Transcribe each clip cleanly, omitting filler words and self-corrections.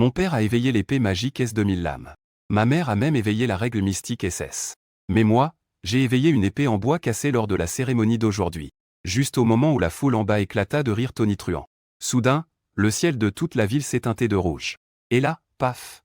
Mon père a éveillé l'épée magique S2000 lames. Ma mère a même éveillé la règle mystique SS. Mais moi, j'ai éveillé une épée en bois cassée lors de la cérémonie d'aujourd'hui. Juste au moment où la foule en bas éclata de rire tonitruant. Soudain, le ciel de toute la ville s'est teinté de rouge. Et là, paf!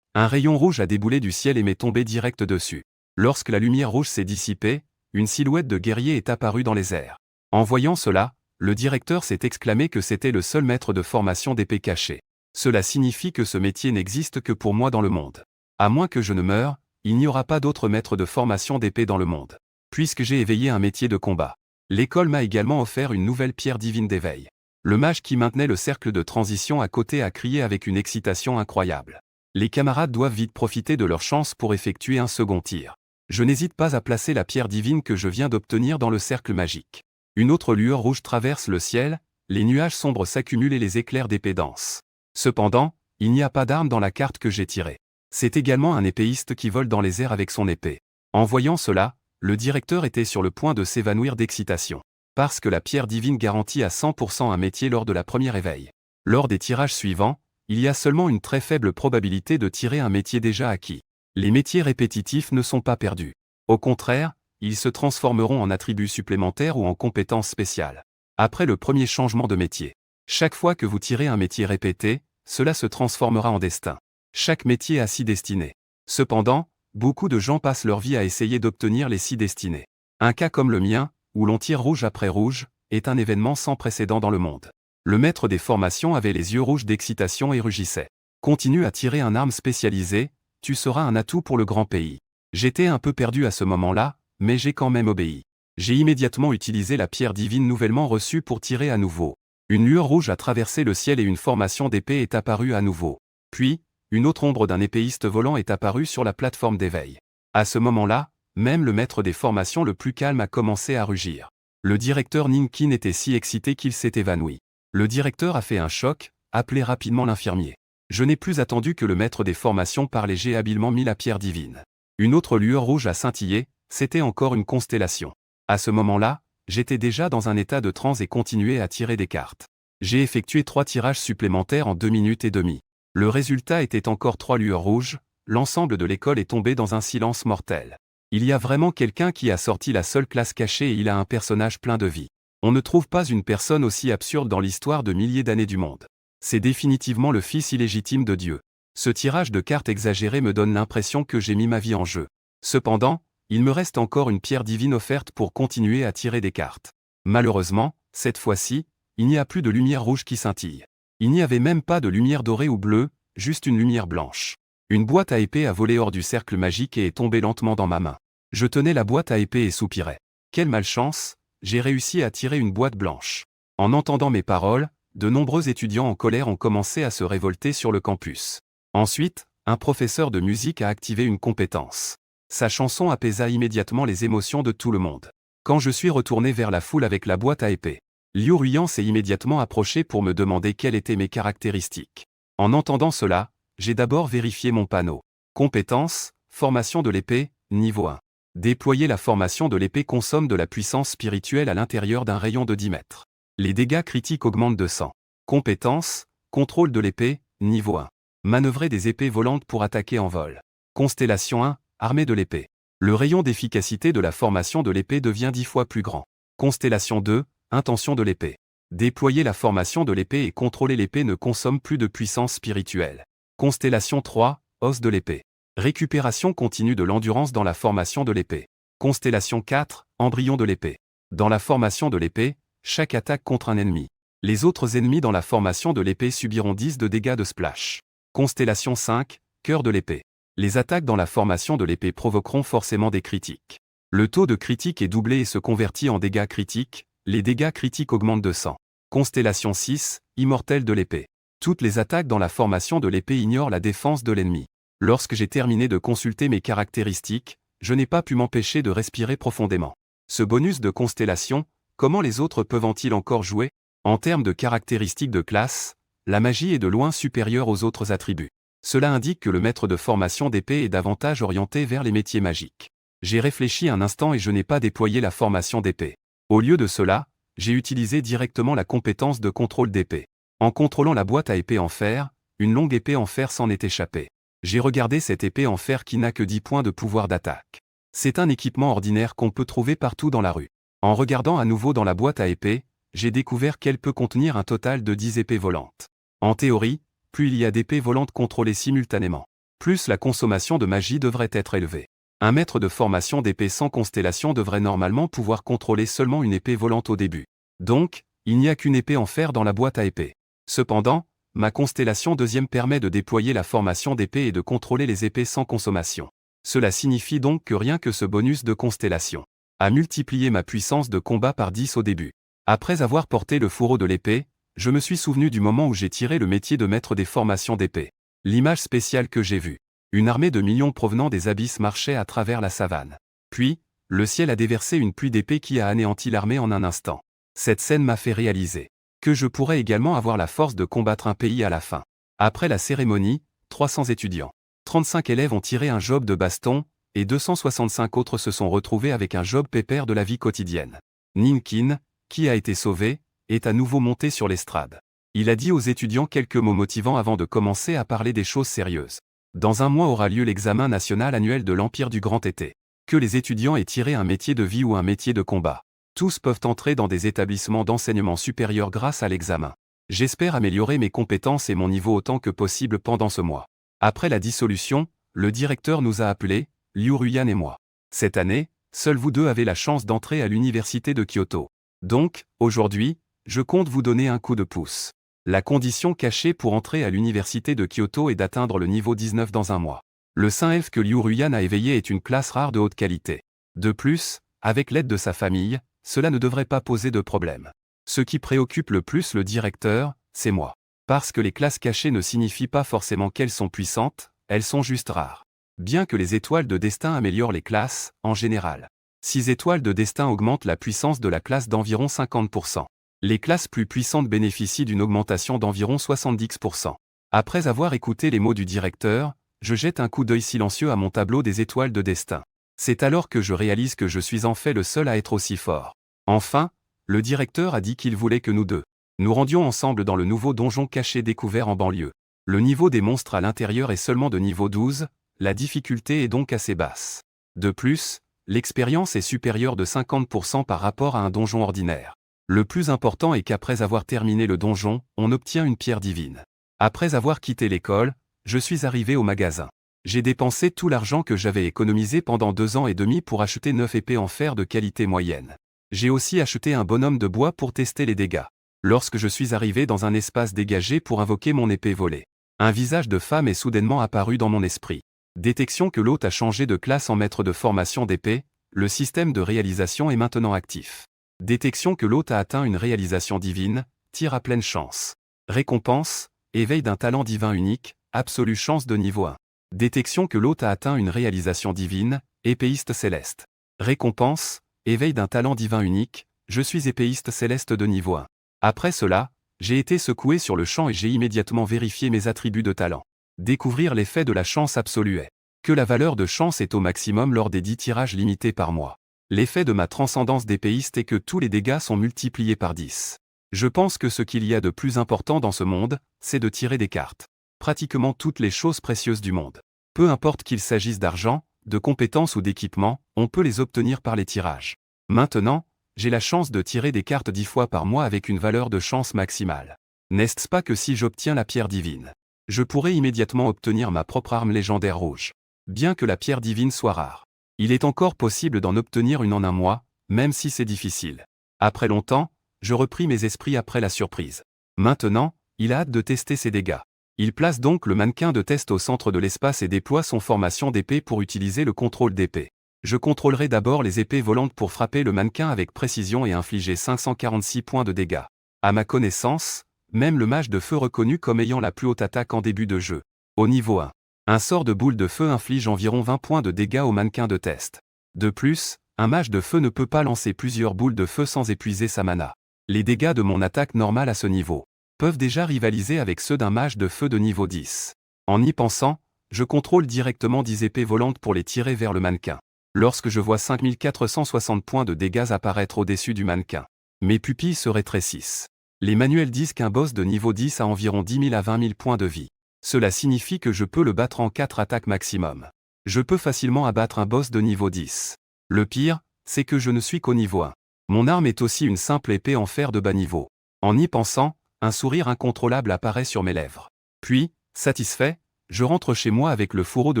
Un rayon rouge a déboulé du ciel et m'est tombé direct dessus. Lorsque la lumière rouge s'est dissipée, une silhouette de guerrier est apparue dans les airs. En voyant cela, le directeur s'est exclamé que c'était le seul maître de formation d'épée cachée. Cela signifie que ce métier n'existe que pour moi dans le monde. À moins que je ne meure, il n'y aura pas d'autre maître de formation d'épée dans le monde. Puisque j'ai éveillé un métier de combat. L'école m'a également offert une nouvelle pierre divine d'éveil. Le mage qui maintenait le cercle de transition à côté a crié avec une excitation incroyable. Les camarades doivent vite profiter de leur chance pour effectuer un second tir. Je n'hésite pas à placer la pierre divine que je viens d'obtenir dans le cercle magique. Une autre lueur rouge traverse le ciel, les nuages sombres s'accumulent et les éclairs d'épée dansent. Cependant, il n'y a pas d'arme dans la carte que j'ai tirée. C'est également un épéiste qui vole dans les airs avec son épée. En voyant cela, le directeur était sur le point de s'évanouir d'excitation. Parce que la pierre divine garantit à 100% un métier lors de la première éveil. Lors des tirages suivants, il y a seulement une très faible probabilité de tirer un métier déjà acquis. Les métiers répétitifs ne sont pas perdus. Au contraire, ils se transformeront en attributs supplémentaires ou en compétences spéciales. Après le premier changement de métier. Chaque fois que vous tirez un métier répété, cela se transformera en destin. Chaque métier a 6 destinées. Cependant, beaucoup de gens passent leur vie à essayer d'obtenir les 6 destinées. Un cas comme le mien, où l'on tire rouge après rouge, est un événement sans précédent dans le monde. Le maître des formations avait les yeux rouges d'excitation et rugissait. Continue à tirer un arme spécialisée, tu seras un atout pour le grand pays. J'étais un peu perdu à ce moment-là, mais j'ai quand même obéi. J'ai immédiatement utilisé la pierre divine nouvellement reçue pour tirer à nouveau. Une lueur rouge a traversé le ciel et une formation d'épée est apparue à nouveau. Puis, une autre ombre d'un épéiste volant est apparue sur la plateforme d'éveil. À ce moment-là, même le maître des formations le plus calme a commencé à rugir. Le directeur Ninkin était si excité qu'il s'est évanoui. Le directeur a fait un choc, appelé rapidement l'infirmier. Je n'ai plus attendu que le maître des formations parle et j'ai habilement mis la pierre divine. Une autre lueur rouge a scintillé, c'était encore une constellation. À ce moment-là, j'étais déjà dans un état de transe et continuais à tirer des cartes. J'ai effectué 3 tirages supplémentaires en 2 minutes et demie. Le résultat était encore 3 lueurs rouges, l'ensemble de l'école est tombé dans un silence mortel. Il y a vraiment quelqu'un qui a sorti la seule classe cachée et il a un personnage plein de vie. On ne trouve pas une personne aussi absurde dans l'histoire de milliers d'années du monde. C'est définitivement le fils illégitime de Dieu. Ce tirage de cartes exagéré me donne l'impression que j'ai mis ma vie en jeu. Cependant, il me reste encore une pierre divine offerte pour continuer à tirer des cartes. Malheureusement, cette fois-ci, il n'y a plus de lumière rouge qui scintille. Il n'y avait même pas de lumière dorée ou bleue, juste une lumière blanche. Une boîte à épée a volé hors du cercle magique et est tombée lentement dans ma main. Je tenais la boîte à épée et soupirais. Quelle malchance, j'ai réussi à tirer une boîte blanche. En entendant mes paroles, de nombreux étudiants en colère ont commencé à se révolter sur le campus. Ensuite, un professeur de musique a activé une compétence. Sa chanson apaisa immédiatement les émotions de tout le monde. Quand je suis retourné vers la foule avec la boîte à épée, Liu Ruyan s'est immédiatement approché pour me demander quelles étaient mes caractéristiques. En entendant cela, j'ai d'abord vérifié mon panneau. Compétences, formation de l'épée, niveau 1. Déployer la formation de l'épée consomme de la puissance spirituelle à l'intérieur d'un rayon de 10 mètres. Les dégâts critiques augmentent de 100. Compétences, contrôle de l'épée, niveau 1. Manœuvrer des épées volantes pour attaquer en vol. Constellation 1, armée de l'épée. Le rayon d'efficacité de la formation de l'épée devient 10 fois plus grand. Constellation 2, intention de l'épée. Déployer la formation de l'épée et contrôler l'épée ne consomme plus de puissance spirituelle. Constellation 3, os de l'épée. Récupération continue de l'endurance dans la formation de l'épée. Constellation 4, embryon de l'épée. Dans la formation de l'épée, chaque attaque contre un ennemi. Les autres ennemis dans la formation de l'épée subiront 10 de dégâts de splash. Constellation 5, cœur de l'épée. Les attaques dans la formation de l'épée provoqueront forcément des critiques. Le taux de critique est doublé et se convertit en dégâts critiques, les dégâts critiques augmentent de 100. Constellation 6, immortel de l'épée. Toutes les attaques dans la formation de l'épée ignorent la défense de l'ennemi. Lorsque j'ai terminé de consulter mes caractéristiques, je n'ai pas pu m'empêcher de respirer profondément. Ce bonus de constellation, comment les autres peuvent-ils encore jouer? En termes de caractéristiques de classe, la magie est de loin supérieure aux autres attributs. Cela indique que le maître de formation d'épée est davantage orienté vers les métiers magiques. J'ai réfléchi un instant et je n'ai pas déployé la formation d'épée. Au lieu de cela, j'ai utilisé directement la compétence de contrôle d'épée. En contrôlant la boîte à épée en fer, une longue épée en fer s'en est échappée. J'ai regardé cette épée en fer qui n'a que 10 points de pouvoir d'attaque. C'est un équipement ordinaire qu'on peut trouver partout dans la rue. En regardant à nouveau dans la boîte à épée, j'ai découvert qu'elle peut contenir un total de 10 épées volantes. En théorie, plus il y a d'épées volantes contrôlées simultanément, plus la consommation de magie devrait être élevée. Un maître de formation d'épée sans constellation devrait normalement pouvoir contrôler seulement une épée volante au début. Donc, il n'y a qu'une épée en fer dans la boîte à épée. Cependant, ma constellation deuxième permet de déployer la formation d'épée et de contrôler les épées sans consommation. Cela signifie donc que rien que ce bonus de constellation a multiplié ma puissance de combat par 10 au début. Après avoir porté le fourreau de l'épée, je me suis souvenu du moment où j'ai tiré le métier de maître des formations d'épée. L'image spéciale que j'ai vue. Une armée de millions provenant des abysses marchait à travers la savane. Puis, le ciel a déversé une pluie d'épées qui a anéanti l'armée en un instant. Cette scène m'a fait réaliser que je pourrais également avoir la force de combattre un pays à la fin. Après la cérémonie, 300 étudiants, 35 élèves ont tiré un job de baston, et 265 autres se sont retrouvés avec un job pépère de la vie quotidienne. Ninkin, qui a été sauvé, est à nouveau monté sur l'estrade. Il a dit aux étudiants quelques mots motivants avant de commencer à parler des choses sérieuses. Dans un mois aura lieu l'examen national annuel de l'Empire du Grand Été. Que les étudiants aient tiré un métier de vie ou un métier de combat. Tous peuvent entrer dans des établissements d'enseignement supérieur grâce à l'examen. J'espère améliorer mes compétences et mon niveau autant que possible pendant ce mois. Après la dissolution, le directeur nous a appelés, Liu Ruyan et moi. Cette année, seuls vous deux avez la chance d'entrer à l'université de Kyoto. Donc, aujourd'hui, je compte vous donner un coup de pouce. La condition cachée pour entrer à l'université de Kyoto est d'atteindre le niveau 19 dans un mois. Le saint elfe que Liu Ruyan a éveillé est une classe rare de haute qualité. De plus, avec l'aide de sa famille, cela ne devrait pas poser de problème. Ce qui préoccupe le plus le directeur, c'est moi. Parce que les classes cachées ne signifient pas forcément qu'elles sont puissantes, elles sont juste rares. Bien que les étoiles de destin améliorent les classes, en général. 6 étoiles de destin augmentent la puissance de la classe d'environ 50%. Les classes plus puissantes bénéficient d'une augmentation d'environ 70%. Après avoir écouté les mots du directeur, je jette un coup d'œil silencieux à mon tableau des étoiles de destin. C'est alors que je réalise que je suis en fait le seul à être aussi fort. Enfin, le directeur a dit qu'il voulait que nous deux nous rendions ensemble dans le nouveau donjon caché découvert en banlieue. Le niveau des monstres à l'intérieur est seulement de niveau 12, la difficulté est donc assez basse. De plus, l'expérience est supérieure de 50% par rapport à un donjon ordinaire. Le plus important est qu'après avoir terminé le donjon, on obtient une pierre divine. Après avoir quitté l'école, je suis arrivé au magasin. J'ai dépensé tout l'argent que j'avais économisé pendant 2 ans et demi pour acheter 9 épées en fer de qualité moyenne. J'ai aussi acheté un bonhomme de bois pour tester les dégâts. Lorsque je suis arrivé dans un espace dégagé pour invoquer mon épée volée, un visage de femme est soudainement apparu dans mon esprit. Détection que l'hôte a changé de classe en maître de formation d'épée, le système de réalisation est maintenant actif. Détection que l'hôte a atteint une réalisation divine, tir à pleine chance. Récompense, éveil d'un talent divin unique, absolue chance de niveau 1. Détection que l'hôte a atteint une réalisation divine, épéiste céleste. Récompense, éveil d'un talent divin unique, je suis épéiste céleste de niveau 1. Après cela, j'ai été secoué sur le champ et j'ai immédiatement vérifié mes attributs de talent. Découvrir l'effet de la chance absolue est que la valeur de chance est au maximum lors des 10 tirages limités par mois. L'effet de ma transcendance d'épéiste est que tous les dégâts sont multipliés par 10. Je pense que ce qu'il y a de plus important dans ce monde, c'est de tirer des cartes. Pratiquement toutes les choses précieuses du monde. Peu importe qu'il s'agisse d'argent, de compétences ou d'équipements, on peut les obtenir par les tirages. Maintenant, j'ai la chance de tirer des cartes 10 fois par mois avec une valeur de chance maximale. N'est-ce pas que si j'obtiens la pierre divine, je pourrais immédiatement obtenir ma propre arme légendaire rouge. Bien que la pierre divine soit rare, il est encore possible d'en obtenir une en un mois, même si c'est difficile. Après longtemps, je repris mes esprits après la surprise. Maintenant, il a hâte de tester ses dégâts. Il place donc le mannequin de test au centre de l'espace et déploie son formation d'épée pour utiliser le contrôle d'épée. Je contrôlerai d'abord les épées volantes pour frapper le mannequin avec précision et infliger 546 points de dégâts. À ma connaissance, même le mage de feu reconnu comme ayant la plus haute attaque en début de jeu. Au niveau 1, un sort de boule de feu inflige environ 20 points de dégâts au mannequin de test. De plus, un mage de feu ne peut pas lancer plusieurs boules de feu sans épuiser sa mana. Les dégâts de mon attaque normale à ce niveau peuvent déjà rivaliser avec ceux d'un mage de feu de niveau 10. En y pensant, je contrôle directement 10 épées volantes pour les tirer vers le mannequin. Lorsque je vois 5460 points de dégâts apparaître au-dessus du mannequin, mes pupilles se rétrécissent. Les manuels disent qu'un boss de niveau 10 a environ 10 000 à 20 000 points de vie. Cela signifie que je peux le battre en 4 attaques maximum. Je peux facilement abattre un boss de niveau 10. Le pire, c'est que je ne suis qu'au niveau 1. Mon arme est aussi une simple épée en fer de bas niveau. En y pensant, un sourire incontrôlable apparaît sur mes lèvres. Puis, satisfait, je rentre chez moi avec le fourreau de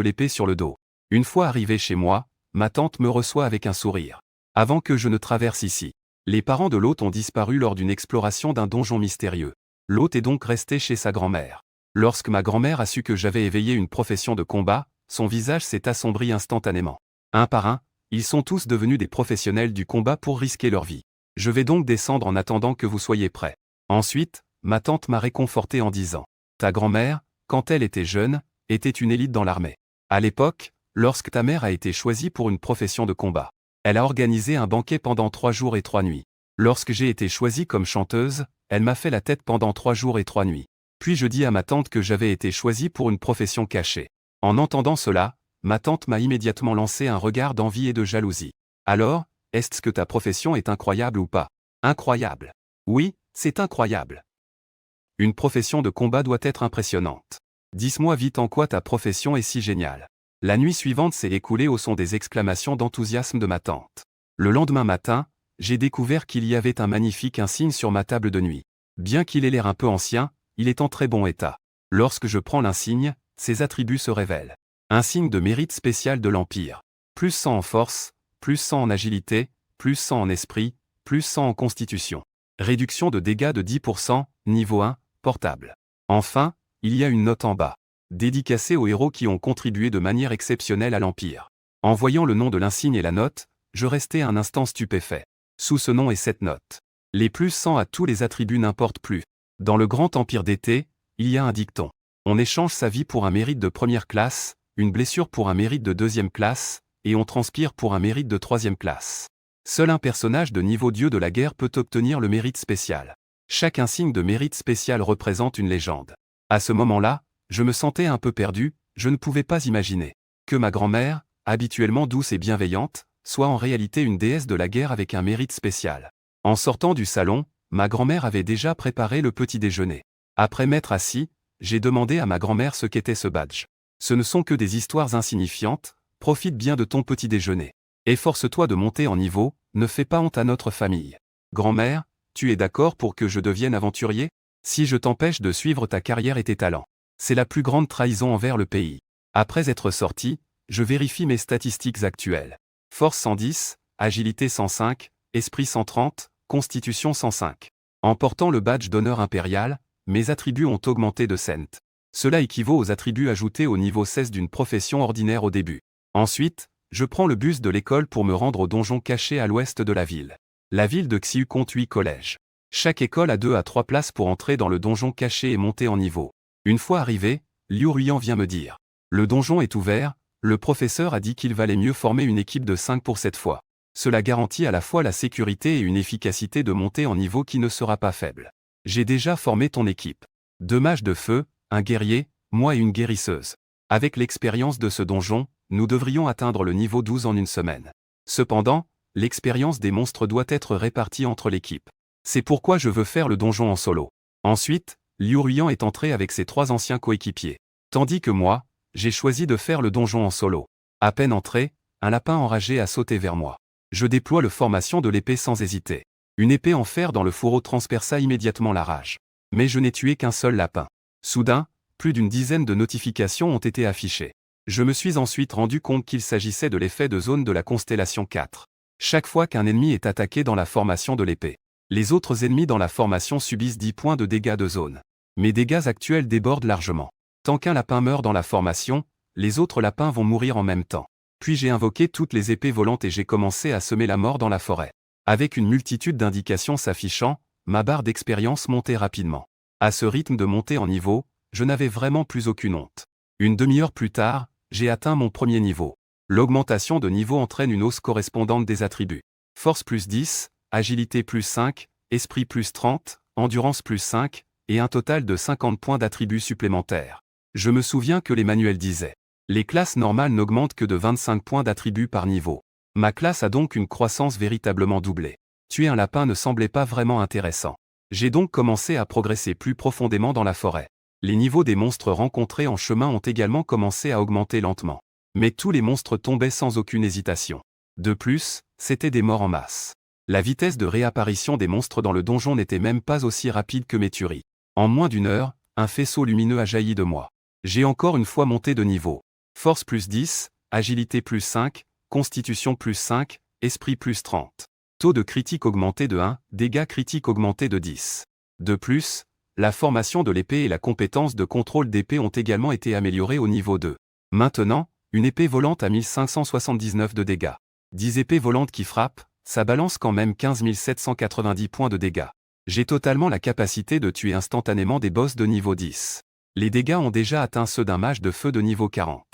l'épée sur le dos. Une fois arrivé chez moi, ma tante me reçoit avec un sourire. Avant que je ne traverse ici. Les parents de l'hôte ont disparu lors d'une exploration d'un donjon mystérieux. L'hôte est donc resté chez sa grand-mère. Lorsque ma grand-mère a su que j'avais éveillé une profession de combat, son visage s'est assombri instantanément. Un par un, ils sont tous devenus des professionnels du combat pour risquer leur vie. Je vais donc descendre en attendant que vous soyez prêts. Ensuite, ma tante m'a réconforté en disant « Ta grand-mère, quand elle était jeune, était une élite dans l'armée. À l'époque, lorsque ta mère a été choisie pour une profession de combat, elle a organisé un banquet pendant 3 jours et 3 nuits. Lorsque j'ai été choisie comme chanteuse, elle m'a fait la tête pendant 3 jours et 3 nuits. Puis je dis à ma tante que j'avais été choisie pour une profession cachée. En entendant cela, ma tante m'a immédiatement lancé un regard d'envie et de jalousie. Alors, est-ce que ta profession est incroyable ou pas? Incroyable. Oui, c'est incroyable. Une profession de combat doit être impressionnante. Dis-moi vite en quoi ta profession est si géniale. La nuit suivante s'est écoulée au son des exclamations d'enthousiasme de ma tante. Le lendemain matin, j'ai découvert qu'il y avait un magnifique insigne sur ma table de nuit. Bien qu'il ait l'air un peu ancien, il est en très bon état. Lorsque je prends l'insigne, ses attributs se révèlent. Insigne de mérite spécial de l'Empire. Plus 100 en force, plus 100 en agilité, plus 100 en esprit, plus 100 en constitution. Réduction de dégâts de 10%, niveau 1, portable. Enfin, il y a une note en bas. Dédicacée aux héros qui ont contribué de manière exceptionnelle à l'Empire. En voyant le nom de l'insigne et la note, je restais un instant stupéfait. Sous ce nom et cette note, les plus 100 à tous les attributs n'importent plus. Dans le grand empire d'été, il y a un dicton. On échange sa vie pour un mérite de première classe, une blessure pour un mérite de deuxième classe, et on transpire pour un mérite de troisième classe. Seul un personnage de niveau dieu de la guerre peut obtenir le mérite spécial. Chaque insigne de mérite spécial représente une légende. À ce moment-là, je me sentais un peu perdu, je ne pouvais pas imaginer que ma grand-mère, habituellement douce et bienveillante, soit en réalité une déesse de la guerre avec un mérite spécial. En sortant du salon, ma grand-mère avait déjà préparé le petit déjeuner. Après m'être assis, j'ai demandé à ma grand-mère ce qu'était ce badge. Ce ne sont que des histoires insignifiantes, profite bien de ton petit déjeuner. Efforce-toi de monter en niveau, ne fais pas honte à notre famille. Grand-mère, tu es d'accord pour que je devienne aventurier? Si je t'empêche de suivre ta carrière et tes talents, c'est la plus grande trahison envers le pays. Après être sorti, je vérifie mes statistiques actuelles. Force 110, agilité 105, esprit 130, constitution 105. En portant le badge d'honneur impérial, mes attributs ont augmenté de cent. Cela équivaut aux attributs ajoutés au niveau 16 d'une profession ordinaire au début. Ensuite, je prends le bus de l'école pour me rendre au donjon caché à l'ouest de la ville. La ville de Xiu compte 8 collèges. Chaque école a 2 à 3 places pour entrer dans le donjon caché et monter en niveau. Une fois arrivé, Liu Ruyan vient me dire. Le donjon est ouvert, le professeur a dit qu'il valait mieux former une équipe de 5 pour cette fois. Cela garantit à la fois la sécurité et une efficacité de montée en niveau qui ne sera pas faible. J'ai déjà formé ton équipe. 2 mages de feu, un guerrier, moi et une guérisseuse. Avec l'expérience de ce donjon, nous devrions atteindre le niveau 12 en une semaine. Cependant, l'expérience des monstres doit être répartie entre l'équipe. C'est pourquoi je veux faire le donjon en solo. Ensuite, Liu Ruyan est entré avec ses 3 anciens coéquipiers. Tandis que moi, j'ai choisi de faire le donjon en solo. À peine entré, un lapin enragé a sauté vers moi. Je déploie le formation de l'épée sans hésiter. Une épée en fer dans le fourreau transperça immédiatement la rage. Mais je n'ai tué qu'un seul lapin. Soudain, plus d'une dizaine de notifications ont été affichées. Je me suis ensuite rendu compte qu'il s'agissait de l'effet de zone de la constellation 4. Chaque fois qu'un ennemi est attaqué dans la formation de l'épée, les autres ennemis dans la formation subissent 10 points de dégâts de zone. Mes dégâts actuels débordent largement. Tant qu'un lapin meurt dans la formation, les autres lapins vont mourir en même temps. Puis j'ai invoqué toutes les épées volantes et j'ai commencé à semer la mort dans la forêt. Avec une multitude d'indications s'affichant, ma barre d'expérience montait rapidement. À ce rythme de montée en niveau, je n'avais vraiment plus aucune honte. Une demi-heure plus tard, j'ai atteint mon premier niveau. L'augmentation de niveau entraîne une hausse correspondante des attributs. Force plus 10, agilité plus 5, esprit plus 30, endurance plus 5, et un total de 50 points d'attributs supplémentaires. Je me souviens que les manuels disaient. Les classes normales n'augmentent que de 25 points d'attributs par niveau. Ma classe a donc une croissance véritablement doublée. Tuer un lapin ne semblait pas vraiment intéressant. J'ai donc commencé à progresser plus profondément dans la forêt. Les niveaux des monstres rencontrés en chemin ont également commencé à augmenter lentement. Mais tous les monstres tombaient sans aucune hésitation. De plus, c'étaient des morts en masse. La vitesse de réapparition des monstres dans le donjon n'était même pas aussi rapide que mes tueries. En moins d'une heure, un faisceau lumineux a jailli de moi. J'ai encore une fois monté de niveau. Force plus 10, agilité plus 5, constitution plus 5, esprit plus 30. Taux de critique augmenté de 1, dégâts critiques augmentés de 10. De plus, la formation de l'épée et la compétence de contrôle d'épée ont également été améliorées au niveau 2. Maintenant, une épée volante à 1579 de dégâts. 10 épées volantes qui frappent, ça balance quand même 15 790 points de dégâts. J'ai totalement la capacité de tuer instantanément des boss de niveau 10. Les dégâts ont déjà atteint ceux d'un mage de feu de niveau 40.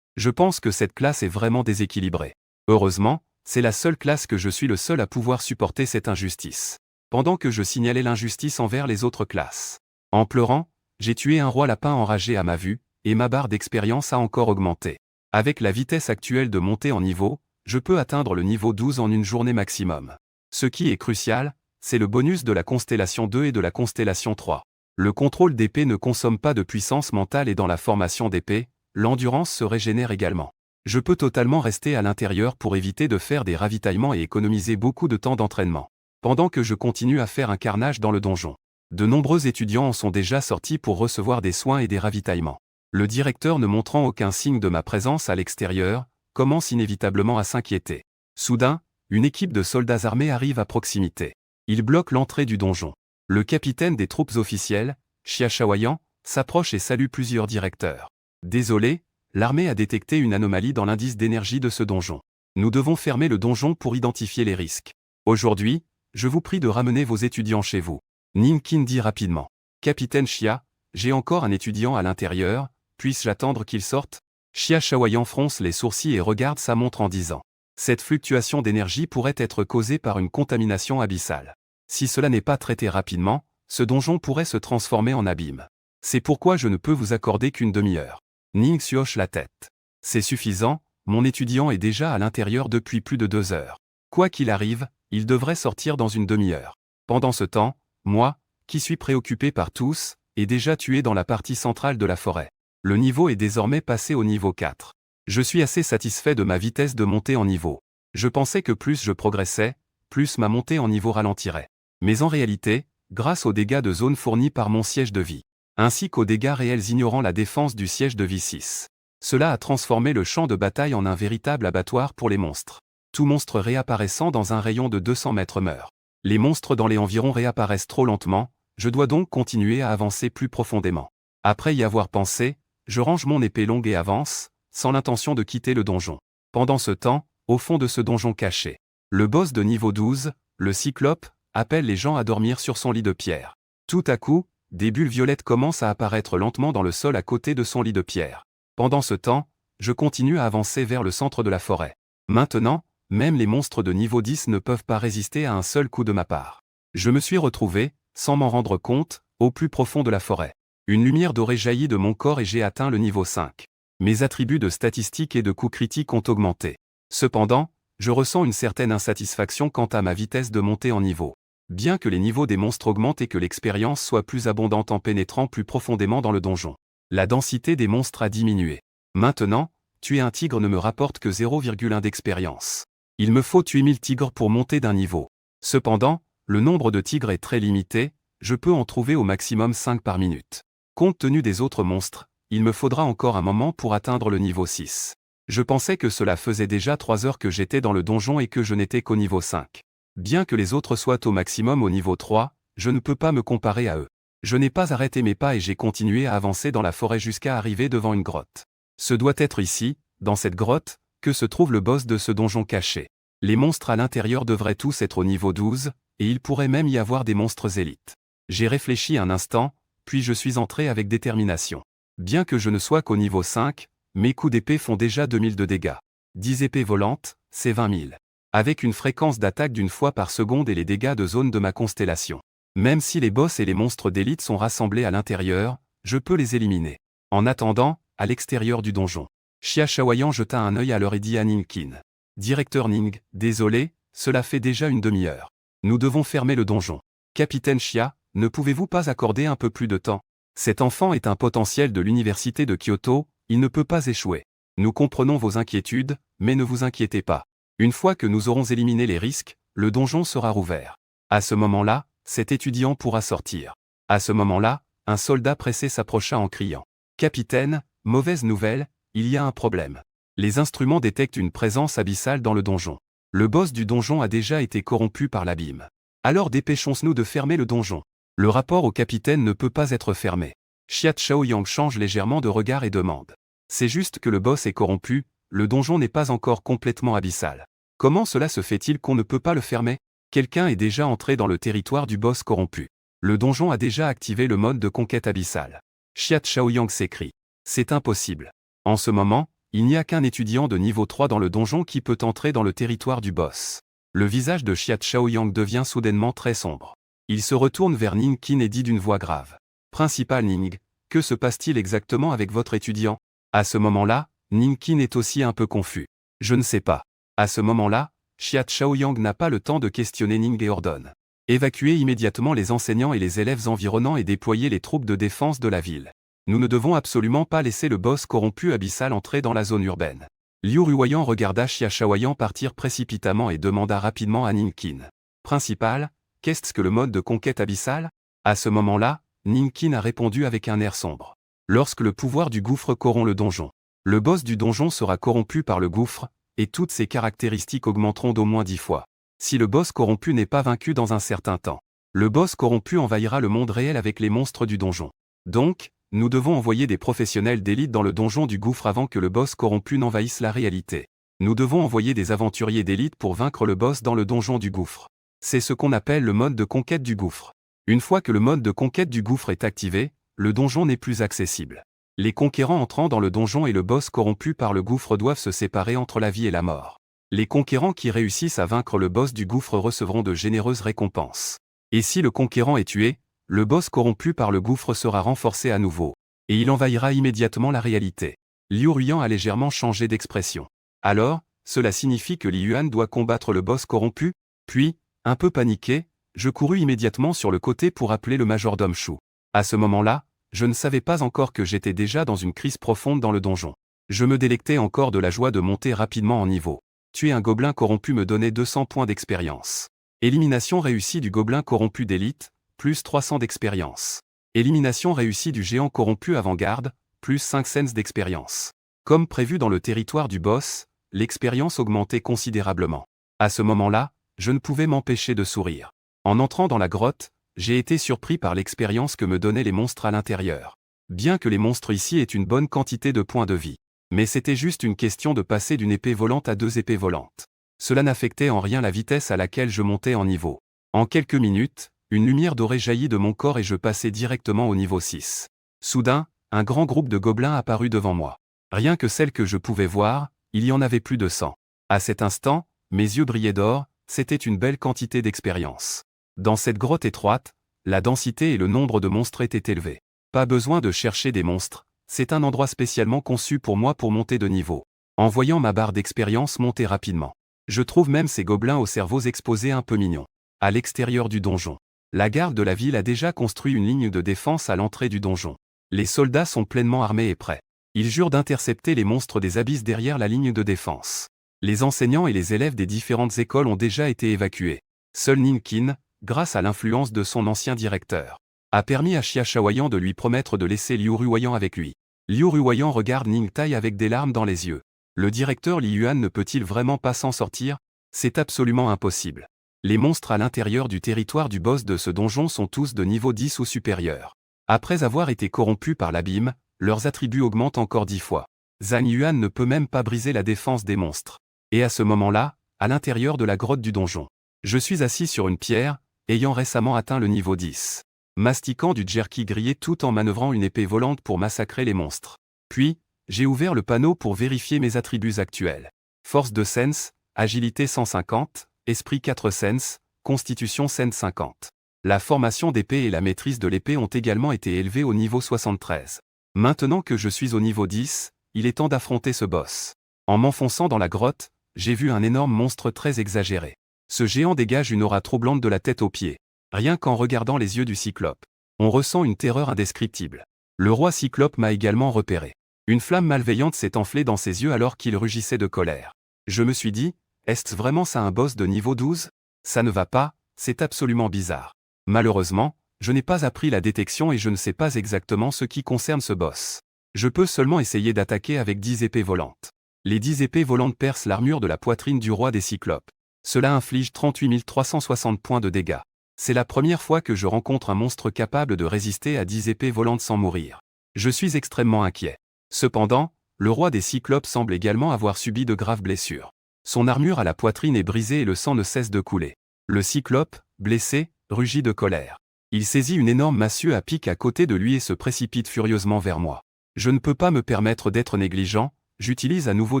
Je pense que cette classe est vraiment déséquilibrée. Heureusement, c'est la seule classe que je suis le seul à pouvoir supporter cette injustice. Pendant que je signalais l'injustice envers les autres classes. En pleurant, j'ai tué un roi lapin enragé à ma vue, et ma barre d'expérience a encore augmenté. Avec la vitesse actuelle de montée en niveau, je peux atteindre le niveau 12 en une journée maximum. Ce qui est crucial, c'est le bonus de la constellation 2 et de la constellation 3. Le contrôle d'épée ne consomme pas de puissance mentale et dans la formation d'épée, l'endurance se régénère également. Je peux totalement rester à l'intérieur pour éviter de faire des ravitaillements et économiser beaucoup de temps d'entraînement. Pendant que je continue à faire un carnage dans le donjon. De nombreux étudiants en sont déjà sortis pour recevoir des soins et des ravitaillements. Le directeur ne montrant aucun signe de ma présence à l'extérieur, commence inévitablement à s'inquiéter. Soudain, une équipe de soldats armés arrive à proximité. Ils bloquent l'entrée du donjon. Le capitaine des troupes officielles, Xia Shaoyan, s'approche et salue plusieurs directeurs. Désolé, l'armée a détecté une anomalie dans l'indice d'énergie de ce donjon. Nous devons fermer le donjon pour identifier les risques. Aujourd'hui, je vous prie de ramener vos étudiants chez vous. Ninkin dit rapidement. Capitaine Xia, j'ai encore un étudiant à l'intérieur, puis-je attendre qu'il sorte? Xia Shaoyan fronce les sourcils et regarde sa montre en disant. Cette fluctuation d'énergie pourrait être causée par une contamination abyssale. Si cela n'est pas traité rapidement, ce donjon pourrait se transformer en abîme. C'est pourquoi je ne peux vous accorder qu'une demi-heure. Ning hoche la tête. C'est suffisant, mon étudiant est déjà à l'intérieur depuis plus de 2 heures. Quoi qu'il arrive, il devrait sortir dans une demi-heure. Pendant ce temps, moi, qui suis préoccupé par tous, est déjà tué dans la partie centrale de la forêt. Le niveau est désormais passé au niveau 4. Je suis assez satisfait de ma vitesse de montée en niveau. Je pensais que plus je progressais, plus ma montée en niveau ralentirait. Mais en réalité, grâce aux dégâts de zone fournis par mon siège de vie, ainsi qu'aux dégâts réels ignorant la défense du siège de vie 6, cela a transformé le champ de bataille en un véritable abattoir pour les monstres. Tout monstre réapparaissant dans un rayon de 200 mètres meurt. Les monstres dans les environs réapparaissent trop lentement, je dois donc continuer à avancer plus profondément. Après y avoir pensé, je range mon épée longue et avance, sans l'intention de quitter le donjon. Pendant ce temps, au fond de ce donjon caché, le boss de niveau 12, le Cyclope, appelle les gens à dormir sur son lit de pierre. Tout à coup, des bulles violettes commencent à apparaître lentement dans le sol à côté de son lit de pierre. Pendant ce temps, je continue à avancer vers le centre de la forêt. Maintenant, même les monstres de niveau 10 ne peuvent pas résister à un seul coup de ma part. Je me suis retrouvé, sans m'en rendre compte, au plus profond de la forêt. Une lumière dorée jaillit de mon corps et j'ai atteint le niveau 5. Mes attributs de statistiques et de coups critiques ont augmenté. Cependant, je ressens une certaine insatisfaction quant à ma vitesse de montée en niveau. Bien que les niveaux des monstres augmentent et que l'expérience soit plus abondante en pénétrant plus profondément dans le donjon, la densité des monstres a diminué. Maintenant, tuer un tigre ne me rapporte que 0,1 d'expérience. Il me faut tuer 1000 tigres pour monter d'un niveau. Cependant, le nombre de tigres est très limité, je peux en trouver au maximum 5 par minute. Compte tenu des autres monstres, il me faudra encore un moment pour atteindre le niveau 6. Je pensais que cela faisait déjà 3 heures que j'étais dans le donjon et que je n'étais qu'au niveau 5. Bien que les autres soient au maximum au niveau 3, je ne peux pas me comparer à eux. Je n'ai pas arrêté mes pas et j'ai continué à avancer dans la forêt jusqu'à arriver devant une grotte. Ce doit être ici, dans cette grotte, que se trouve le boss de ce donjon caché. Les monstres à l'intérieur devraient tous être au niveau 12, et il pourrait même y avoir des monstres élites. J'ai réfléchi un instant, puis je suis entré avec détermination. Bien que je ne sois qu'au niveau 5, mes coups d'épée font déjà 2000 de dégâts. 10 épées volantes, c'est 20 000. Avec une fréquence d'attaque d'une fois par seconde et les dégâts de zone de ma constellation. Même si les boss et les monstres d'élite sont rassemblés à l'intérieur, je peux les éliminer. En attendant, à l'extérieur du donjon, Xia Shaoyan jeta un œil à l'heure et dit à Ningkin. Directeur Ning, désolé, cela fait déjà une demi-heure. Nous devons fermer le donjon. Capitaine Xia, ne pouvez-vous pas accorder un peu plus de temps? Cet enfant est un potentiel de l'université de Kyoto, il ne peut pas échouer. Nous comprenons vos inquiétudes, mais ne vous inquiétez pas. Une fois que nous aurons éliminé les risques, le donjon sera rouvert. À ce moment-là, cet étudiant pourra sortir. À ce moment-là, un soldat pressé s'approcha en criant. Capitaine, mauvaise nouvelle, il y a un problème. Les instruments détectent une présence abyssale dans le donjon. Le boss du donjon a déjà été corrompu par l'abîme. Alors dépêchons-nous de fermer le donjon. Le rapport au capitaine ne peut pas être fermé. Xiao Shaoyang change légèrement de regard et demande. C'est juste que le boss est corrompu, le donjon n'est pas encore complètement abyssal. Comment cela se fait-il qu'on ne peut pas le fermer? Quelqu'un est déjà entré dans le territoire du boss corrompu. Le donjon a déjà activé le mode de conquête abyssale. Xiao Shaoyang s'écrie. C'est impossible. En ce moment, il n'y a qu'un étudiant de niveau 3 dans le donjon qui peut entrer dans le territoire du boss. Le visage de Xiao Shaoyang devient soudainement très sombre. Il se retourne vers Ning Qin et dit d'une voix grave. Principal Ning, que se passe-t-il exactement avec votre étudiant? À ce moment-là, Ning Qin est aussi un peu confus. Je ne sais pas. À ce moment-là, Xiao Shaoyang n'a pas le temps de questionner Ning et ordonne. Évacuez immédiatement les enseignants et les élèves environnants et déployez les troupes de défense de la ville. Nous ne devons absolument pas laisser le boss corrompu abyssal entrer dans la zone urbaine. Liu Ruoyan regarda Xiao Shaoyang partir précipitamment et demanda rapidement à Ning Qin. Principal, qu'est-ce que le mode de conquête abyssale? À ce moment-là, Ning Qin a répondu avec un air sombre. Lorsque le pouvoir du gouffre corrompt le donjon, le boss du donjon sera corrompu par le gouffre, et toutes ses caractéristiques augmenteront d'au moins 10 fois. Si le boss corrompu n'est pas vaincu dans un certain temps, le boss corrompu envahira le monde réel avec les monstres du donjon. Donc, nous devons envoyer des professionnels d'élite dans le donjon du gouffre avant que le boss corrompu n'envahisse la réalité. Nous devons envoyer des aventuriers d'élite pour vaincre le boss dans le donjon du gouffre. C'est ce qu'on appelle le mode de conquête du gouffre. Une fois que le mode de conquête du gouffre est activé, le donjon n'est plus accessible. Les conquérants entrant dans le donjon et le boss corrompu par le gouffre doivent se séparer entre la vie et la mort. Les conquérants qui réussissent à vaincre le boss du gouffre recevront de généreuses récompenses. Et si le conquérant est tué, le boss corrompu par le gouffre sera renforcé à nouveau, et il envahira immédiatement la réalité. Liu Ruyan a légèrement changé d'expression. Alors, cela signifie que Li Yuan doit combattre le boss corrompu? Puis, un peu paniqué, je courus immédiatement sur le côté pour appeler le majordome Shu. À ce moment-là, je ne savais pas encore que j'étais déjà dans une crise profonde dans le donjon. Je me délectais encore de la joie de monter rapidement en niveau. Tuer un gobelin corrompu me donnait 200 points d'expérience. Élimination réussie du gobelin corrompu d'élite, plus 300 d'expérience. Élimination réussie du géant corrompu avant-garde, plus 5 cents d'expérience. Comme prévu dans le territoire du boss, l'expérience augmentait considérablement. À ce moment-là, je ne pouvais m'empêcher de sourire. En entrant dans la grotte, j'ai été surpris par l'expérience que me donnaient les monstres à l'intérieur. Bien que les monstres ici aient une bonne quantité de points de vie. Mais c'était juste une question de passer d'une épée volante à 2 épées volantes. Cela n'affectait en rien la vitesse à laquelle je montais en niveau. En quelques minutes, une lumière dorée jaillit de mon corps et je passais directement au niveau 6. Soudain, un grand groupe de gobelins apparut devant moi. Rien que celles que je pouvais voir, il y en avait plus de 100. À cet instant, mes yeux brillaient d'or, c'était une belle quantité d'expérience. Dans cette grotte étroite, la densité et le nombre de monstres étaient élevés. Pas besoin de chercher des monstres, c'est un endroit spécialement conçu pour moi pour monter de niveau. En voyant ma barre d'expérience monter rapidement, je trouve même ces gobelins aux cerveaux exposés un peu mignons. À l'extérieur du donjon, la garde de la ville a déjà construit une ligne de défense à l'entrée du donjon. Les soldats sont pleinement armés et prêts. Ils jurent d'intercepter les monstres des abysses derrière la ligne de défense. Les enseignants et les élèves des différentes écoles ont déjà été évacués. Seul Ning Qin, grâce à l'influence de son ancien directeur, a permis à Xiao Shaoyang de lui promettre de laisser Liu Ruoyan avec lui. Liu Ruoyan regarde Ning Tai avec des larmes dans les yeux. Le directeur Li Yuan ne peut-il vraiment pas s'en sortir? C'est absolument impossible. Les monstres à l'intérieur du territoire du boss de ce donjon sont tous de niveau 10 ou supérieur. Après avoir été corrompus par l'abîme, leurs attributs augmentent encore 10 fois. Zhang Yuan ne peut même pas briser la défense des monstres. Et à ce moment-là, à l'intérieur de la grotte du donjon, je suis assis sur une pierre, ayant récemment atteint le niveau 10. Mastiquant du jerky grillé tout en manœuvrant une épée volante pour massacrer les monstres. Puis, j'ai ouvert le panneau pour vérifier mes attributs actuels. Force de sens, agilité 150, esprit 4 sens, constitution 50. La formation d'épée et la maîtrise de l'épée ont également été élevées au niveau 73. Maintenant que je suis au niveau 10, il est temps d'affronter ce boss. En m'enfonçant dans la grotte, j'ai vu un énorme monstre très exagéré. Ce géant dégage une aura troublante de la tête aux pieds. Rien qu'en regardant les yeux du cyclope, On ressent une terreur indescriptible. Le roi Cyclope m'a également repéré. Une flamme malveillante s'est enflée dans ses yeux alors qu'il rugissait de colère. Je me suis dit, est-ce vraiment ça un boss de niveau 12 ? Ça ne va pas, c'est absolument bizarre. Malheureusement, je n'ai pas appris la détection et je ne sais pas exactement ce qui concerne ce boss. Je peux seulement essayer d'attaquer avec 10 épées volantes. Les 10 épées volantes percent l'armure de la poitrine du roi des Cyclopes. Cela inflige 38 360 points de dégâts. C'est la première fois que je rencontre un monstre capable de résister à 10 épées volantes sans mourir. Je suis extrêmement inquiet. Cependant, le roi des Cyclopes semble également avoir subi de graves blessures. Son armure à la poitrine est brisée et le sang ne cesse de couler. Le Cyclope, blessé, rugit de colère. Il saisit une énorme massue à pic à côté de lui et se précipite furieusement vers moi. Je ne peux pas me permettre d'être négligent, j'utilise à nouveau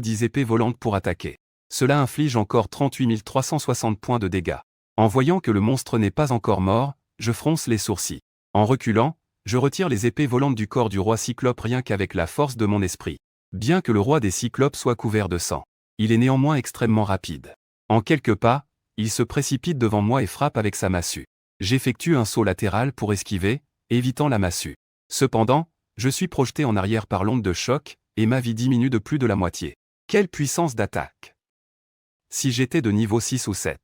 10 épées volantes pour attaquer. Cela inflige encore 38 360 points de dégâts. En voyant que le monstre n'est pas encore mort, je fronce les sourcils. En reculant, je retire les épées volantes du corps du roi Cyclope rien qu'avec la force de mon esprit. Bien que le roi des Cyclopes soit couvert de sang, il est néanmoins extrêmement rapide. En quelques pas, il se précipite devant moi et frappe avec sa massue. J'effectue un saut latéral pour esquiver, évitant la massue. Cependant, je suis projeté en arrière par l'onde de choc, et ma vie diminue de plus de la moitié. Quelle puissance d'attaque! Si j'étais de niveau 6 ou 7,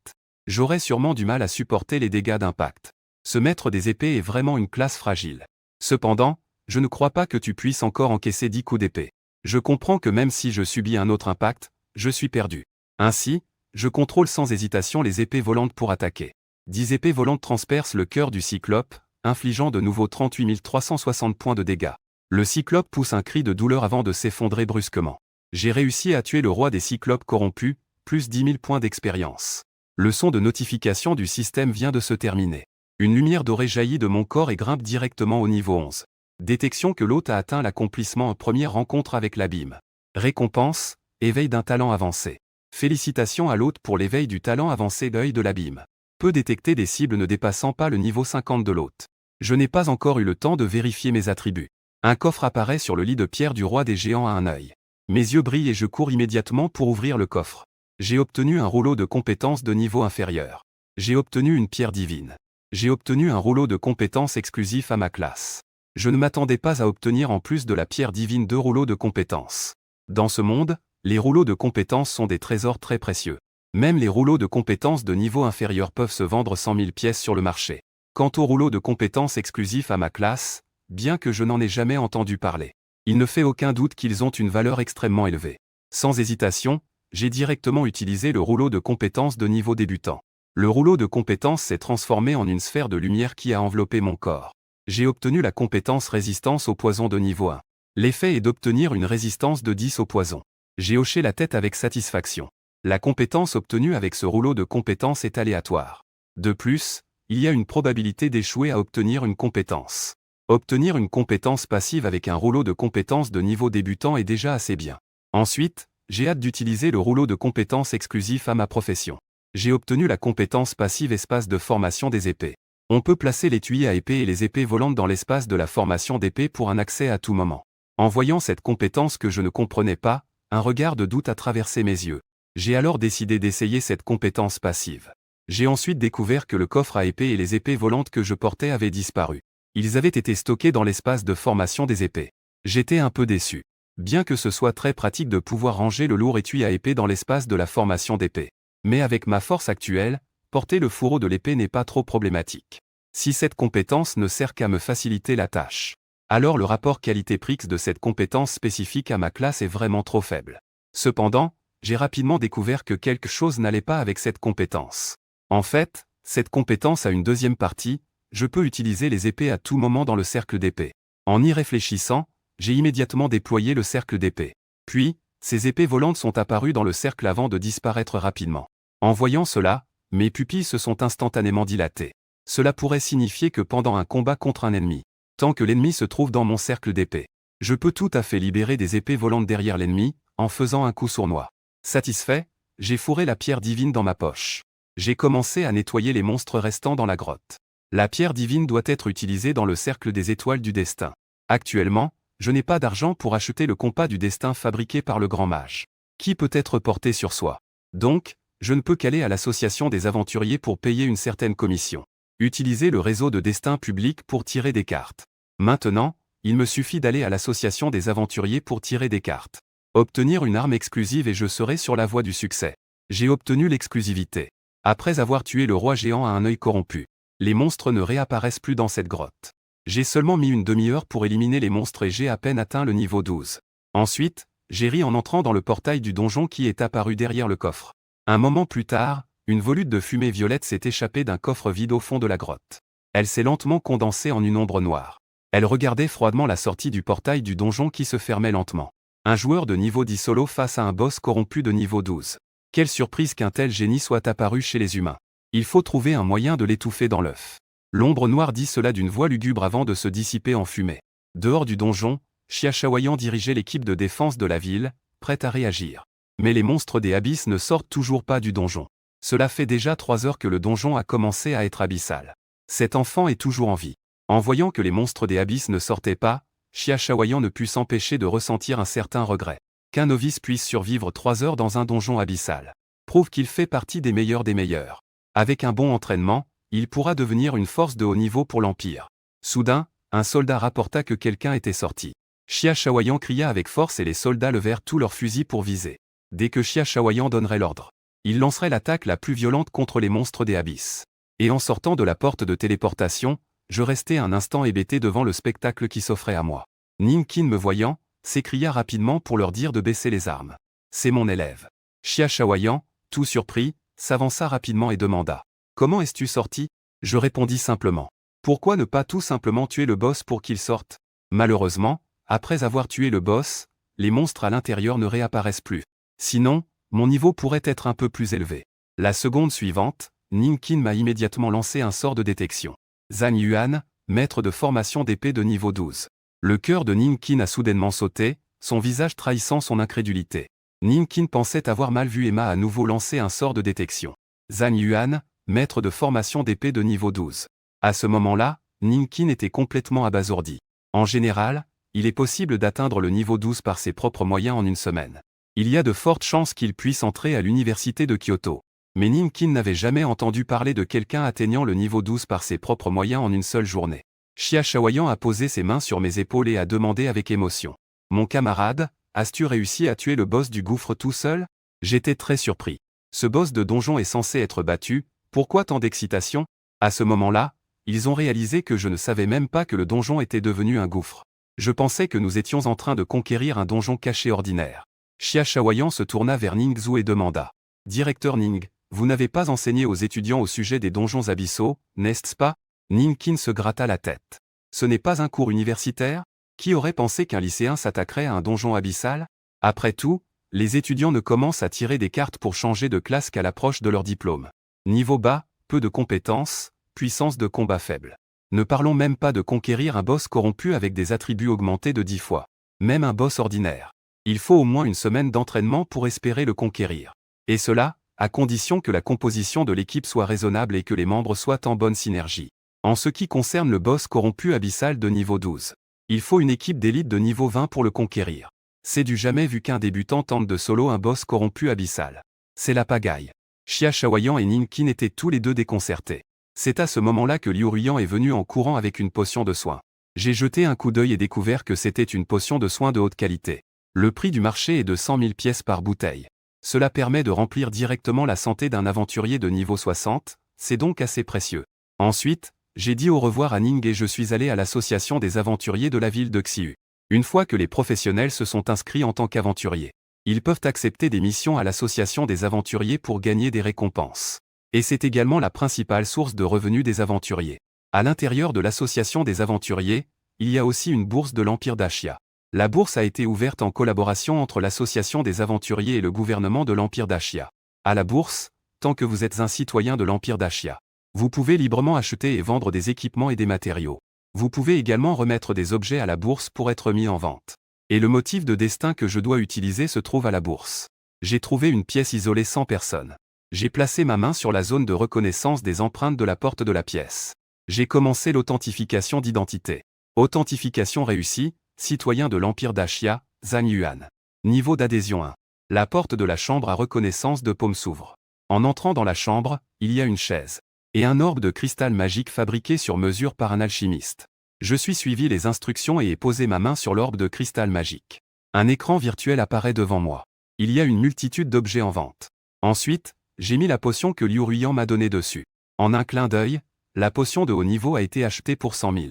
j'aurais sûrement du mal à supporter les dégâts d'impact. Ce maître des épées est vraiment une classe fragile. Cependant, je ne crois pas que tu puisses encore encaisser 10 coups d'épée. Je comprends que même si je subis un autre impact, je suis perdu. Ainsi, je contrôle sans hésitation les épées volantes pour attaquer. 10 épées volantes transpercent le cœur du Cyclope, infligeant de nouveau 38 360 points de dégâts. Le Cyclope pousse un cri de douleur avant de s'effondrer brusquement. J'ai réussi à tuer le roi des Cyclopes corrompu, plus 10 000 points d'expérience. Le son de notification du système vient de se terminer. Une lumière dorée jaillit de mon corps et grimpe directement au niveau 11. Détection que l'hôte a atteint l'accomplissement en première rencontre avec l'abîme. Récompense, éveil d'un talent avancé. Félicitations à l'hôte pour l'éveil du talent avancé d'œil de l'abîme. Peut détecter des cibles ne dépassant pas le niveau 50 de l'hôte. Je n'ai pas encore eu le temps de vérifier mes attributs. Un coffre apparaît sur le lit de pierre du roi des géants à un œil. Mes yeux brillent et je cours immédiatement pour ouvrir le coffre. J'ai obtenu un rouleau de compétences de niveau inférieur. J'ai obtenu une pierre divine. J'ai obtenu un rouleau de compétences exclusif à ma classe. Je ne m'attendais pas à obtenir en plus de la pierre divine 2 rouleaux de compétences. Dans ce monde, les rouleaux de compétences sont des trésors très précieux. Même les rouleaux de compétences de niveau inférieur peuvent se vendre 100 000 pièces sur le marché. Quant aux rouleaux de compétences exclusifs à ma classe, bien que je n'en ai jamais entendu parler, il ne fait aucun doute qu'ils ont une valeur extrêmement élevée. Sans hésitation, j'ai directement utilisé le rouleau de compétences de niveau débutant. Le rouleau de compétences s'est transformé en une sphère de lumière qui a enveloppé mon corps. J'ai obtenu la compétence résistance au poison de niveau 1. L'effet est d'obtenir une résistance de 10 au poison. J'ai hoché la tête avec satisfaction. La compétence obtenue avec ce rouleau de compétences est aléatoire. De plus, il y a une probabilité d'échouer à obtenir une compétence. Obtenir une compétence passive avec un rouleau de compétences de niveau débutant est déjà assez bien. Ensuite, j'ai hâte d'utiliser le rouleau de compétences exclusif à ma profession. J'ai obtenu la compétence passive espace de formation des épées. On peut placer l'étui à épée et les épées volantes dans l'espace de la formation d'épée pour un accès à tout moment. En voyant cette compétence que je ne comprenais pas, un regard de doute a traversé mes yeux. J'ai alors décidé d'essayer cette compétence passive. J'ai ensuite découvert que le coffre à épée et les épées volantes que je portais avaient disparu. Ils avaient été stockés dans l'espace de formation des épées. J'étais un peu déçu. Bien que ce soit très pratique de pouvoir ranger le lourd étui à épée dans l'espace de la formation d'épée. Mais avec ma force actuelle, porter le fourreau de l'épée n'est pas trop problématique. Si cette compétence ne sert qu'à me faciliter la tâche, alors le rapport qualité-prix de cette compétence spécifique à ma classe est vraiment trop faible. Cependant, j'ai rapidement découvert que quelque chose n'allait pas avec cette compétence. En fait, cette compétence a une deuxième partie, je peux utiliser les épées à tout moment dans le cercle d'épée. En y réfléchissant, j'ai immédiatement déployé le cercle d'épée. Puis, ces épées volantes sont apparues dans le cercle avant de disparaître rapidement. En voyant cela, mes pupilles se sont instantanément dilatées. Cela pourrait signifier que pendant un combat contre un ennemi, tant que l'ennemi se trouve dans mon cercle d'épée, je peux tout à fait libérer des épées volantes derrière l'ennemi, en faisant un coup sournois. Satisfait, j'ai fourré la pierre divine dans ma poche. J'ai commencé à nettoyer les monstres restants dans la grotte. La pierre divine doit être utilisée dans le cercle des étoiles du destin. Actuellement, je n'ai pas d'argent pour acheter le compas du destin fabriqué par le grand mage, qui peut être porté sur soi. Donc, je ne peux qu'aller à l'association des aventuriers pour payer une certaine commission. Utilisez le réseau de destin public pour tirer des cartes. Maintenant, il me suffit d'aller à l'association des aventuriers pour tirer des cartes. Obtenir une arme exclusive et je serai sur la voie du succès. J'ai obtenu l'exclusivité. Après avoir tué le roi géant à un œil corrompu, les monstres ne réapparaissent plus dans cette grotte. J'ai seulement mis une demi-heure pour éliminer les monstres et j'ai à peine atteint le niveau 12. Ensuite, j'ai ri en entrant dans le portail du donjon qui est apparu derrière le coffre. Un moment plus tard, une volute de fumée violette s'est échappée d'un coffre vide au fond de la grotte. Elle s'est lentement condensée en une ombre noire. Elle regardait froidement la sortie du portail du donjon qui se fermait lentement. Un joueur de niveau 10 solo face à un boss corrompu de niveau 12. Quelle surprise qu'un tel génie soit apparu chez les humains. Il faut trouver un moyen de l'étouffer dans l'œuf. L'ombre noire dit cela d'une voix lugubre avant de se dissiper en fumée. Dehors du donjon, Xiachaoyan dirigeait l'équipe de défense de la ville, prête à réagir. Mais les monstres des abysses ne sortent toujours pas du donjon. Cela fait déjà 3 heures que le donjon a commencé à être abyssal. Cet enfant est toujours en vie. En voyant que les monstres des abysses ne sortaient pas, Xiachaoyan ne put s'empêcher de ressentir un certain regret. Qu'un novice puisse survivre 3 heures dans un donjon abyssal prouve qu'il fait partie des meilleurs des meilleurs. Avec un bon entraînement, il pourra devenir une force de haut niveau pour l'Empire. Soudain, un soldat rapporta que quelqu'un était sorti. Xiachaoyan cria avec force et les soldats levèrent tous leurs fusils pour viser. Dès que Xiachaoyan donnerait l'ordre, il lancerait l'attaque la plus violente contre les monstres des abysses. Et en sortant de la porte de téléportation, je restai un instant hébété devant le spectacle qui s'offrait à moi. Ninkin me voyant, s'écria rapidement pour leur dire de baisser les armes. C'est mon élève. Xiachaoyan, tout surpris, s'avança rapidement et demanda. Comment es-tu sorti? Je répondis simplement. Pourquoi ne pas tout simplement tuer le boss pour qu'il sorte? Malheureusement, après avoir tué le boss, les monstres à l'intérieur ne réapparaissent plus. Sinon, mon niveau pourrait être un peu plus élevé. La seconde suivante, Ninkin m'a immédiatement lancé un sort de détection. Zhang Yuan, maître de formation d'épée de niveau 12. Le cœur de Ninkin a soudainement sauté, son visage trahissant son incrédulité. Ninkin pensait avoir mal vu et m'a à nouveau lancé un sort de détection. Zhang Yuan, maître de formation d'épée de niveau 12. À ce moment-là, Ninkin était complètement abasourdi. En général, il est possible d'atteindre le niveau 12 par ses propres moyens en une semaine. Il y a de fortes chances qu'il puisse entrer à l'université de Kyoto. Mais Ninkin n'avait jamais entendu parler de quelqu'un atteignant le niveau 12 par ses propres moyens en une seule journée. Xiachaoyan a posé ses mains sur mes épaules et a demandé avec émotion. Mon camarade, as-tu réussi à tuer le boss du gouffre tout seul? J'étais très surpris. Ce boss de donjon est censé être battu, pourquoi tant d'excitation? À ce moment-là, ils ont réalisé que je ne savais même pas que le donjon était devenu un gouffre. Je pensais que nous étions en train de conquérir un donjon caché ordinaire. Xiachaoyan se tourna vers Ningzhu et demanda. Directeur Ning, vous n'avez pas enseigné aux étudiants au sujet des donjons abyssaux, n'est-ce pas? Ningkin se gratta la tête. Ce n'est pas un cours universitaire? Qui aurait pensé qu'un lycéen s'attaquerait à un donjon abyssal? Après tout, les étudiants ne commencent à tirer des cartes pour changer de classe qu'à l'approche de leur diplôme. Niveau bas, peu de compétences, puissance de combat faible. Ne parlons même pas de conquérir un boss corrompu avec des attributs augmentés de 10 fois. Même un boss ordinaire. Il faut au moins une semaine d'entraînement pour espérer le conquérir. Et cela, à condition que la composition de l'équipe soit raisonnable et que les membres soient en bonne synergie. En ce qui concerne le boss corrompu abyssal de niveau 12, il faut une équipe d'élite de niveau 20 pour le conquérir. C'est du jamais vu qu'un débutant tente de solo un boss corrompu abyssal. C'est la pagaille. Xiachaoyan et Ninkin étaient tous les deux déconcertés. C'est à ce moment-là que Liu Ruyan est venu en courant avec une potion de soin. J'ai jeté un coup d'œil et découvert que c'était une potion de soin de haute qualité. Le prix du marché est de 100 000 pièces par bouteille. Cela permet de remplir directement la santé d'un aventurier de niveau 60, c'est donc assez précieux. Ensuite, j'ai dit au revoir à Ning et je suis allé à l'association des aventuriers de la ville de Xiu. Une fois que les professionnels se sont inscrits en tant qu'aventuriers, ils peuvent accepter des missions à l'association des aventuriers pour gagner des récompenses. Et c'est également la principale source de revenus des aventuriers. À l'intérieur de l'association des aventuriers, il y a aussi une bourse de l'Empire d'Ashia. La bourse a été ouverte en collaboration entre l'association des aventuriers et le gouvernement de l'Empire d'Ashia. À la bourse, tant que vous êtes un citoyen de l'Empire d'Ashia, vous pouvez librement acheter et vendre des équipements et des matériaux. Vous pouvez également remettre des objets à la bourse pour être mis en vente. Et le motif de destin que je dois utiliser se trouve à la bourse. J'ai trouvé une pièce isolée sans personne. J'ai placé ma main sur la zone de reconnaissance des empreintes de la porte de la pièce. J'ai commencé l'authentification d'identité. Authentification réussie, citoyen de l'Empire d'Ashia, Zhang Yuan. Niveau d'adhésion 1. La porte de la chambre à reconnaissance de paume s'ouvre. En entrant dans la chambre, il y a une chaise. et un orbe de cristal magique fabriqué sur mesure par un alchimiste. Je suis suivi les instructions et ai posé ma main sur l'orbe de cristal magique. Un écran virtuel apparaît devant moi. Il y a une multitude d'objets en vente. Ensuite, j'ai mis la potion que Liu Ruyan m'a donnée dessus. En un clin d'œil, la potion de haut niveau a été achetée pour 100 000.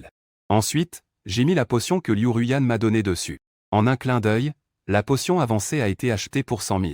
Ensuite, j'ai mis la potion que Liu Ruyan m'a donnée dessus. En un clin d'œil, la potion avancée a été achetée pour 100 000.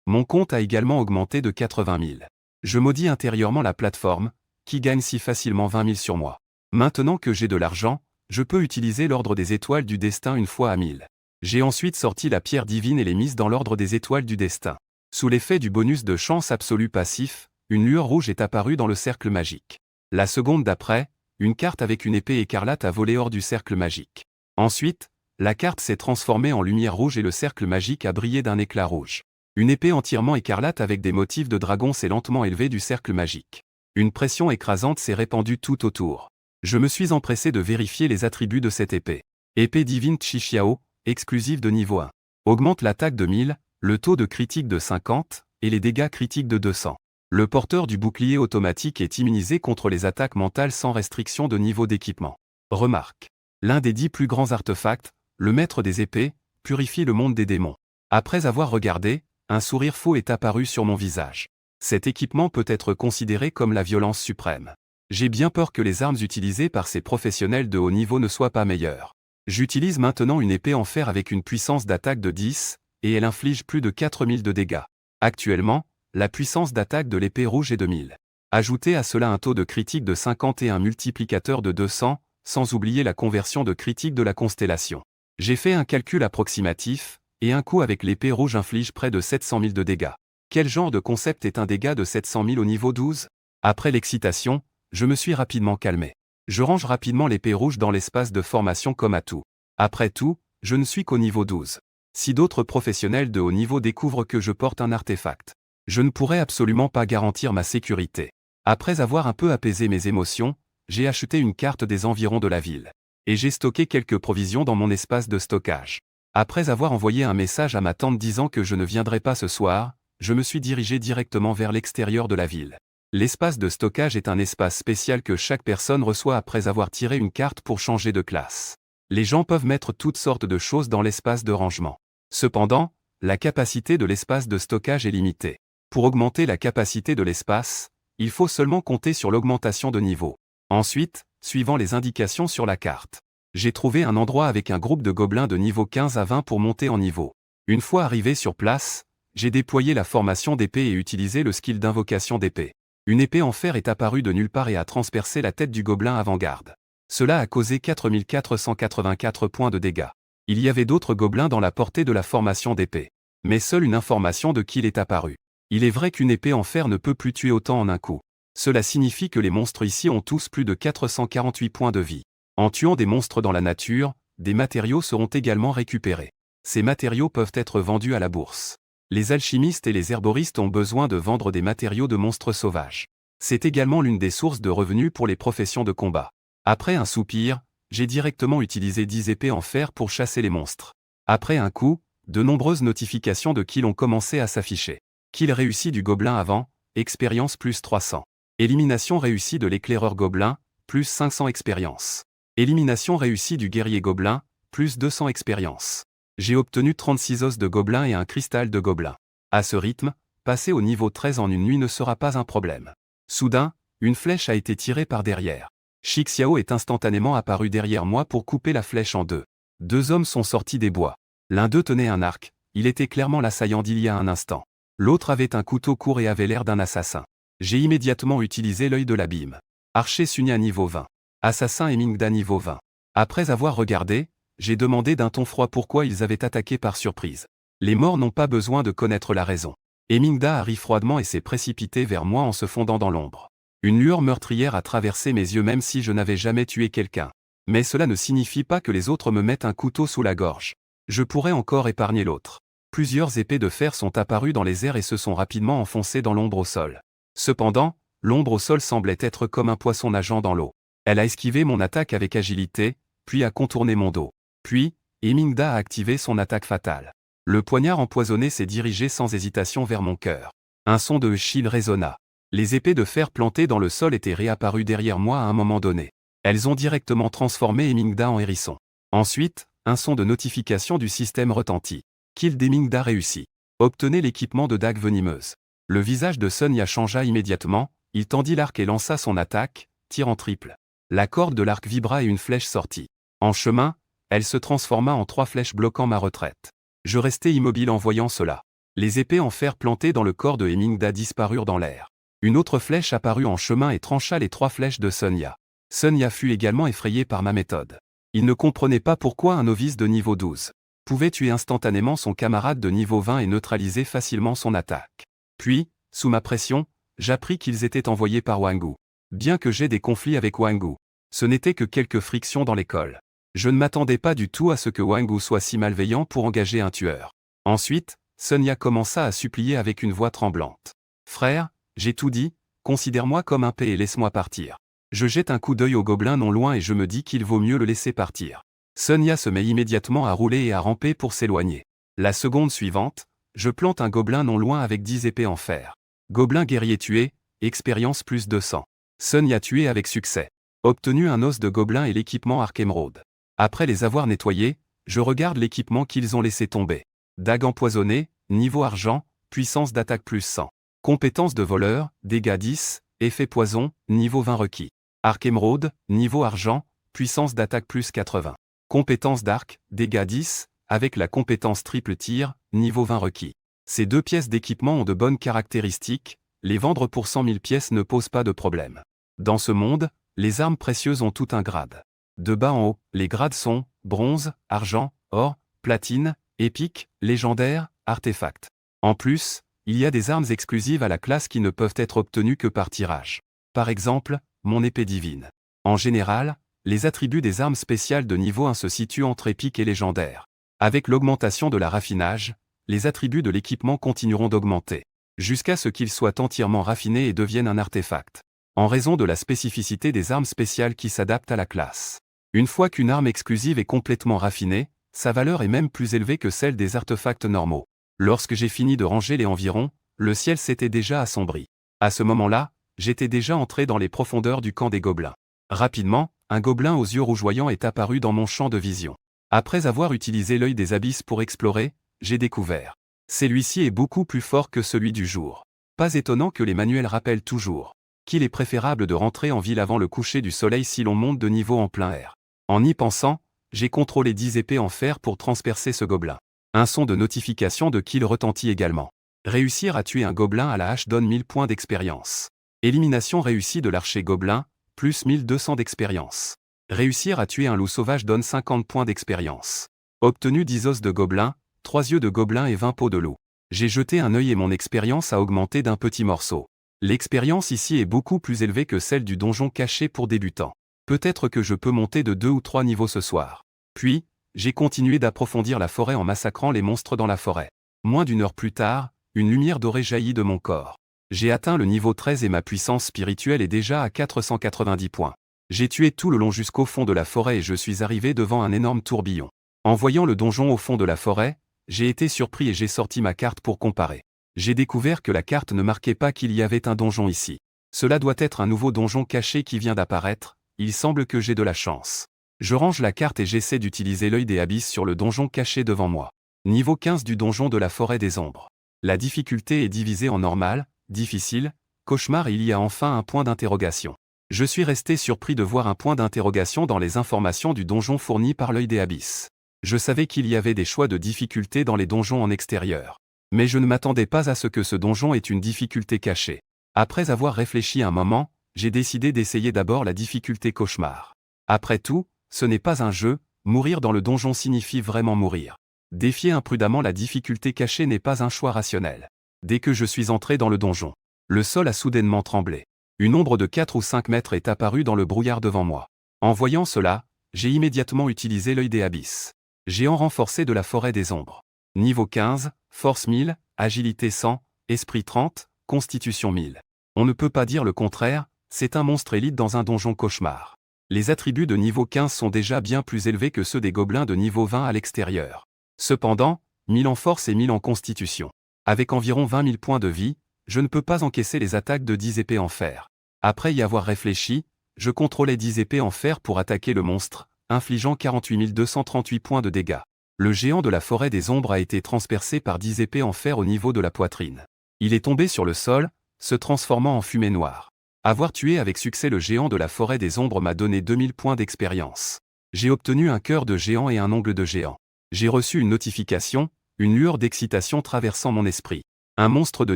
Mon compte a également augmenté de 80 000. Je maudis intérieurement la plateforme, qui gagne si facilement 20 000 sur moi. Maintenant que j'ai de l'argent, je peux utiliser l'ordre des étoiles du destin une fois à 1000. J'ai ensuite sorti la pierre divine et les mises dans l'ordre des étoiles du destin. Sous l'effet du bonus de chance absolue passif, une lueur rouge est apparue dans le cercle magique. La seconde d'après, une carte avec une épée écarlate a volé hors du cercle magique. Ensuite, la carte s'est transformée en lumière rouge et le cercle magique a brillé d'un éclat rouge. Une épée entièrement écarlate avec des motifs de dragon s'est lentement élevée du cercle magique. Une pression écrasante s'est répandue tout autour. Je me suis empressé de vérifier les attributs de cette épée. Épée divine Chixiao, exclusive de niveau 1. Augmente l'attaque de 1000, le taux de critique de 50, et les dégâts critiques de 200. Le porteur du bouclier automatique est immunisé contre les attaques mentales sans restriction de niveau d'équipement. Remarque. L'un des 10 plus grands artefacts, le maître des épées, purifie le monde des démons. Après avoir regardé, un sourire faux est apparu sur mon visage. Cet équipement peut être considéré comme la violence suprême. J'ai bien peur que les armes utilisées par ces professionnels de haut niveau ne soient pas meilleures. J'utilise maintenant une épée en fer avec une puissance d'attaque de 10, et elle inflige plus de 4000 de dégâts. Actuellement, la puissance d'attaque de l'épée rouge est de 1000. Ajoutez à cela un taux de critique de 50 et un multiplicateur de 200, sans oublier la conversion de critique de la constellation. J'ai fait un calcul approximatif, et un coup avec l'épée rouge inflige près de 700 000 de dégâts. Quel genre de concept est un dégât de 700 000 au niveau 12 ? Après l'excitation, je me suis rapidement calmé. Je range rapidement l'épée rouge dans l'espace de formation comme atout. Après tout, je ne suis qu'au niveau 12. Si d'autres professionnels de haut niveau découvrent que je porte un artefact, je ne pourrais absolument pas garantir ma sécurité. Après avoir un peu apaisé mes émotions, j'ai acheté une carte des environs de la ville. Et j'ai stocké quelques provisions dans mon espace de stockage. Après avoir envoyé un message à ma tante disant que je ne viendrais pas ce soir, je me suis dirigé directement vers l'extérieur de la ville. L'espace de stockage est un espace spécial que chaque personne reçoit après avoir tiré une carte pour changer de classe. Les gens peuvent mettre toutes sortes de choses dans l'espace de rangement. Cependant, la capacité de l'espace de stockage est limitée. Pour augmenter la capacité de l'espace, il faut seulement compter sur l'augmentation de niveau. Ensuite, suivant les indications sur la carte, j'ai trouvé un endroit avec un groupe de gobelins de niveau 15 à 20 pour monter en niveau. Une fois arrivé sur place, j'ai déployé la formation d'épée et utilisé le skill d'invocation d'épée. Une épée en fer est apparue de nulle part et a transpercé la tête du gobelin avant-garde. Cela a causé 4484 points de dégâts. Il y avait d'autres gobelins dans la portée de la formation d'épée. Mais seule une information de kill est apparue. Il est vrai qu'une épée en fer ne peut plus tuer autant en un coup. Cela signifie que les monstres ici ont tous plus de 448 points de vie. En tuant des monstres dans la nature, des matériaux seront également récupérés. Ces matériaux peuvent être vendus à la bourse. Les alchimistes et les herboristes ont besoin de vendre des matériaux de monstres sauvages. C'est également l'une des sources de revenus pour les professions de combat. Après un soupir, j'ai directement utilisé 10 épées en fer pour chasser les monstres. Après un coup, de nombreuses notifications de kills ont commencé à s'afficher. Kill réussi du gobelin avant, expérience plus 300. Élimination réussie de l'éclaireur gobelin, plus 500 expérience. Élimination réussie du guerrier gobelin, plus 200 expérience. J'ai obtenu 36 os de gobelin et un cristal de gobelin. À ce rythme, passer au niveau 13 en une nuit ne sera pas un problème. Soudain, une flèche a été tirée par derrière. Chixiao est instantanément apparu derrière moi pour couper la flèche en deux. Deux hommes sont sortis des bois. L'un d'eux tenait un arc, il était clairement l'assaillant d'il y a un instant. L'autre avait un couteau court et avait l'air d'un assassin. J'ai immédiatement utilisé l'œil de l'abîme. Archer Sunya niveau 20. Assassin et Mingda niveau 20. Après avoir regardé, j'ai demandé d'un ton froid pourquoi ils avaient attaqué par surprise. Les morts n'ont pas besoin de connaître la raison. Mingda a ri froidement et s'est précipité vers moi en se fondant dans l'ombre. Une lueur meurtrière a traversé mes yeux même si je n'avais jamais tué quelqu'un. Mais cela ne signifie pas que les autres me mettent un couteau sous la gorge. Je pourrais encore épargner l'autre. Plusieurs épées de fer sont apparues dans les airs et se sont rapidement enfoncées dans l'ombre au sol. Cependant, l'ombre au sol semblait être comme un poisson nageant dans l'eau. Elle a esquivé mon attaque avec agilité, puis a contourné mon dos. Puis, Mingda a activé son attaque fatale. Le poignard empoisonné s'est dirigé sans hésitation vers mon cœur. Un son de shield résonna. Les épées de fer plantées dans le sol étaient réapparues derrière moi à un moment donné. Elles ont directement transformé Hemingda en hérisson. Ensuite, un son de notification du système retentit. Kill d'Hemingda réussi. Obtenez l'équipement de dague venimeuse. Le visage de Sonia changea immédiatement, il tendit l'arc et lança son attaque, tir en triple. La corde de l'arc vibra et une flèche sortit. En chemin, elle se transforma en 3 flèches bloquant ma retraite. Je restai immobile en voyant cela. Les épées en fer plantées dans le corps de Hemingda disparurent dans l'air. Une autre flèche apparut en chemin et trancha les 3 flèches de Sonia. Sonia fut également effrayée par ma méthode. Il ne comprenait pas pourquoi un novice de niveau 12 pouvait tuer instantanément son camarade de niveau 20 et neutraliser facilement son attaque. Puis, sous ma pression, j'appris qu'ils étaient envoyés par Wangu. Bien que j'aie des conflits avec Wangu, ce n'était que quelques frictions dans l'école. Je ne m'attendais pas du tout à ce que Wangu soit si malveillant pour engager un tueur. Ensuite, Sonia commença à supplier avec une voix tremblante. « Frère, j'ai tout dit, considère-moi comme un paix et laisse-moi partir. » Je jette un coup d'œil au gobelin non loin et je me dis qu'il vaut mieux le laisser partir. Sonia se met immédiatement à rouler et à ramper pour s'éloigner. La seconde suivante, je plante un gobelin non loin avec 10 épées en fer. Gobelin guerrier tué, expérience plus 200. Sonia tué avec succès. Obtenu un os de gobelin et l'équipement Arc Émeraude. Après les avoir nettoyés, je regarde l'équipement qu'ils ont laissé tomber. Dague empoisonnée, niveau argent, puissance d'attaque plus 100. Compétence de voleur, dégâts 10, effet poison, niveau 20 requis. Arc Émeraude, niveau argent, puissance d'attaque plus 80. Compétence d'arc, dégâts 10, avec la compétence triple tir, niveau 20 requis. Ces 2 pièces d'équipement ont de bonnes caractéristiques, les vendre pour 100 000 pièces ne pose pas de problème. Dans ce monde, les armes précieuses ont tout un grade. De bas en haut, les grades sont bronze, argent, or, platine, épique, légendaire, artefact. En plus, il y a des armes exclusives à la classe qui ne peuvent être obtenues que par tirage. Par exemple, mon épée divine. En général, les attributs des armes spéciales de niveau 1 se situent entre épique et légendaire. Avec l'augmentation de la raffinage, les attributs de l'équipement continueront d'augmenter, jusqu'à ce qu'ils soient entièrement raffinés et deviennent un artefact, en raison de la spécificité des armes spéciales qui s'adaptent à la classe. Une fois qu'une arme exclusive est complètement raffinée, sa valeur est même plus élevée que celle des artefacts normaux. Lorsque j'ai fini de ranger les environs, le ciel s'était déjà assombri. À ce moment-là, j'étais déjà entré dans les profondeurs du camp des gobelins. Rapidement, un gobelin aux yeux rougeoyants est apparu dans mon champ de vision. Après avoir utilisé l'œil des abysses pour explorer, j'ai découvert. Celui-ci est beaucoup plus fort que celui du jour. Pas étonnant que les manuels rappellent toujours qu'il est préférable de rentrer en ville avant le coucher du soleil si l'on monte de niveau en plein air. En y pensant, j'ai contrôlé 10 épées en fer pour transpercer ce gobelin. Un son de notification de kill retentit également. Réussir à tuer un gobelin à la hache donne 1000 points d'expérience. Élimination réussie de l'archer gobelin, plus 1200 d'expérience. Réussir à tuer un loup sauvage donne 50 points d'expérience. Obtenu 10 os de gobelin, 3 yeux de gobelin et 20 peaux de loup. J'ai jeté un œil et mon expérience a augmenté d'un petit morceau. L'expérience ici est beaucoup plus élevée que celle du donjon caché pour débutants. Peut-être que je peux monter de 2 ou 3 niveaux ce soir. Puis, j'ai continué d'approfondir la forêt en massacrant les monstres dans la forêt. Moins d'une heure plus tard, une lumière dorée jaillit de mon corps. J'ai atteint le niveau 13 et ma puissance spirituelle est déjà à 490 points. J'ai tué tout le long jusqu'au fond de la forêt et je suis arrivé devant un énorme tourbillon. En voyant le donjon au fond de la forêt, j'ai été surpris et j'ai sorti ma carte pour comparer. J'ai découvert que la carte ne marquait pas qu'il y avait un donjon ici. Cela doit être un nouveau donjon caché qui vient d'apparaître, il semble que j'ai de la chance. Je range la carte et j'essaie d'utiliser l'œil des abysses sur le donjon caché devant moi. Niveau 15 du donjon de la forêt des ombres. La difficulté est divisée en normal, difficile, cauchemar et il y a enfin un point d'interrogation. Je suis resté surpris de voir un point d'interrogation dans les informations du donjon fournies par l'œil des abysses. Je savais qu'il y avait des choix de difficulté dans les donjons en extérieur. Mais je ne m'attendais pas à ce que ce donjon ait une difficulté cachée. Après avoir réfléchi un moment, j'ai décidé d'essayer d'abord la difficulté cauchemar. Après tout, ce n'est pas un jeu, mourir dans le donjon signifie vraiment mourir. Défier imprudemment la difficulté cachée n'est pas un choix rationnel. Dès que je suis entré dans le donjon, le sol a soudainement tremblé. Une ombre de 4 ou 5 mètres est apparue dans le brouillard devant moi. En voyant cela, j'ai immédiatement utilisé l'œil des abysses. Géant renforcé de la forêt des ombres. Niveau 15, force 1000, agilité 100, esprit 30, constitution 1000. On ne peut pas dire le contraire, c'est un monstre élite dans un donjon cauchemar. Les attributs de niveau 15 sont déjà bien plus élevés que ceux des gobelins de niveau 20 à l'extérieur. Cependant, 1000 en force et 1000 en constitution. Avec environ 20 000 points de vie, je ne peux pas encaisser les attaques de 10 épées en fer. Après y avoir réfléchi, je contrôlais 10 épées en fer pour attaquer le monstre, infligeant 48 238 points de dégâts. Le géant de la forêt des ombres a été transpercé par 10 épées en fer au niveau de la poitrine. Il est tombé sur le sol, se transformant en fumée noire. Avoir tué avec succès le géant de la forêt des ombres m'a donné 2000 points d'expérience. J'ai obtenu un cœur de géant et un ongle de géant. J'ai reçu une notification, une lueur d'excitation traversant mon esprit. Un monstre de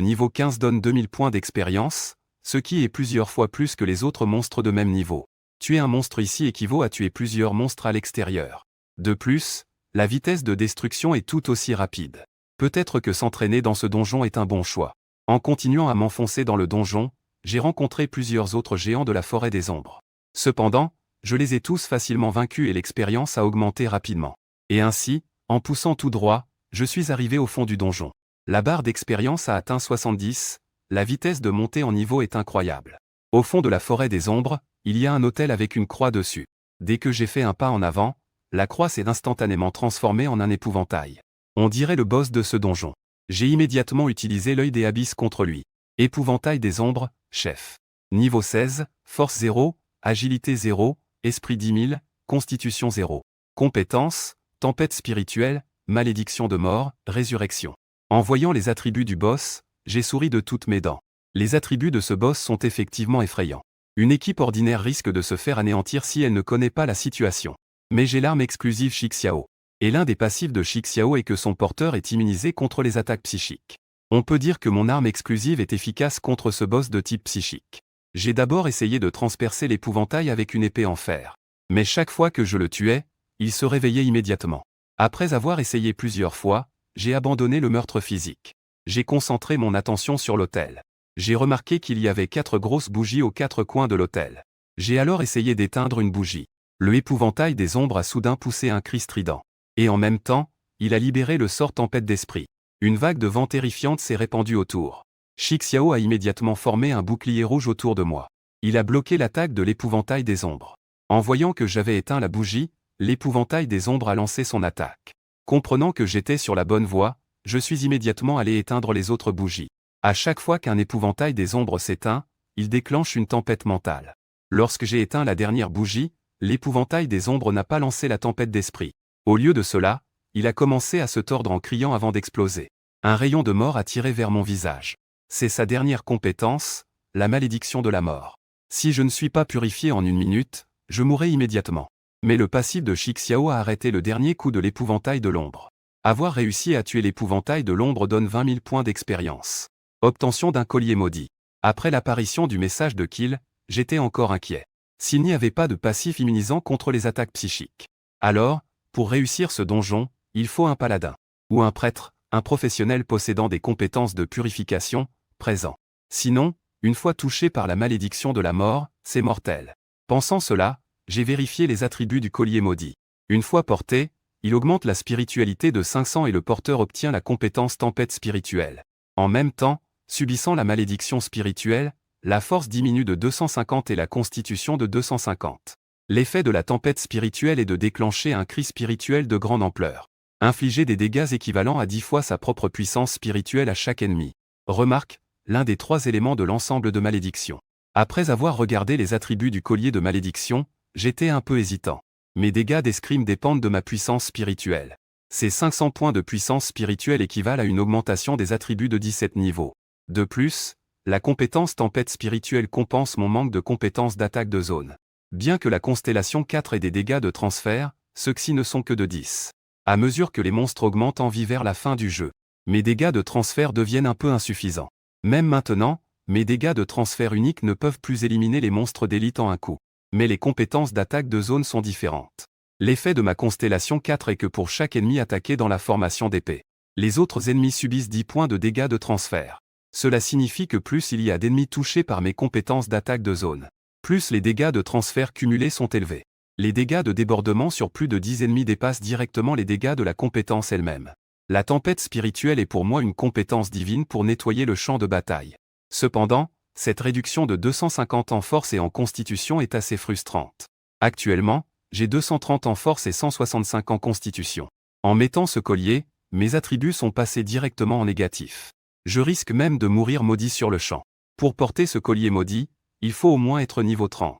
niveau 15 donne 2000 points d'expérience, ce qui est plusieurs fois plus que les autres monstres de même niveau. Tuer un monstre ici équivaut à tuer plusieurs monstres à l'extérieur. De plus, la vitesse de destruction est tout aussi rapide. Peut-être que s'entraîner dans ce donjon est un bon choix. En continuant à m'enfoncer dans le donjon, j'ai rencontré plusieurs autres géants de la forêt des ombres. Cependant, je les ai tous facilement vaincus et l'expérience a augmenté rapidement. Et ainsi, en poussant tout droit, je suis arrivé au fond du donjon. La barre d'expérience a atteint 70, la vitesse de montée en niveau est incroyable. Au fond de la forêt des ombres, il y a un autel avec une croix dessus. Dès que j'ai fait un pas en avant, la croix s'est instantanément transformée en un épouvantail. On dirait le boss de ce donjon. J'ai immédiatement utilisé l'œil des abysses contre lui. Épouvantail des ombres, chef. Niveau 16, force 0, agilité 0, esprit 10 000, constitution 0. Compétences, tempête spirituelle, malédiction de mort, résurrection. En voyant les attributs du boss, j'ai souri de toutes mes dents. Les attributs de ce boss sont effectivement effrayants. Une équipe ordinaire risque de se faire anéantir si elle ne connaît pas la situation. Mais j'ai l'arme exclusive Shixiao. Et l'un des passifs de Shixiao est que son porteur est immunisé contre les attaques psychiques. On peut dire que mon arme exclusive est efficace contre ce boss de type psychique. J'ai d'abord essayé de transpercer l'épouvantail avec une épée en fer. Mais chaque fois que je le tuais, il se réveillait immédiatement. Après avoir essayé plusieurs fois, j'ai abandonné le meurtre physique. J'ai concentré mon attention sur l'autel. J'ai remarqué qu'il y avait 4 grosses bougies aux 4 coins de l'autel. J'ai alors essayé d'éteindre une bougie. Le épouvantail des ombres a soudain poussé un cri strident. Et en même temps, il a libéré le sort tempête d'esprit. Une vague de vent terrifiante s'est répandue autour. Shixiao a immédiatement formé un bouclier rouge autour de moi. Il a bloqué l'attaque de l'épouvantail des ombres. En voyant que j'avais éteint la bougie, l'épouvantail des ombres a lancé son attaque. Comprenant que j'étais sur la bonne voie, je suis immédiatement allé éteindre les autres bougies. À chaque fois qu'un épouvantail des ombres s'éteint, il déclenche une tempête mentale. Lorsque j'ai éteint la dernière bougie, l'épouvantail des ombres n'a pas lancé la tempête d'esprit. Au lieu de cela, il a commencé à se tordre en criant avant d'exploser. Un rayon de mort a tiré vers mon visage. C'est sa dernière compétence, la malédiction de la mort. Si je ne suis pas purifié en 1 minute, je mourrai immédiatement. Mais le passif de Shixiao a arrêté le dernier coup de l'épouvantail de l'ombre. Avoir réussi à tuer l'épouvantail de l'ombre donne 20 000 points d'expérience. Obtention d'un collier maudit. Après l'apparition du message de kill, j'étais encore inquiet. S'il n'y avait pas de passif immunisant contre les attaques psychiques. Alors, pour réussir ce donjon, il faut un paladin. Ou un prêtre, un professionnel possédant des compétences de purification, présent. Sinon, une fois touché par la malédiction de la mort, c'est mortel. Pensant cela, j'ai vérifié les attributs du collier maudit. Une fois porté, il augmente la spiritualité de 500 et le porteur obtient la compétence tempête spirituelle. En même temps, subissant la malédiction spirituelle, la force diminue de 250 et la constitution de 250. L'effet de la tempête spirituelle est de déclencher un cri spirituel de grande ampleur. Infliger des dégâts équivalents à 10 fois sa propre puissance spirituelle à chaque ennemi. Remarque, l'un des 3 éléments de l'ensemble de malédiction. Après avoir regardé les attributs du collier de malédiction, j'étais un peu hésitant. Mes dégâts d'escrime dépendent de ma puissance spirituelle. Ces 500 points de puissance spirituelle équivalent à une augmentation des attributs de 17 niveaux. De plus, la compétence tempête spirituelle compense mon manque de compétences d'attaque de zone. Bien que la constellation 4 ait des dégâts de transfert, ceux-ci ne sont que de 10. À mesure que les monstres augmentent en vie vers la fin du jeu, mes dégâts de transfert deviennent un peu insuffisants. Même maintenant, mes dégâts de transfert uniques ne peuvent plus éliminer les monstres d'élite en un coup. Mais les compétences d'attaque de zone sont différentes. L'effet de ma constellation 4 est que pour chaque ennemi attaqué dans la formation d'épée, les autres ennemis subissent 10 points de dégâts de transfert. Cela signifie que plus il y a d'ennemis touchés par mes compétences d'attaque de zone, plus les dégâts de transfert cumulés sont élevés. Les dégâts de débordement sur plus de 10 ennemis dépassent directement les dégâts de la compétence elle-même. La tempête spirituelle est pour moi une compétence divine pour nettoyer le champ de bataille. Cependant, cette réduction de 250 en force et en constitution est assez frustrante. Actuellement, j'ai 230 en force et 165 en constitution. En mettant ce collier, mes attributs sont passés directement en négatif. Je risque même de mourir maudit sur le champ. Pour porter ce collier maudit, il faut au moins être niveau 30.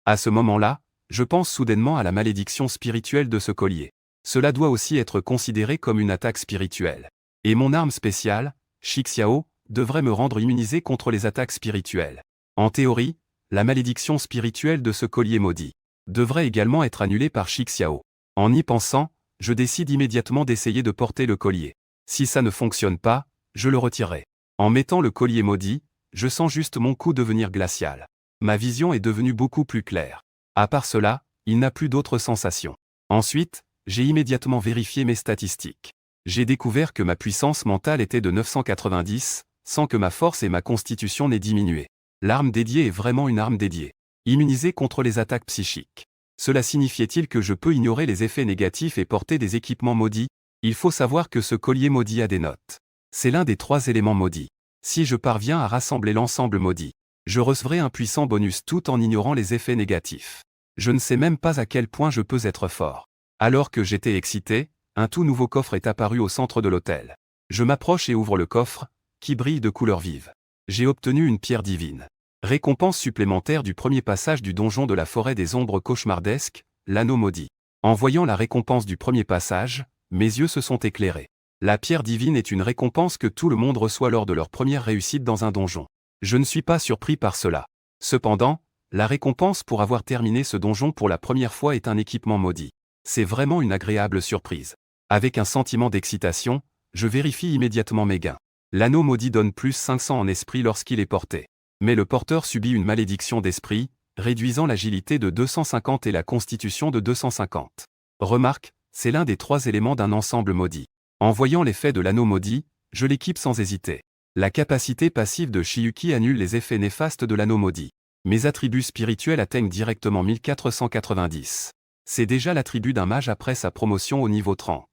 À ce moment-là, je pense soudainement à la malédiction spirituelle de ce collier. Cela doit aussi être considéré comme une attaque spirituelle. Et mon arme spéciale, Shixiao, devrait me rendre immunisé contre les attaques spirituelles. En théorie, la malédiction spirituelle de ce collier maudit devrait également être annulée par Shixiao. En y pensant, je décide immédiatement d'essayer de porter le collier. Si ça ne fonctionne pas, je le retirerai. En mettant le collier maudit, je sens juste mon cou devenir glacial. Ma vision est devenue beaucoup plus claire. À part cela, il n'a plus d'autres sensations. Ensuite, j'ai immédiatement vérifié mes statistiques. J'ai découvert que ma puissance mentale était de 990, sans que ma force et ma constitution n'aient diminué. L'arme dédiée est vraiment une arme dédiée. Immunisée contre les attaques psychiques. Cela signifiait-il que je peux ignorer les effets négatifs et porter des équipements maudits? Il faut savoir que ce collier maudit a des notes. C'est l'un des 3 éléments maudits. Si je parviens à rassembler l'ensemble maudit, je recevrai un puissant bonus tout en ignorant les effets négatifs. Je ne sais même pas à quel point je peux être fort. Alors que j'étais excité, un tout nouveau coffre est apparu au centre de l'hôtel. Je m'approche et ouvre le coffre, qui brille de couleurs vives. J'ai obtenu une pierre divine. Récompense supplémentaire du premier passage du donjon de la forêt des ombres cauchemardesques, l'anneau maudit. En voyant la récompense du premier passage, mes yeux se sont éclairés. La pierre divine est une récompense que tout le monde reçoit lors de leur première réussite dans un donjon. Je ne suis pas surpris par cela. Cependant, la récompense pour avoir terminé ce donjon pour la première fois est un équipement maudit. C'est vraiment une agréable surprise. Avec un sentiment d'excitation, je vérifie immédiatement mes gains. L'anneau maudit donne plus 500 en esprit lorsqu'il est porté. Mais le porteur subit une malédiction d'esprit, réduisant l'agilité de 250 et la constitution de 250. Remarque, c'est l'un des 3 éléments d'un ensemble maudit. En voyant l'effet de l'anneau maudit, je l'équipe sans hésiter. La capacité passive de Shiyuki annule les effets néfastes de l'anneau maudit. Mes attributs spirituels atteignent directement 1490. C'est déjà l'attribut d'un mage après sa promotion au niveau 30.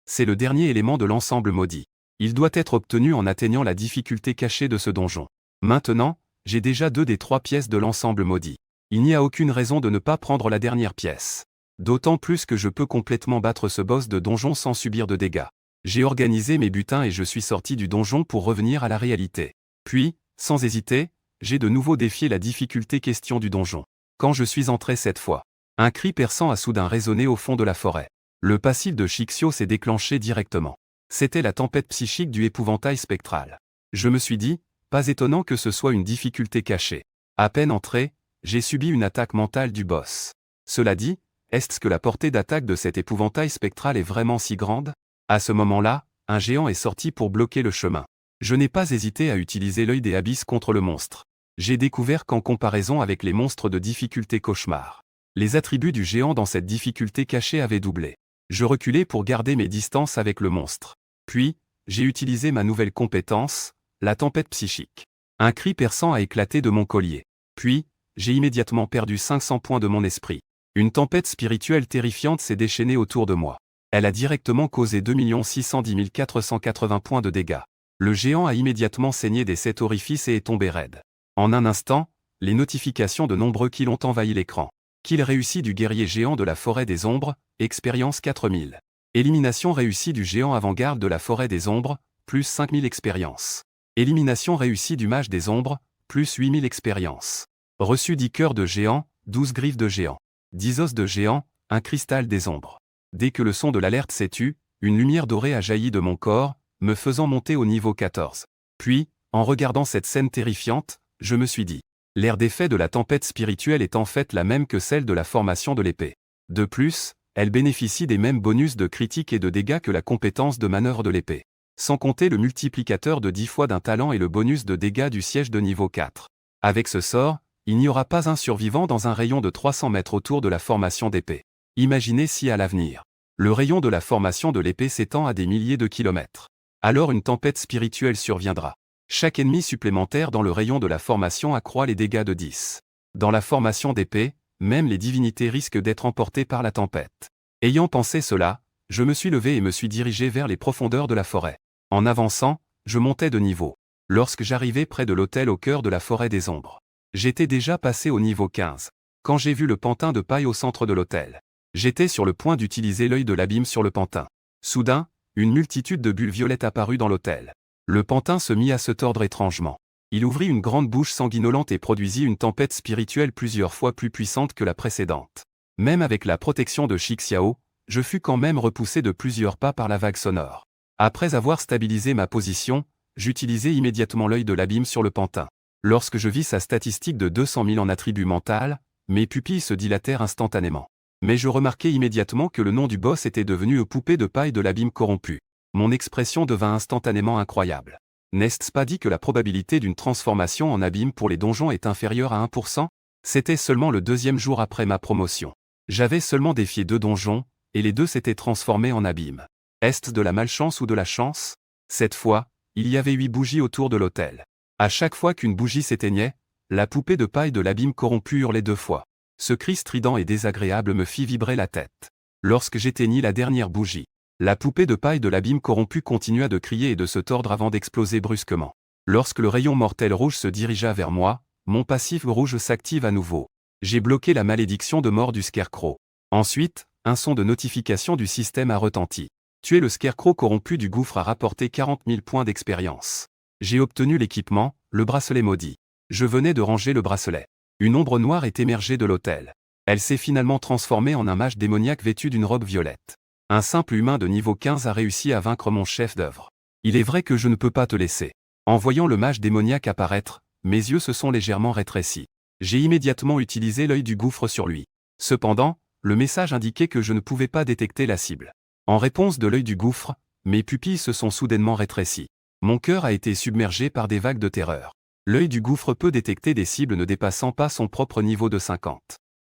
C'est le dernier élément de l'ensemble maudit. Il doit être obtenu en atteignant la difficulté cachée de ce donjon. Maintenant, j'ai déjà 2 des 3 pièces de l'ensemble maudit. Il n'y a aucune raison de ne pas prendre la dernière pièce. D'autant plus que je peux complètement battre ce boss de donjon sans subir de dégâts. J'ai organisé mes butins et je suis sorti du donjon pour revenir à la réalité. Puis, sans hésiter, j'ai de nouveau défié la difficulté question du donjon. Quand je suis entré cette fois, un cri perçant a soudain résonné au fond de la forêt. Le passif de Shixiao s'est déclenché directement. C'était la tempête psychique du épouvantail spectral. Je me suis dit, pas étonnant que ce soit une difficulté cachée. À peine entré, j'ai subi une attaque mentale du boss. Cela dit, est-ce que la portée d'attaque de cet épouvantail spectral est vraiment si grande? À ce moment-là, un géant est sorti pour bloquer le chemin. Je n'ai pas hésité à utiliser l'œil des abysses contre le monstre. J'ai découvert qu'en comparaison avec les monstres de difficulté cauchemar, les attributs du géant dans cette difficulté cachée avaient doublé. Je reculais pour garder mes distances avec le monstre. Puis, j'ai utilisé ma nouvelle compétence, la tempête psychique. Un cri perçant a éclaté de mon collier. Puis, j'ai immédiatement perdu 500 points de mon esprit. Une tempête spirituelle terrifiante s'est déchaînée autour de moi. Elle a directement causé 2 610 480 points de dégâts. Le géant a immédiatement saigné des 7 orifices et est tombé raide. En un instant, les notifications de nombreux kills ont envahi l'écran. Kill réussi du guerrier géant de la forêt des ombres, expérience 4000. Élimination réussie du géant avant-garde de la forêt des ombres, plus 5000 expériences. Élimination réussie du mage des ombres, plus 8000 expériences. Reçu 10 cœurs de géant, 12 griffes de géant. 10 os de géant, un cristal des ombres. Dès que le son de l'alerte s'est tu, une lumière dorée a jailli de mon corps, me faisant monter au niveau 14. Puis, en regardant cette scène terrifiante, je me suis dit, l'aire d'effet de la tempête spirituelle est en fait la même que celle de la formation de l'épée. De plus, elle bénéficie des mêmes bonus de critique et de dégâts que la compétence de manœuvre de l'épée. Sans compter le multiplicateur de 10 fois d'un talent et le bonus de dégâts du siège de niveau 4. Avec ce sort, il n'y aura pas un survivant dans un rayon de 300 mètres autour de la formation d'épée. Imaginez si à l'avenir, le rayon de la formation de l'épée s'étend à des milliers de kilomètres. Alors une tempête spirituelle surviendra. Chaque ennemi supplémentaire dans le rayon de la formation accroît les dégâts de 10. Dans la formation d'épée, même les divinités risquent d'être emportées par la tempête. Ayant pensé cela, je me suis levé et me suis dirigé vers les profondeurs de la forêt. En avançant, je montais de niveau. Lorsque j'arrivais près de l'hôtel au cœur de la forêt des ombres, j'étais déjà passé au niveau 15. Quand j'ai vu le pantin de paille au centre de l'hôtel, j'étais sur le point d'utiliser l'œil de l'abîme sur le pantin. Soudain, une multitude de bulles violettes apparut dans l'hôtel. Le pantin se mit à se tordre étrangement. Il ouvrit une grande bouche sanguinolente et produisit une tempête spirituelle plusieurs fois plus puissante que la précédente. Même avec la protection de Shixiao, je fus quand même repoussé de plusieurs pas par la vague sonore. Après avoir stabilisé ma position, j'utilisai immédiatement l'œil de l'abîme sur le pantin. Lorsque je vis sa statistique de 200 000 en attribut mental, mes pupilles se dilatèrent instantanément. Mais je remarquai immédiatement que le nom du boss était devenu poupée de paille de l'abîme corrompu. Mon expression devint instantanément incroyable. N'est-ce pas dit que la probabilité d'une transformation en abîme pour les donjons est inférieure à 1%? C'était seulement le deuxième jour après ma promotion. J'avais seulement défié 2 donjons, et les 2 s'étaient transformés en abîme. Est-ce de la malchance ou de la chance? Cette fois, il y avait 8 bougies autour de l'autel. À chaque fois qu'une bougie s'éteignait, la poupée de paille de l'abîme corrompu hurlait 2 fois. Ce cri strident et désagréable me fit vibrer la tête. Lorsque j'éteignis la dernière bougie, la poupée de paille de l'abîme corrompu continua de crier et de se tordre avant d'exploser brusquement. Lorsque le rayon mortel rouge se dirigea vers moi, mon passif rouge s'active à nouveau. J'ai bloqué la malédiction de mort du Scarecrow. Ensuite, un son de notification du système a retenti. Tuer le Scarecrow corrompu du gouffre a rapporté 40 000 points d'expérience. J'ai obtenu l'équipement, le bracelet maudit. Je venais de ranger le bracelet. Une ombre noire est émergée de l'autel. Elle s'est finalement transformée en un mage démoniaque vêtu d'une robe violette. Un simple humain de niveau 15 a réussi à vaincre mon chef d'œuvre. Il est vrai que je ne peux pas te laisser. En voyant le mage démoniaque apparaître, mes yeux se sont légèrement rétrécis. J'ai immédiatement utilisé l'œil du gouffre sur lui. Cependant, le message indiquait que je ne pouvais pas détecter la cible. En réponse de l'œil du gouffre, mes pupilles se sont soudainement rétrécies. Mon cœur a été submergé par des vagues de terreur. L'œil du gouffre peut détecter des cibles ne dépassant pas son propre niveau de 50.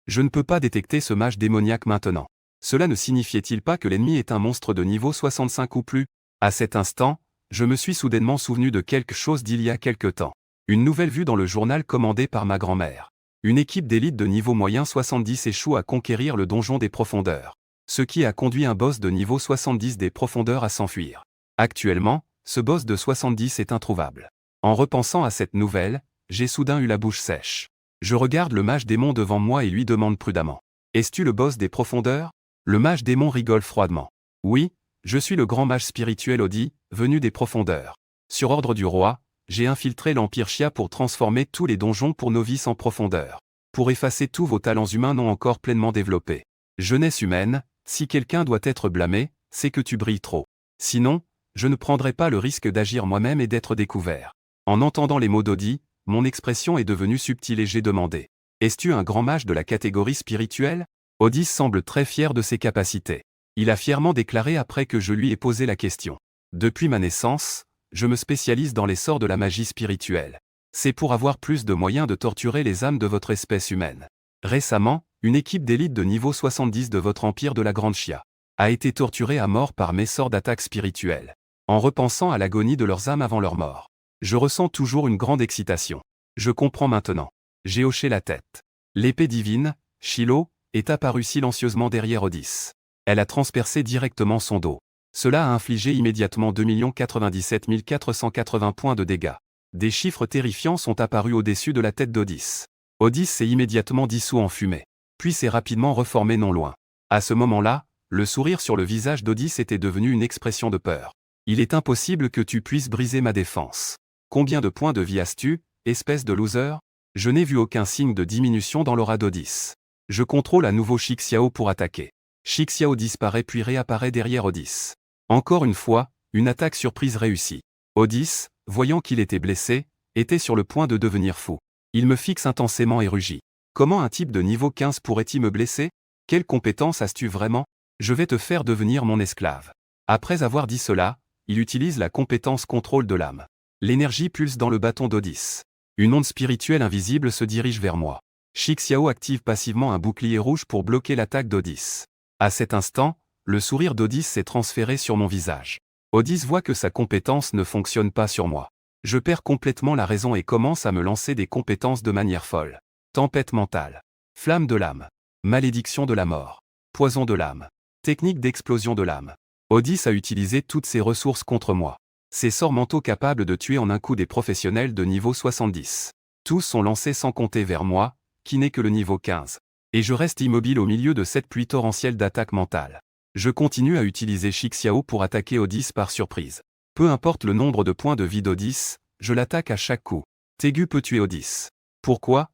Je ne peux pas détecter ce mage démoniaque maintenant. Cela ne signifiait-il pas que l'ennemi est un monstre de niveau 65 ou plus? À cet instant, je me suis soudainement souvenu de quelque chose d'il y a quelque temps. Une nouvelle vue dans le journal commandé par ma grand-mère. Une équipe d'élite de niveau moyen 70 échoue à conquérir le donjon des profondeurs. Ce qui a conduit un boss de niveau 70 des profondeurs à s'enfuir. Actuellement, ce boss de 70 est introuvable. En repensant à cette nouvelle, j'ai soudain eu la bouche sèche. Je regarde le mage démon devant moi et lui demande prudemment. Es-tu le boss des profondeurs? Le mage démon rigole froidement. Oui, je suis le grand mage spirituel Odi, venu des profondeurs. Sur ordre du roi, j'ai infiltré l'Empire Chia pour transformer tous les donjons pour novices en profondeur. Pour effacer tous vos talents humains non encore pleinement développés. Jeunesse humaine, si quelqu'un doit être blâmé, c'est que tu brilles trop. Sinon, je ne prendrai pas le risque d'agir moi-même et d'être découvert. En entendant les mots d'Odi, mon expression est devenue subtile et j'ai demandé. Es-tu un grand mage de la catégorie spirituelle? Odi semble très fier de ses capacités. Il a fièrement déclaré après que je lui ai posé la question. Depuis ma naissance, je me spécialise dans les sorts de la magie spirituelle. C'est pour avoir plus de moyens de torturer les âmes de votre espèce humaine. Récemment, une équipe d'élite de niveau 70 de votre empire de la Grande Chia a été torturée à mort par mes sorts d'attaque spirituelle. En repensant à l'agonie de leurs âmes avant leur mort, je ressens toujours une grande excitation. Je comprends maintenant. J'ai hoché la tête. L'épée divine, Shiloh, est apparue silencieusement derrière Odys. Elle a transpercé directement son dos. Cela a infligé immédiatement 2 097 480 points de dégâts. Des chiffres terrifiants sont apparus au-dessus de la tête d'Odys. Odys s'est immédiatement dissous en fumée, puis s'est rapidement reformé non loin. À ce moment-là, le sourire sur le visage d'Odys était devenu une expression de peur. Il est impossible que tu puisses briser ma défense. Combien de points de vie as-tu, espèce de loser? Je n'ai vu aucun signe de diminution dans l'aura d'Odys. Je contrôle à nouveau Shixiao pour attaquer. Shixiao disparaît puis réapparaît derrière Odys. Encore une fois, une attaque surprise réussit. Odys, voyant qu'il était blessé, était sur le point de devenir fou. Il me fixe intensément et rugit. Comment un type de niveau 15 pourrait-il me blesser? Quelles compétences as-tu vraiment? Je vais te faire devenir mon esclave. Après avoir dit cela, il utilise la compétence contrôle de l'âme. L'énergie pulse dans le bâton d'Odys. Une onde spirituelle invisible se dirige vers moi. Shixiao active passivement un bouclier rouge pour bloquer l'attaque d'Odys. À cet instant, le sourire d'Odys s'est transféré sur mon visage. Odys voit que sa compétence ne fonctionne pas sur moi. Je perds complètement la raison et commence à me lancer des compétences de manière folle. Tempête mentale. Flamme de l'âme. Malédiction de la mort. Poison de l'âme. Technique d'explosion de l'âme. Odys a utilisé toutes ses ressources contre moi. Ses sorts mentaux capables de tuer en un coup des professionnels de niveau 70. Tous sont lancés sans compter vers moi, qui n'est que le niveau 15. Et je reste immobile au milieu de cette pluie torrentielle d'attaques mentales. Je continue à utiliser Shixiao pour attaquer Odys par surprise. Peu importe le nombre de points de vie d'Odys, je l'attaque à chaque coup. Tegu peut tuer Odys. Pourquoi,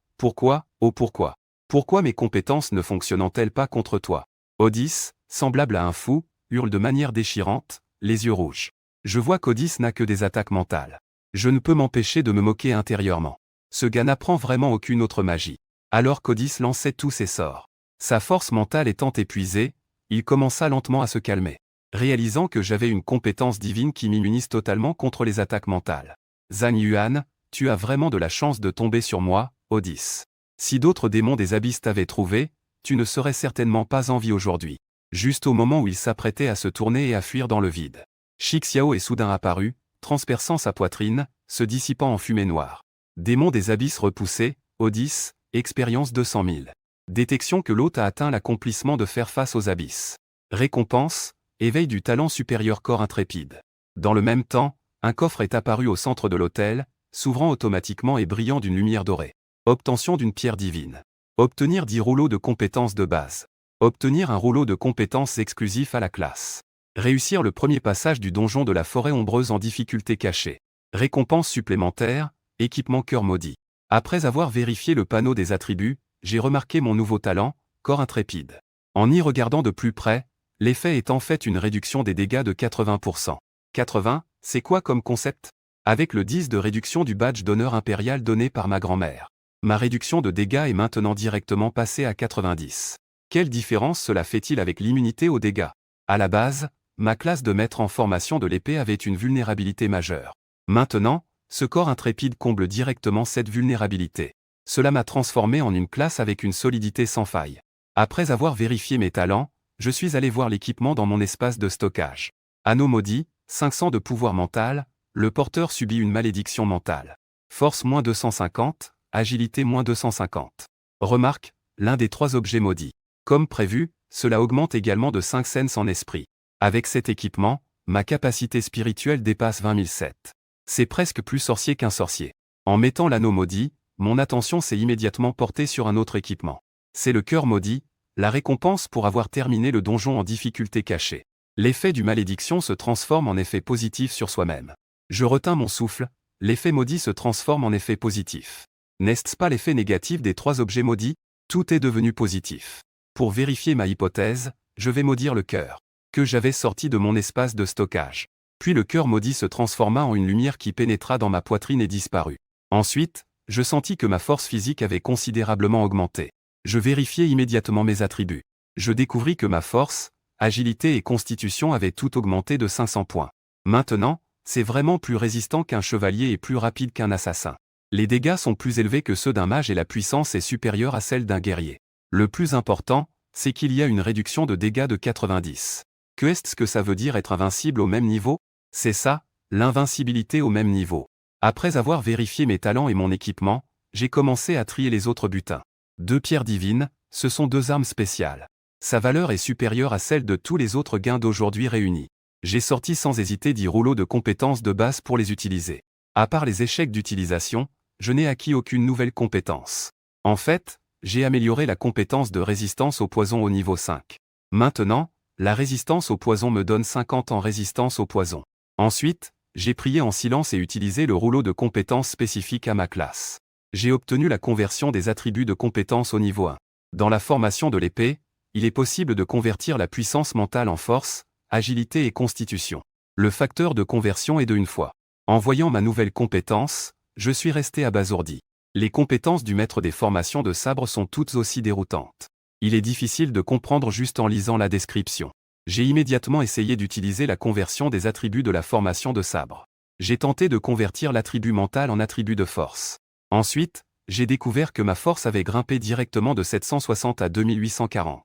oh pourquoi? Pourquoi mes compétences ne fonctionnent-elles pas contre toi? Odys, semblable à un fou, hurle de manière déchirante, les yeux rouges. Je vois qu'Odys n'a que des attaques mentales. Je ne peux m'empêcher de me moquer intérieurement. Ce gars n'apprend vraiment aucune autre magie. Alors qu'Odys lançait tous ses sorts. Sa force mentale étant épuisée, il commença lentement à se calmer. Réalisant que j'avais une compétence divine qui m'immunise totalement contre les attaques mentales. Zhang Yuan, tu as vraiment de la chance de tomber sur moi, Odys. Si d'autres démons des abysses t'avaient trouvé, tu ne serais certainement pas en vie aujourd'hui. Juste au moment où il s'apprêtait à se tourner et à fuir dans le vide. Shixiao est soudain apparu, transperçant sa poitrine, se dissipant en fumée noire. Démon des abysses repoussé, Odys, expérience 200 000. Détection que l'hôte a atteint l'accomplissement de faire face aux abysses. Récompense, éveil du talent supérieur corps intrépide. Dans le même temps, un coffre est apparu au centre de l'autel, s'ouvrant automatiquement et brillant d'une lumière dorée. Obtention d'une pierre divine. Obtenir 10 rouleaux de compétences de base. Obtenir un rouleau de compétences exclusif à la classe. Réussir le premier passage du donjon de la forêt ombreuse en difficulté cachée. Récompense supplémentaire, équipement cœur maudit. Après avoir vérifié le panneau des attributs, j'ai remarqué mon nouveau talent, corps intrépide. En y regardant de plus près, l'effet est en fait une réduction des dégâts de 80%. 80, c'est quoi comme concept? Avec le 10 de réduction du badge d'honneur impérial donné par ma grand-mère. Ma réduction de dégâts est maintenant directement passée à 90. Quelle différence cela fait-il avec l'immunité aux dégâts? À la base, ma classe de maître en formation de l'épée avait une vulnérabilité majeure. Maintenant, ce corps intrépide comble directement cette vulnérabilité. Cela m'a transformé en une classe avec une solidité sans faille. Après avoir vérifié mes talents, je suis allé voir l'équipement dans mon espace de stockage. Anneau maudit, 500 de pouvoir mental, le porteur subit une malédiction mentale. Force moins 250, agilité moins 250. Remarque, l'un des 3 objets maudits. Comme prévu, cela augmente également de 5 sens en esprit. Avec cet équipement, ma capacité spirituelle dépasse 20 007. C'est presque plus sorcier qu'un sorcier. En mettant l'anneau maudit, mon attention s'est immédiatement portée sur un autre équipement. C'est le cœur maudit, la récompense pour avoir terminé le donjon en difficulté cachée. L'effet du malédiction se transforme en effet positif sur soi-même. Je retins mon souffle, l'effet maudit se transforme en effet positif. N'est-ce pas l'effet négatif des 3 objets maudits? Tout est devenu positif. Pour vérifier ma hypothèse, je vais maudire le cœur, que j'avais sorti de mon espace de stockage. Puis le cœur maudit se transforma en une lumière qui pénétra dans ma poitrine et disparut. Ensuite, je sentis que ma force physique avait considérablement augmenté. Je vérifiai immédiatement mes attributs. Je découvris que ma force, agilité et constitution avaient tout augmenté de 500 points. Maintenant, c'est vraiment plus résistant qu'un chevalier et plus rapide qu'un assassin. Les dégâts sont plus élevés que ceux d'un mage et la puissance est supérieure à celle d'un guerrier. Le plus important, c'est qu'il y a une réduction de dégâts de 90. Qu'est-ce que ça veut dire être invincible au même niveau? C'est ça, l'invincibilité au même niveau. Après avoir vérifié mes talents et mon équipement, j'ai commencé à trier les autres butins. 2 pierres divines, ce sont 2 armes spéciales. Sa valeur est supérieure à celle de tous les autres gains d'aujourd'hui réunis. J'ai sorti sans hésiter 10 rouleaux de compétences de base pour les utiliser. À part les échecs d'utilisation, je n'ai acquis aucune nouvelle compétence. En fait, j'ai amélioré la compétence de résistance au poison au niveau 5. Maintenant, la résistance au poison me donne 50 en résistance au poison. Ensuite, j'ai prié en silence et utilisé le rouleau de compétences spécifique à ma classe. J'ai obtenu la conversion des attributs de compétences au niveau 1. Dans la formation de l'épée, il est possible de convertir la puissance mentale en force, agilité et constitution. Le facteur de conversion est de 1 fois. En voyant ma nouvelle compétence, je suis resté abasourdi. Les compétences du maître des formations de sabre sont toutes aussi déroutantes. Il est difficile de comprendre juste en lisant la description. J'ai immédiatement essayé d'utiliser la conversion des attributs de la formation de sabre. J'ai tenté de convertir l'attribut mental en attribut de force. Ensuite, j'ai découvert que ma force avait grimpé directement de 760 à 2840.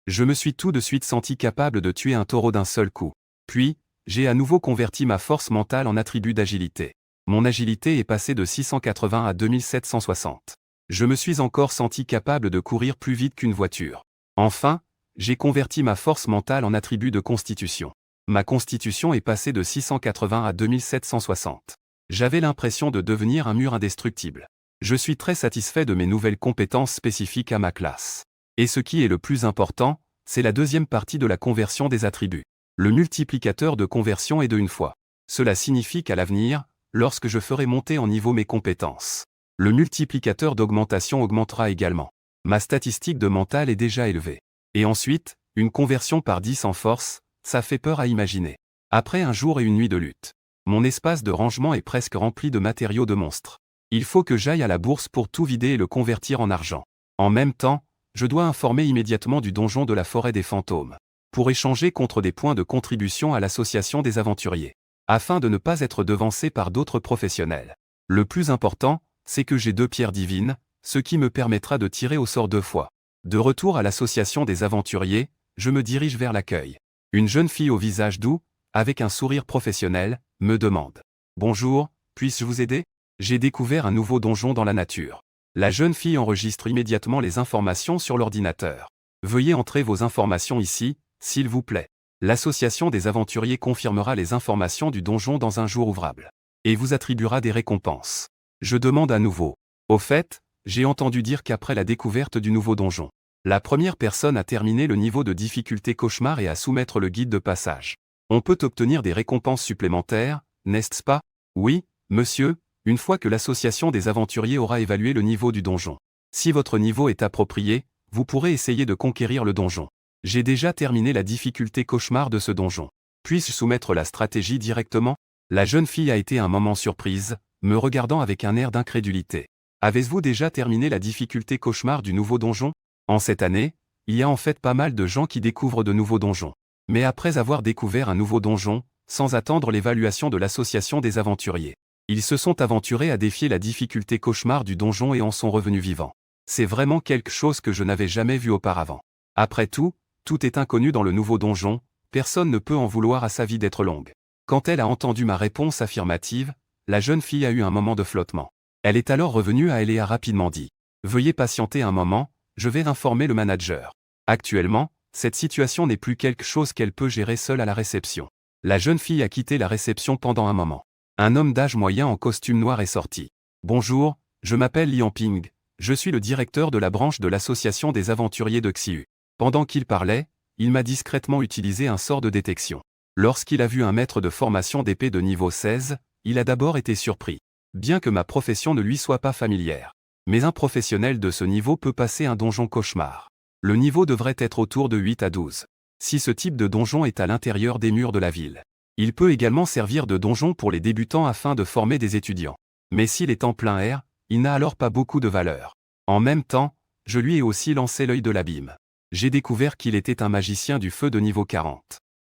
Je me suis tout de suite senti capable de tuer un taureau d'un seul coup. Puis, j'ai à nouveau converti ma force mentale en attribut d'agilité. Mon agilité est passée de 680 à 2760. Je me suis encore senti capable de courir plus vite qu'une voiture. Enfin, j'ai converti ma force mentale en attribut de constitution. Ma constitution est passée de 680 à 2760. J'avais l'impression de devenir un mur indestructible. Je suis très satisfait de mes nouvelles compétences spécifiques à ma classe. Et ce qui est le plus important, c'est la deuxième partie de la conversion des attributs. Le multiplicateur de conversion est de 1 fois. Cela signifie qu'à l'avenir, lorsque je ferai monter en niveau mes compétences, le multiplicateur d'augmentation augmentera également. Ma statistique de mental est déjà élevée. Et ensuite, une conversion par 10 en force, ça fait peur à imaginer. Après un jour et une nuit de lutte, mon espace de rangement est presque rempli de matériaux de monstres. Il faut que j'aille à la bourse pour tout vider et le convertir en argent. En même temps, je dois informer immédiatement du donjon de la forêt des fantômes, pour échanger contre des points de contribution à l'association des aventuriers, afin de ne pas être devancé par d'autres professionnels. Le plus important, c'est que j'ai 2 pierres divines, ce qui me permettra de tirer au sort 2 fois. De retour à l'association des aventuriers, je me dirige vers l'accueil. Une jeune fille au visage doux, avec un sourire professionnel, me demande « Bonjour, puis-je vous aider ?» J'ai découvert un nouveau donjon dans la nature. La jeune fille enregistre immédiatement les informations sur l'ordinateur. Veuillez entrer vos informations ici, s'il vous plaît. L'association des aventuriers confirmera les informations du donjon dans un jour ouvrable. Et vous attribuera des récompenses. Je demande à nouveau. Au fait, j'ai entendu dire qu'après la découverte du nouveau donjon, la première personne a terminé le niveau de difficulté cauchemar et à soumettre le guide de passage. On peut obtenir des récompenses supplémentaires, n'est-ce pas? Oui, monsieur, une fois que l'association des aventuriers aura évalué le niveau du donjon. Si votre niveau est approprié, vous pourrez essayer de conquérir le donjon. J'ai déjà terminé la difficulté cauchemar de ce donjon. Puis-je soumettre la stratégie directement? La jeune fille a été un moment surprise, me regardant avec un air d'incrédulité. Avez-vous déjà terminé la difficulté cauchemar du nouveau donjon? En cette année, il y a en fait pas mal de gens qui découvrent de nouveaux donjons. Mais après avoir découvert un nouveau donjon, sans attendre l'évaluation de l'association des aventuriers, ils se sont aventurés à défier la difficulté cauchemar du donjon et en sont revenus vivants. C'est vraiment quelque chose que je n'avais jamais vu auparavant. Après tout est inconnu dans le nouveau donjon, personne ne peut en vouloir à sa vie d'être longue. Quand elle a entendu ma réponse affirmative, la jeune fille a eu un moment de flottement. Elle est alors revenue à elle et a rapidement dit « Veuillez patienter un moment, je vais informer le manager. » Actuellement, cette situation n'est plus quelque chose qu'elle peut gérer seule à la réception. La jeune fille a quitté la réception pendant un moment. Un homme d'âge moyen en costume noir est sorti. « Bonjour, je m'appelle Lian Ping, je suis le directeur de la branche de l'association des aventuriers de Xiu. » Pendant qu'il parlait, il m'a discrètement utilisé un sort de détection. Lorsqu'il a vu un maître de formation d'épée de niveau 16, il a d'abord été surpris. Bien que ma profession ne lui soit pas familière. Mais un professionnel de ce niveau peut passer un donjon cauchemar. Le niveau devrait être autour de 8 à 12. Si ce type de donjon est à l'intérieur des murs de la ville. Il peut également servir de donjon pour les débutants afin de former des étudiants. Mais s'il est en plein air, il n'a alors pas beaucoup de valeur. En même temps, je lui ai aussi lancé l'œil de l'abîme. J'ai découvert qu'il était un magicien du feu de niveau 40.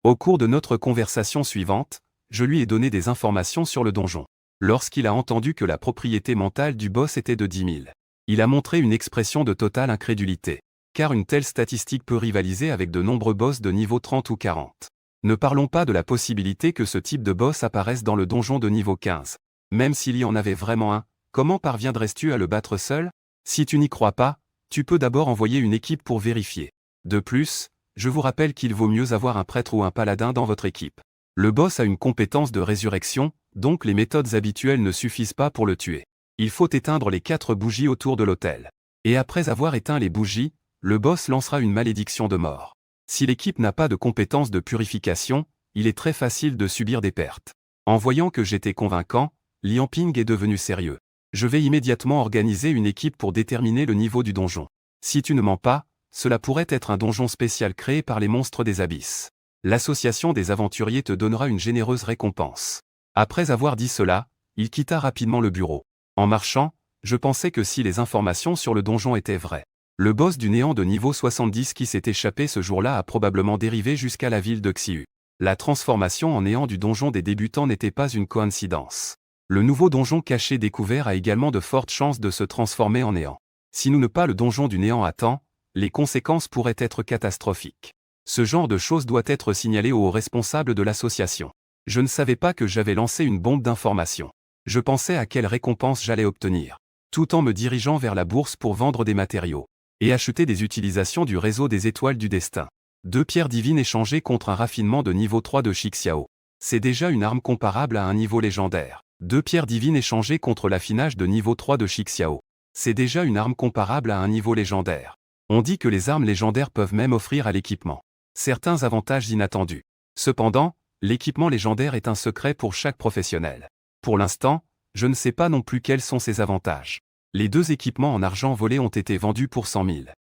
Au cours de notre conversation suivante, je lui ai donné des informations sur le donjon. Lorsqu'il a entendu que la propriété mentale du boss était de 10 000, il a montré une expression de totale incrédulité. Car une telle statistique peut rivaliser avec de nombreux boss de niveau 30 ou 40. Ne parlons pas de la possibilité que ce type de boss apparaisse dans le donjon de niveau 15. Même s'il y en avait vraiment un, comment parviendrais-tu à le battre seul? Si tu n'y crois pas, tu peux d'abord envoyer une équipe pour vérifier. De plus, je vous rappelle qu'il vaut mieux avoir un prêtre ou un paladin dans votre équipe. Le boss a une compétence de résurrection, donc les méthodes habituelles ne suffisent pas pour le tuer. Il faut éteindre les 4 bougies autour de l'autel. Et après avoir éteint les bougies, le boss lancera une malédiction de mort. Si l'équipe n'a pas de compétence de purification, il est très facile de subir des pertes. En voyant que j'étais convaincant, Lian Ping est devenu sérieux. Je vais immédiatement organiser une équipe pour déterminer le niveau du donjon. Si tu ne mens pas, cela pourrait être un donjon spécial créé par les monstres des abysses. L'association des aventuriers te donnera une généreuse récompense. Après avoir dit cela, il quitta rapidement le bureau. En marchant, je pensais que si les informations sur le donjon étaient vraies, le boss du néant de niveau 70 qui s'est échappé ce jour-là a probablement dérivé jusqu'à la ville de Xiu. La transformation en néant du donjon des débutants n'était pas une coïncidence. Le nouveau donjon caché découvert a également de fortes chances de se transformer en néant. Si nous ne pas le donjon du néant à temps, les conséquences pourraient être catastrophiques. Ce genre de choses doit être signalé aux responsables de l'association. Je ne savais pas que j'avais lancé une bombe d'informations. Je pensais à quelle récompense j'allais obtenir, tout en me dirigeant vers la bourse pour vendre des matériaux et acheter des utilisations du réseau des étoiles du destin. 2 pierres divines échangées contre un raffinement de niveau 3 de Shixiao. C'est déjà une arme comparable à un niveau légendaire. 2 pierres divines échangées contre l'affinage de niveau 3 de Shixiao. C'est déjà une arme comparable à un niveau légendaire. On dit que les armes légendaires peuvent même offrir à l'équipement certains avantages inattendus. Cependant, l'équipement légendaire est un secret pour chaque professionnel. Pour l'instant, je ne sais pas non plus quels sont ses avantages. Les 2 équipements en argent volé ont été vendus pour 100 000.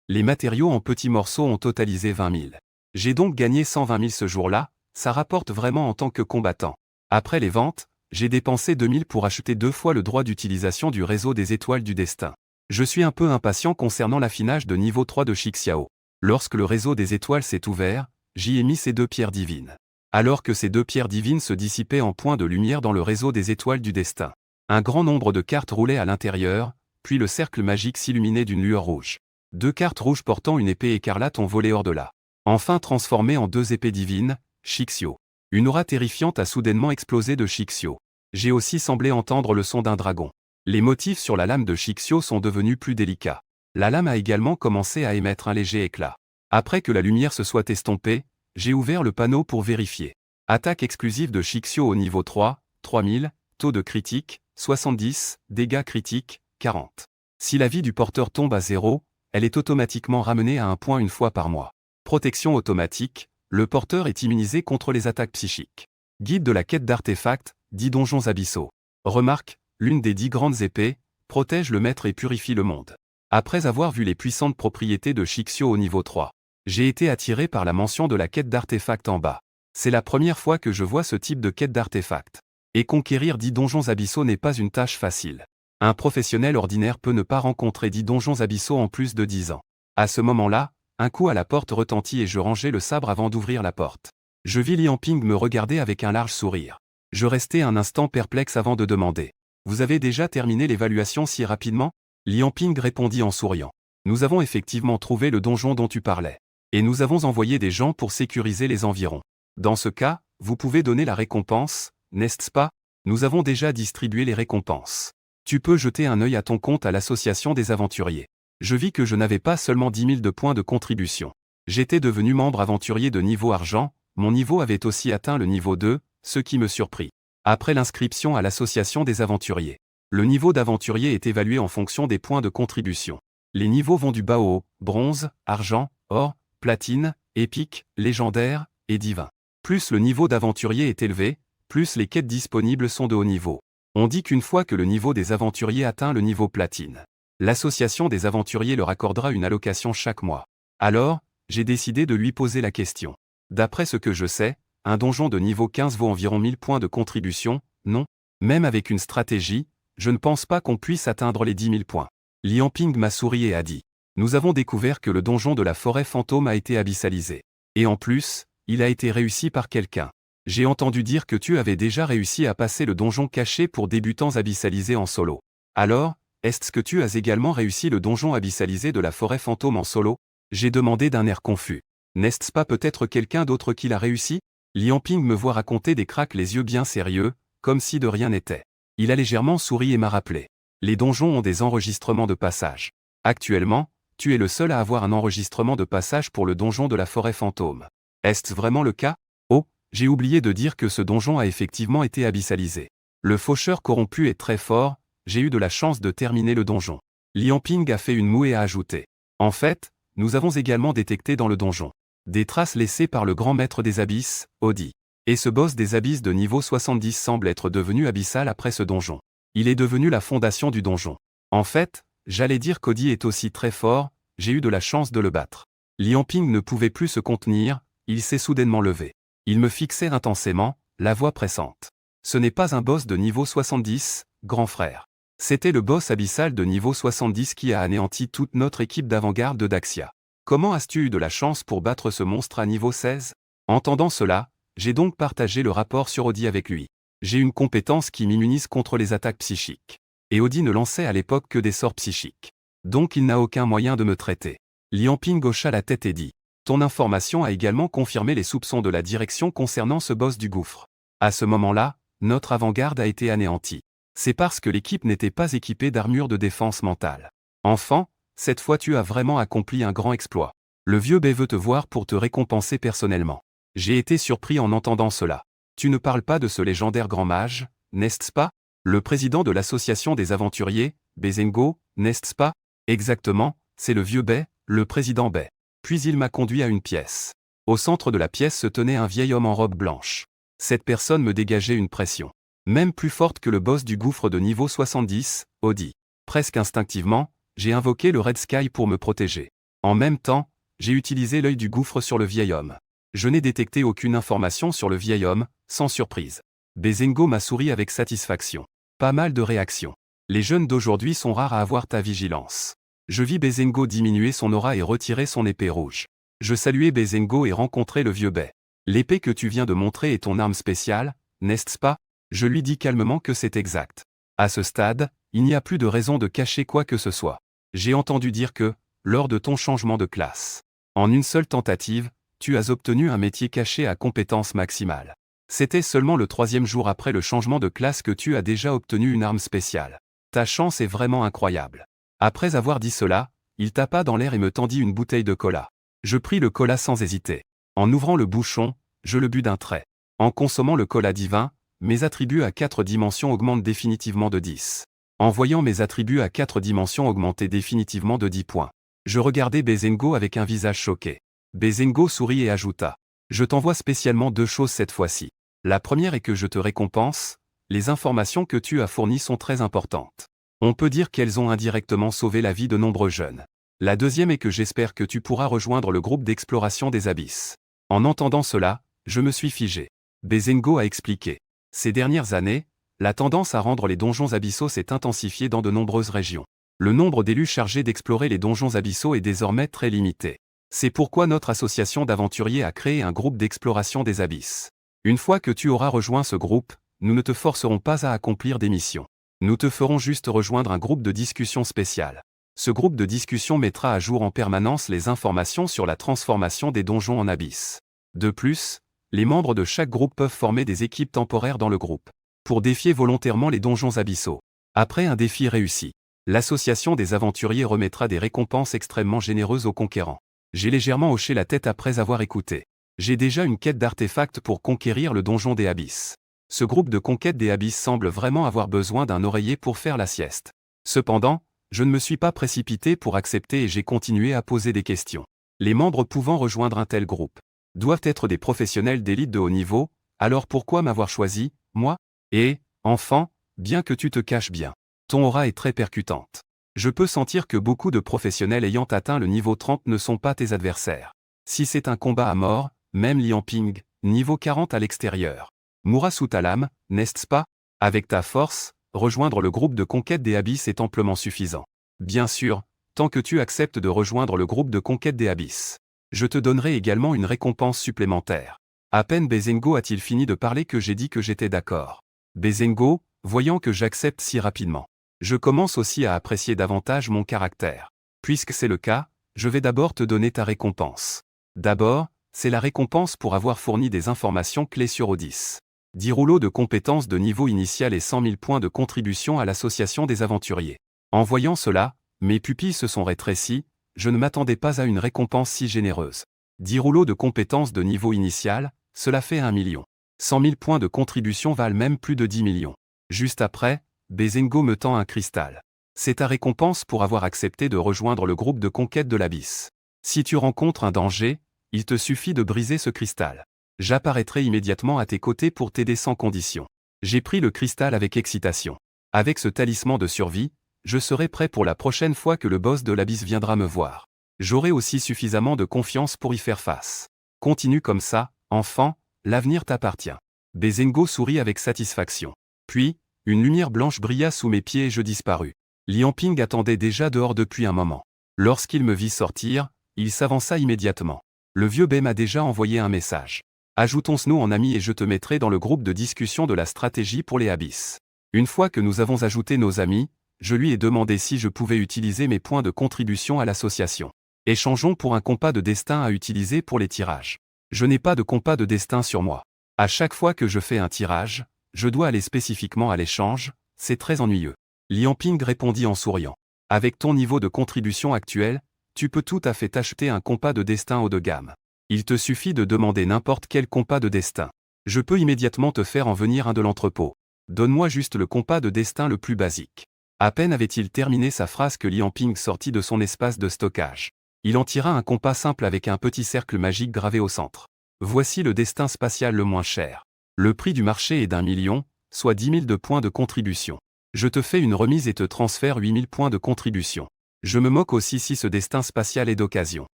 Les matériaux en petits morceaux ont totalisé 20 000. J'ai donc gagné 120 000 ce jour-là, ça rapporte vraiment en tant que combattant. Après les ventes, j'ai dépensé 2 000 pour acheter 2 fois le droit d'utilisation du réseau des étoiles du destin. Je suis un peu impatient concernant l'affinage de niveau 3 de Shixiao. Lorsque le réseau des étoiles s'est ouvert, j'y ai mis ces 2 pierres divines. Alors que ces 2 pierres divines se dissipaient en points de lumière dans le réseau des étoiles du destin. Un grand nombre de cartes roulaient à l'intérieur, puis le cercle magique s'illuminait d'une lueur rouge. 2 cartes rouges portant une épée écarlate ont volé hors de là. Enfin transformées en 2 épées divines, Shixiao. Une aura terrifiante a soudainement explosé de Shixiao. J'ai aussi semblé entendre le son d'un dragon. Les motifs sur la lame de Shixiao sont devenus plus délicats. La lame a également commencé à émettre un léger éclat. Après que la lumière se soit estompée, j'ai ouvert le panneau pour vérifier. Attaque exclusive de Shixiao au niveau 3, 3000, taux de critique, 70, dégâts critiques, 40. Si la vie du porteur tombe à 0, elle est automatiquement ramenée à 1 point une fois par mois. Protection automatique, le porteur est immunisé contre les attaques psychiques. Guide de la quête d'artefacts, 10 donjons abyssaux. Remarque, l'une des 10 grandes épées, protège le maître et purifie le monde. Après avoir vu les puissantes propriétés de Shixiao au niveau 3, j'ai été attiré par la mention de la quête d'artefacts en bas. C'est la première fois que je vois ce type de quête d'artefacts. Et conquérir 10 donjons abyssaux n'est pas une tâche facile. Un professionnel ordinaire peut ne pas rencontrer 10 donjons abyssaux en plus de 10 ans. À ce moment-là, un coup à la porte retentit et je rangeai le sabre avant d'ouvrir la porte. Je vis Lian Ping me regarder avec un large sourire. Je restai un instant perplexe avant de demander. « Vous avez déjà terminé l'évaluation si rapidement ?» Lian Ping répondit en souriant. « Nous avons effectivement trouvé le donjon dont tu parlais. Et nous avons envoyé des gens pour sécuriser les environs. Dans ce cas, vous pouvez donner la récompense, n'est-ce pas? Nous avons déjà distribué les récompenses. Tu peux jeter un œil à ton compte à l'association des aventuriers. » Je vis que je n'avais pas seulement 10 000 de points de contribution. J'étais devenu membre aventurier de niveau argent, mon niveau avait aussi atteint le niveau 2, ce qui me surprit. Après l'inscription à l'association des aventuriers, le niveau d'aventurier est évalué en fonction des points de contribution. Les niveaux vont du bas au haut, bronze, argent, or, platine, épique, légendaire, et divin. Plus le niveau d'aventurier est élevé, plus les quêtes disponibles sont de haut niveau. On dit qu'une fois que le niveau des aventuriers atteint le niveau platine, l'association des aventuriers leur accordera une allocation chaque mois. Alors, j'ai décidé de lui poser la question. D'après ce que je sais, un donjon de niveau 15 vaut environ 1000 points de contribution, non? Même avec une stratégie, je ne pense pas qu'on puisse atteindre les 10 000 points. Lian Ping m'a souri et a dit. Nous avons découvert que le donjon de la forêt fantôme a été abyssalisé. Et en plus, il a été réussi par quelqu'un. J'ai entendu dire que tu avais déjà réussi à passer le donjon caché pour débutants abyssalisés en solo. Alors, est-ce que tu as également réussi le donjon abyssalisé de la forêt fantôme en solo? J'ai demandé d'un air confus. N'est-ce pas peut-être quelqu'un d'autre qui l'a réussi? Lian Ping me voit raconter des cracks les yeux bien sérieux, comme si de rien n'était. Il a légèrement souri et m'a rappelé. Les donjons ont des enregistrements de passage. Actuellement, tu es le seul à avoir un enregistrement de passage pour le donjon de la forêt fantôme. Est-ce vraiment le cas? Oh, j'ai oublié de dire que ce donjon a effectivement été abyssalisé. Le faucheur corrompu est très fort, j'ai eu de la chance de terminer le donjon. Lian Ping a fait une moue et a ajouté. En fait, nous avons également détecté dans le donjon des traces laissées par le grand maître des abysses, Odi. Et ce boss des abysses de niveau 70 semble être devenu abyssal après ce donjon. Il est devenu la fondation du donjon. En fait, j'allais dire qu'Odi est aussi très fort, j'ai eu de la chance de le battre. Lian Ping ne pouvait plus se contenir, il s'est soudainement levé. Il me fixait intensément, la voix pressante. Ce n'est pas un boss de niveau 70, grand frère. C'était le boss abyssal de niveau 70 qui a anéanti toute notre équipe d'avant-garde de Daxia. Comment as-tu eu de la chance pour battre ce monstre à niveau 16? Entendant cela, j'ai donc partagé le rapport sur Odi avec lui. J'ai une compétence qui m'immunise contre les attaques psychiques. Et Odi ne lançait à l'époque que des sorts psychiques. Donc il n'a aucun moyen de me traiter. Lian Ping hocha la tête et dit. Ton information a également confirmé les soupçons de la direction concernant ce boss du gouffre. À ce moment-là, notre avant-garde a été anéantie. C'est parce que l'équipe n'était pas équipée d'armure de défense mentale. Enfant, cette fois tu as vraiment accompli un grand exploit. Le vieux B veut te voir pour te récompenser personnellement. J'ai été surpris en entendant cela. Tu ne parles pas de ce légendaire grand mage, n'est-ce pas? Le président de l'association des aventuriers, Bezengo, n'est-ce pas? Exactement, c'est le vieux B, le président B. Puis il m'a conduit à une pièce. Au centre de la pièce se tenait un vieil homme en robe blanche. Cette personne me dégageait une pression. Même plus forte que le boss du gouffre de niveau 70, Audi. Presque instinctivement, j'ai invoqué le Red Sky pour me protéger. En même temps, j'ai utilisé l'œil du gouffre sur le vieil homme. Je n'ai détecté aucune information sur le vieil homme, sans surprise. Benzengo m'a souri avec satisfaction. Pas mal de réactions. Les jeunes d'aujourd'hui sont rares à avoir ta vigilance. Je vis Benzengo diminuer son aura et retirer son épée rouge. Je saluai Benzengo et rencontrai le vieux Bay. L'épée que tu viens de montrer est ton arme spéciale, n'est-ce pas? Je lui dis calmement que c'est exact. À ce stade, il n'y a plus de raison de cacher quoi que ce soit. J'ai entendu dire que, lors de ton changement de classe, en une seule tentative, tu as obtenu un métier caché à compétence maximale. C'était seulement le 3e jour après le changement de classe que tu as déjà obtenu une arme spéciale. Ta chance est vraiment incroyable. Après avoir dit cela, il tapa dans l'air et me tendit une bouteille de cola. Je pris le cola sans hésiter. En ouvrant le bouchon, je le bus d'un trait. En consommant le cola divin, mes attributs à 4 dimensions augmentent définitivement de 10. En voyant mes attributs à 4 dimensions augmenter définitivement de 10 points. Je regardai Benzengo avec un visage choqué. Benzengo sourit et ajouta. Je t'envoie spécialement 2 choses cette fois-ci. La première est que je te récompense, les informations que tu as fournies sont très importantes. On peut dire qu'elles ont indirectement sauvé la vie de nombreux jeunes. La deuxième est que j'espère que tu pourras rejoindre le groupe d'exploration des abysses. En entendant cela, je me suis figé. Benzengo a expliqué. Ces dernières années, la tendance à rendre les donjons abyssaux s'est intensifiée dans de nombreuses régions. Le nombre d'élus chargés d'explorer les donjons abyssaux est désormais très limité. C'est pourquoi notre association d'aventuriers a créé un groupe d'exploration des abysses. Une fois que tu auras rejoint ce groupe, nous ne te forcerons pas à accomplir des missions. Nous te ferons juste rejoindre un groupe de discussion spécial. Ce groupe de discussion mettra à jour en permanence les informations sur la transformation des donjons en abysses. De plus, les membres de chaque groupe peuvent former des équipes temporaires dans le groupe, pour défier volontairement les donjons abyssaux. Après un défi réussi, l'association des aventuriers remettra des récompenses extrêmement généreuses aux conquérants. J'ai légèrement hoché la tête après avoir écouté. J'ai déjà une quête d'artefacts pour conquérir le donjon des abysses. Ce groupe de conquête des abysses semble vraiment avoir besoin d'un oreiller pour faire la sieste. Cependant, je ne me suis pas précipité pour accepter et j'ai continué à poser des questions. Les membres pouvant rejoindre un tel groupe doivent être des professionnels d'élite de haut niveau, alors pourquoi m'avoir choisi, moi? Et, enfant, bien que tu te caches bien, ton aura est très percutante. Je peux sentir que beaucoup de professionnels ayant atteint le niveau 30 ne sont pas tes adversaires. Si c'est un combat à mort, même Lian Ping, niveau 40 à l'extérieur, mourra sous ta lame, n'est-ce pas? Avec ta force, rejoindre le groupe de conquête des abysses est amplement suffisant. Bien sûr, tant que tu acceptes de rejoindre le groupe de conquête des abysses. Je te donnerai également une récompense supplémentaire. À peine Benzengo a-t-il fini de parler que j'ai dit que j'étais d'accord. Benzengo, voyant que j'accepte si rapidement. Je commence aussi à apprécier davantage mon caractère. Puisque c'est le cas, je vais d'abord te donner ta récompense. D'abord, c'est la récompense pour avoir fourni des informations clés sur Odyssée. 10 rouleaux de compétences de niveau initial et 100 000 points de contribution à l'association des aventuriers. En voyant cela, mes pupilles se sont rétrécies, je ne m'attendais pas à une récompense si généreuse. 10 rouleaux de compétences de niveau initial, cela fait 1 million. 100 000 points de contribution valent même plus de 10 millions. Juste après, Benzengo me tend un cristal. C'est ta récompense pour avoir accepté de rejoindre le groupe de conquête de l'abysse. Si tu rencontres un danger, il te suffit de briser ce cristal. J'apparaîtrai immédiatement à tes côtés pour t'aider sans condition. J'ai pris le cristal avec excitation. Avec ce talisman de survie, je serai prêt pour la prochaine fois que le boss de l'abysse viendra me voir. J'aurai aussi suffisamment de confiance pour y faire face. Continue comme ça, enfant, l'avenir t'appartient. Benzengo sourit avec satisfaction. Puis, une lumière blanche brilla sous mes pieds et je disparus. Lian Ping attendait déjà dehors depuis un moment. Lorsqu'il me vit sortir, il s'avança immédiatement. Le vieux Bay m'a déjà envoyé un message. Ajoutons-nous en amis et je te mettrai dans le groupe de discussion de la stratégie pour les abysses. Une fois que nous avons ajouté nos amis, je lui ai demandé si je pouvais utiliser mes points de contribution à l'association. Échangeons pour un compas de destin à utiliser pour les tirages. Je n'ai pas de compas de destin sur moi. À chaque fois que je fais un tirage, je dois aller spécifiquement à l'échange, c'est très ennuyeux. Lian Ping répondit en souriant. Avec ton niveau de contribution actuel, tu peux tout à fait t'acheter un compas de destin haut de gamme. Il te suffit de demander n'importe quel compas de destin. Je peux immédiatement te faire en venir un de l'entrepôt. Donne-moi juste le compas de destin le plus basique. À peine avait-il terminé sa phrase que Lian Ping sortit de son espace de stockage. Il en tira un compas simple avec un petit cercle magique gravé au centre. Voici le destin spatial le moins cher. Le prix du marché est d'1 million, soit 10 000 de points de contribution. Je te fais une remise et te transfère 8 000 points de contribution. Je me moque aussi si ce destin spatial est d'occasion.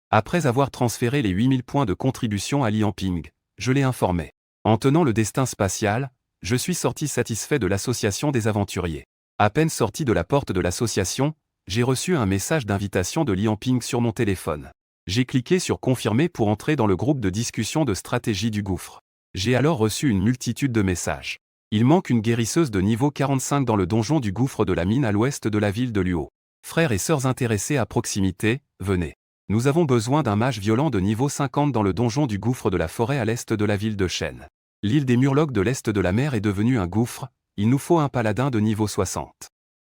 Après avoir transféré les 8 000 points de contribution à Liamping, je l'ai informé. En tenant le destin spatial, je suis sorti satisfait de l'association des aventuriers. À peine sorti de la porte de l'association, j'ai reçu un message d'invitation de Liamping sur mon téléphone. J'ai cliqué sur confirmer pour entrer dans le groupe de discussion de stratégie du gouffre. J'ai alors reçu une multitude de messages. Il manque une guérisseuse de niveau 45 dans le donjon du gouffre de la mine à l'ouest de la ville de Luo. Frères et sœurs intéressés à proximité, venez. Nous avons besoin d'un mage violent de niveau 50 dans le donjon du gouffre de la forêt à l'est de la ville de Shen. L'île des Murlocs de l'est de la mer est devenue un gouffre, il nous faut un paladin de niveau 60.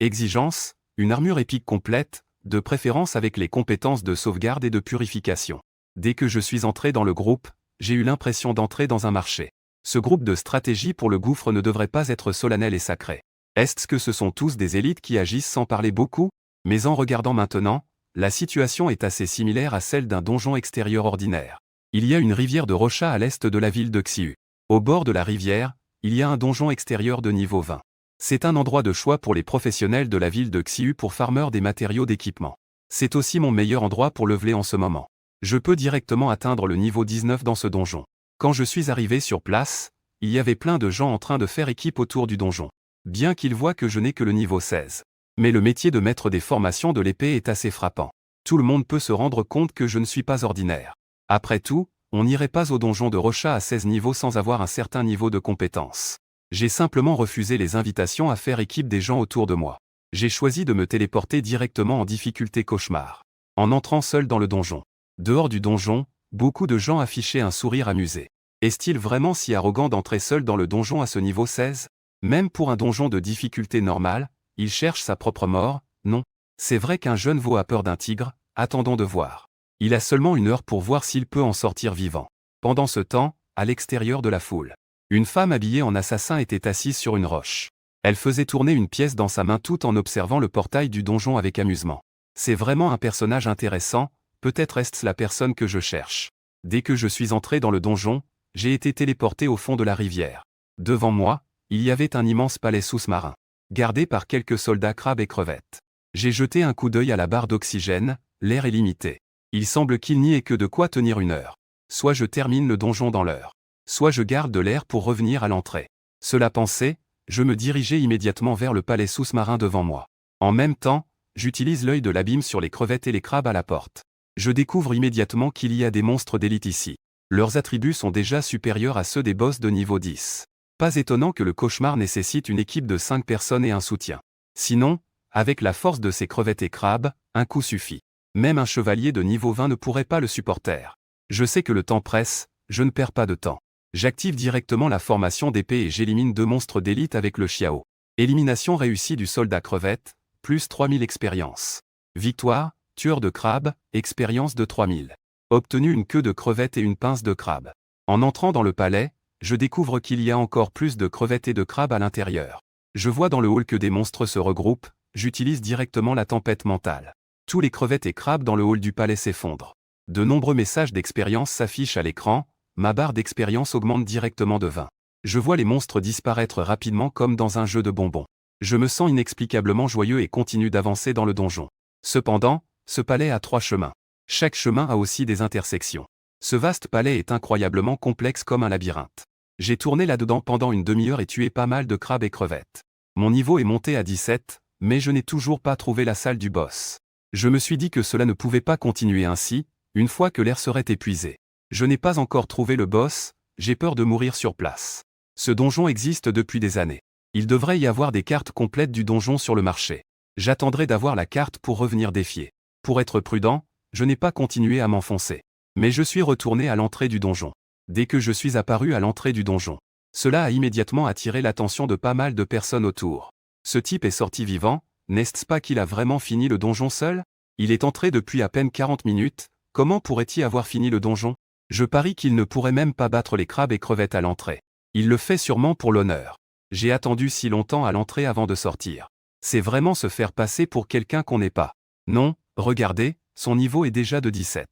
Exigence, une armure épique complète, de préférence avec les compétences de sauvegarde et de purification. Dès que je suis entré dans le groupe, j'ai eu l'impression d'entrer dans un marché. Ce groupe de stratégie pour le gouffre ne devrait pas être solennel et sacré. Est-ce que ce sont tous des élites qui agissent sans parler beaucoup? Mais en regardant maintenant, la situation est assez similaire à celle d'un donjon extérieur ordinaire. Il y a une rivière de Rocha à l'est de la ville de Xiu. Au bord de la rivière, il y a un donjon extérieur de niveau 20. C'est un endroit de choix pour les professionnels de la ville de Xiu pour farmer des matériaux d'équipement. C'est aussi mon meilleur endroit pour leveler en ce moment. Je peux directement atteindre le niveau 19 dans ce donjon. Quand je suis arrivé sur place, il y avait plein de gens en train de faire équipe autour du donjon. Bien qu'ils voient que je n'ai que le niveau 16. Mais le métier de maître des formations de l'épée est assez frappant. Tout le monde peut se rendre compte que je ne suis pas ordinaire. Après tout, on n'irait pas au donjon de Rocha à 16 niveaux sans avoir un certain niveau de compétence. J'ai simplement refusé les invitations à faire équipe des gens autour de moi. J'ai choisi de me téléporter directement en difficulté cauchemar. En entrant seul dans le donjon. Dehors du donjon, beaucoup de gens affichaient un sourire amusé. Est-il vraiment si arrogant d'entrer seul dans le donjon à ce niveau 16? Même pour un donjon de difficulté normale, il cherche sa propre mort, non. C'est vrai qu'un jeune veau a peur d'un tigre, attendons de voir. Il a seulement 1 heure pour voir s'il peut en sortir vivant. Pendant ce temps, à l'extérieur de la foule, une femme habillée en assassin était assise sur une roche. Elle faisait tourner une pièce dans sa main tout en observant le portail du donjon avec amusement. C'est vraiment un personnage intéressant, peut-être est-ce la personne que je cherche. Dès que je suis entré dans le donjon, j'ai été téléporté au fond de la rivière. Devant moi, il y avait un immense palais sous-marin, gardé par quelques soldats crabes et crevettes. J'ai jeté un coup d'œil à la barre d'oxygène, l'air est limité. Il semble qu'il n'y ait que de quoi tenir 1 heure. Soit je termine le donjon dans l'heure, soit je garde de l'air pour revenir à l'entrée. Cela pensé, je me dirigeais immédiatement vers le palais sous-marin devant moi. En même temps, j'utilise l'œil de l'abîme sur les crevettes et les crabes à la porte. Je découvre immédiatement qu'il y a des monstres d'élite ici. Leurs attributs sont déjà supérieurs à ceux des boss de niveau 10. Pas étonnant que le cauchemar nécessite une équipe de 5 personnes et un soutien. Sinon, avec la force de ces crevettes et crabes, un coup suffit. Même un chevalier de niveau 20 ne pourrait pas le supporter. Je sais que le temps presse, je ne perds pas de temps. J'active directement la formation d'épée et j'élimine 2 monstres d'élite avec le Xiao. Élimination réussie du soldat crevette, plus 3000 expériences. Victoire, tueur de crabe, expérience de 3000. Obtenu une queue de crevette et une pince de crabe. En entrant dans le palais, je découvre qu'il y a encore plus de crevettes et de crabes à l'intérieur. Je vois dans le hall que des monstres se regroupent, j'utilise directement la tempête mentale. Tous les crevettes et crabes dans le hall du palais s'effondrent. De nombreux messages d'expérience s'affichent à l'écran, ma barre d'expérience augmente directement de 20. Je vois les monstres disparaître rapidement comme dans un jeu de bonbons. Je me sens inexplicablement joyeux et continue d'avancer dans le donjon. Cependant, ce palais a 3 chemins. Chaque chemin a aussi des intersections. Ce vaste palais est incroyablement complexe comme un labyrinthe. J'ai tourné là-dedans pendant une demi-heure et tué pas mal de crabes et crevettes. Mon niveau est monté à 17, mais je n'ai toujours pas trouvé la salle du boss. Je me suis dit que cela ne pouvait pas continuer ainsi, une fois que l'air serait épuisé. Je n'ai pas encore trouvé le boss, j'ai peur de mourir sur place. Ce donjon existe depuis des années. Il devrait y avoir des cartes complètes du donjon sur le marché. J'attendrai d'avoir la carte pour revenir défier. Pour être prudent, je n'ai pas continué à m'enfoncer. Mais je suis retourné à l'entrée du donjon. Dès que je suis apparu à l'entrée du donjon, cela a immédiatement attiré l'attention de pas mal de personnes autour. Ce type est sorti vivant, n'est-ce pas qu'il a vraiment fini le donjon seul? Il est entré depuis à peine 40 minutes, comment pourrait-il avoir fini le donjon? Je parie qu'il ne pourrait même pas battre les crabes et crevettes à l'entrée. Il le fait sûrement pour l'honneur. J'ai attendu si longtemps à l'entrée avant de sortir. C'est vraiment se faire passer pour quelqu'un qu'on n'est pas. Non, regardez, son niveau est déjà de 17.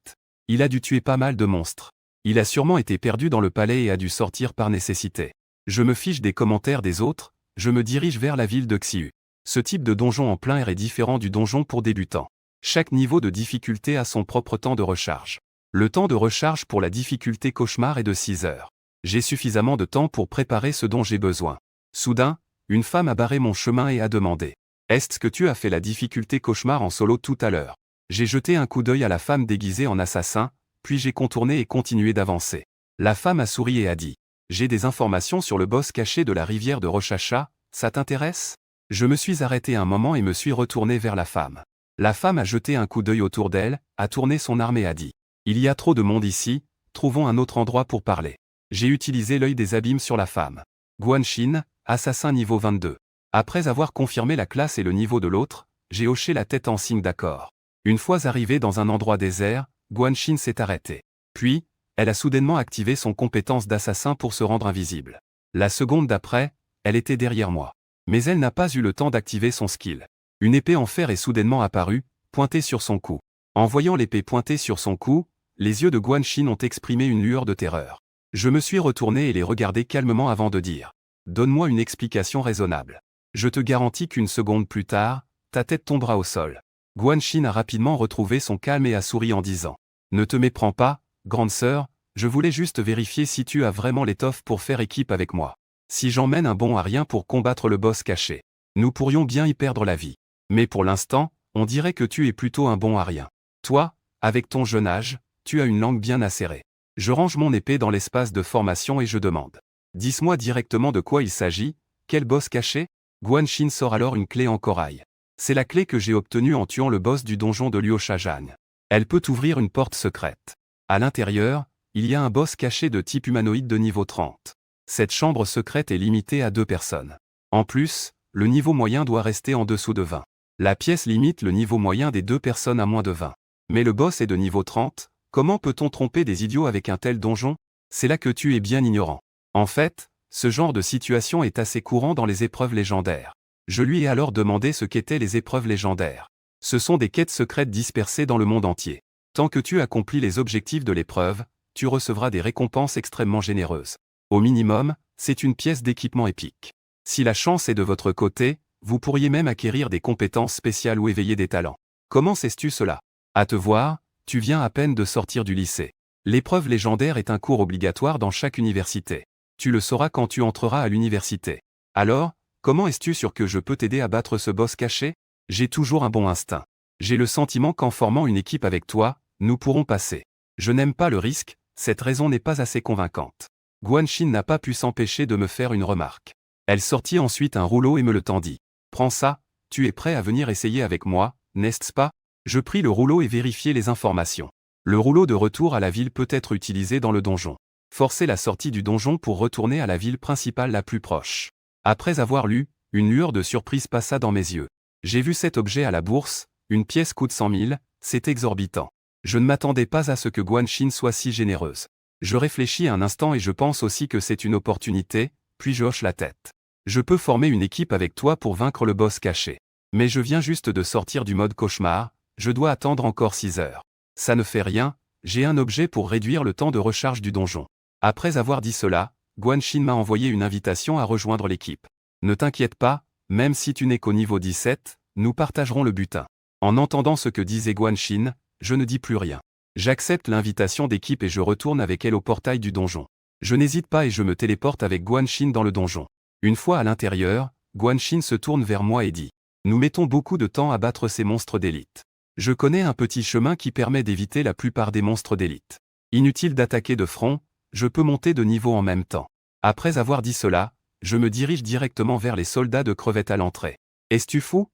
Il a dû tuer pas mal de monstres. Il a sûrement été perdu dans le palais et a dû sortir par nécessité. Je me fiche des commentaires des autres, je me dirige vers la ville de Xiu. Ce type de donjon en plein air est différent du donjon pour débutants. Chaque niveau de difficulté a son propre temps de recharge. Le temps de recharge pour la difficulté cauchemar est de 6 heures. J'ai suffisamment de temps pour préparer ce dont j'ai besoin. Soudain, une femme a barré mon chemin et a demandé « Est-ce que tu as fait la difficulté cauchemar en solo tout à l'heure ?» J'ai jeté un coup d'œil à la femme déguisée en assassin, puis j'ai contourné et continué d'avancer. La femme a souri et a dit « J'ai des informations sur le boss caché de la rivière de Rochacha, ça t'intéresse ?» Je me suis arrêté un moment et me suis retourné vers la femme. La femme a jeté un coup d'œil autour d'elle, a tourné son arme et a dit « Il y a trop de monde ici, trouvons un autre endroit pour parler. » J'ai utilisé l'œil des abîmes sur la femme. Guanxin, assassin niveau 22. Après avoir confirmé la classe et le niveau de l'autre, j'ai hoché la tête en signe d'accord. Une fois arrivé dans un endroit désert, Guanxin s'est arrêtée. Puis, elle a soudainement activé son compétence d'assassin pour se rendre invisible. La seconde d'après, elle était derrière moi. Mais elle n'a pas eu le temps d'activer son skill. Une épée en fer est soudainement apparue, pointée sur son cou. En voyant l'épée pointée sur son cou, les yeux de Guanxin ont exprimé une lueur de terreur. Je me suis retourné et les regardé calmement avant de dire « Donne-moi une explication raisonnable. Je te garantis qu'une seconde plus tard, ta tête tombera au sol. » Guanxin a rapidement retrouvé son calme et a souri en disant « Ne te méprends pas, grande sœur, je voulais juste vérifier si tu as vraiment l'étoffe pour faire équipe avec moi. Si j'emmène un bon à rien pour combattre le boss caché, nous pourrions bien y perdre la vie. Mais pour l'instant, on dirait que tu es plutôt un bon à rien. Toi, avec ton jeune âge, tu as une langue bien acérée. » Je range mon épée dans l'espace de formation et je demande « Dis-moi directement de quoi il s'agit, quel boss caché ?» Guanxin sort alors une clé en corail. C'est la clé que j'ai obtenue en tuant le boss du donjon de Luochajan. Elle peut ouvrir une porte secrète. À l'intérieur, il y a un boss caché de type humanoïde de niveau 30. Cette chambre secrète est limitée à 2 personnes. En plus, le niveau moyen doit rester en dessous de 20. La pièce limite le niveau moyen des 2 personnes à moins de 20. Mais le boss est de niveau 30, comment peut-on tromper des idiots avec un tel donjon? C'est là que tu es bien ignorant. En fait, ce genre de situation est assez courant dans les épreuves légendaires. Je lui ai alors demandé ce qu'étaient les épreuves légendaires. Ce sont des quêtes secrètes dispersées dans le monde entier. Tant que tu accomplis les objectifs de l'épreuve, tu recevras des récompenses extrêmement généreuses. Au minimum, c'est une pièce d'équipement épique. Si la chance est de votre côté, vous pourriez même acquérir des compétences spéciales ou éveiller des talents. Comment sais-tu cela? À te voir, tu viens à peine de sortir du lycée. L'épreuve légendaire est un cours obligatoire dans chaque université. Tu le sauras quand tu entreras à l'université. Alors, comment es-tu sûr que je peux t'aider à battre ce boss caché? J'ai toujours un bon instinct. J'ai le sentiment qu'en formant une équipe avec toi, nous pourrons passer. Je n'aime pas le risque, cette raison n'est pas assez convaincante. Guanxin n'a pas pu s'empêcher de me faire une remarque. Elle sortit ensuite un rouleau et me le tendit. Prends ça, tu es prêt à venir essayer avec moi, n'est-ce pas? Je pris le rouleau et vérifiai les informations. Le rouleau de retour à la ville peut être utilisé dans le donjon. Forcez la sortie du donjon pour retourner à la ville principale la plus proche. Après avoir lu, une lueur de surprise passa dans mes yeux. J'ai vu cet objet à la bourse, une pièce coûte 100 000, c'est exorbitant. Je ne m'attendais pas à ce que Guanxin soit si généreuse. Je réfléchis un instant et je pense aussi que c'est une opportunité, puis je hoche la tête. Je peux former une équipe avec toi pour vaincre le boss caché. Mais je viens juste de sortir du mode cauchemar, je dois attendre encore 6 heures. Ça ne fait rien, j'ai un objet pour réduire le temps de recharge du donjon. Après avoir dit cela, Guanxin m'a envoyé une invitation à rejoindre l'équipe. Ne t'inquiète pas, même si tu n'es qu'au niveau 17, nous partagerons le butin. En entendant ce que disait Guanxin, je ne dis plus rien. J'accepte l'invitation d'équipe et je retourne avec elle au portail du donjon. Je n'hésite pas et je me téléporte avec Guanxin dans le donjon. Une fois à l'intérieur, Guanxin se tourne vers moi et dit « Nous mettons beaucoup de temps à battre ces monstres d'élite. Je connais un petit chemin qui permet d'éviter la plupart des monstres d'élite. Inutile d'attaquer de front, je peux monter de niveau en même temps. » Après avoir dit cela, je me dirige directement vers les soldats de crevettes à l'entrée. Es-tu fou?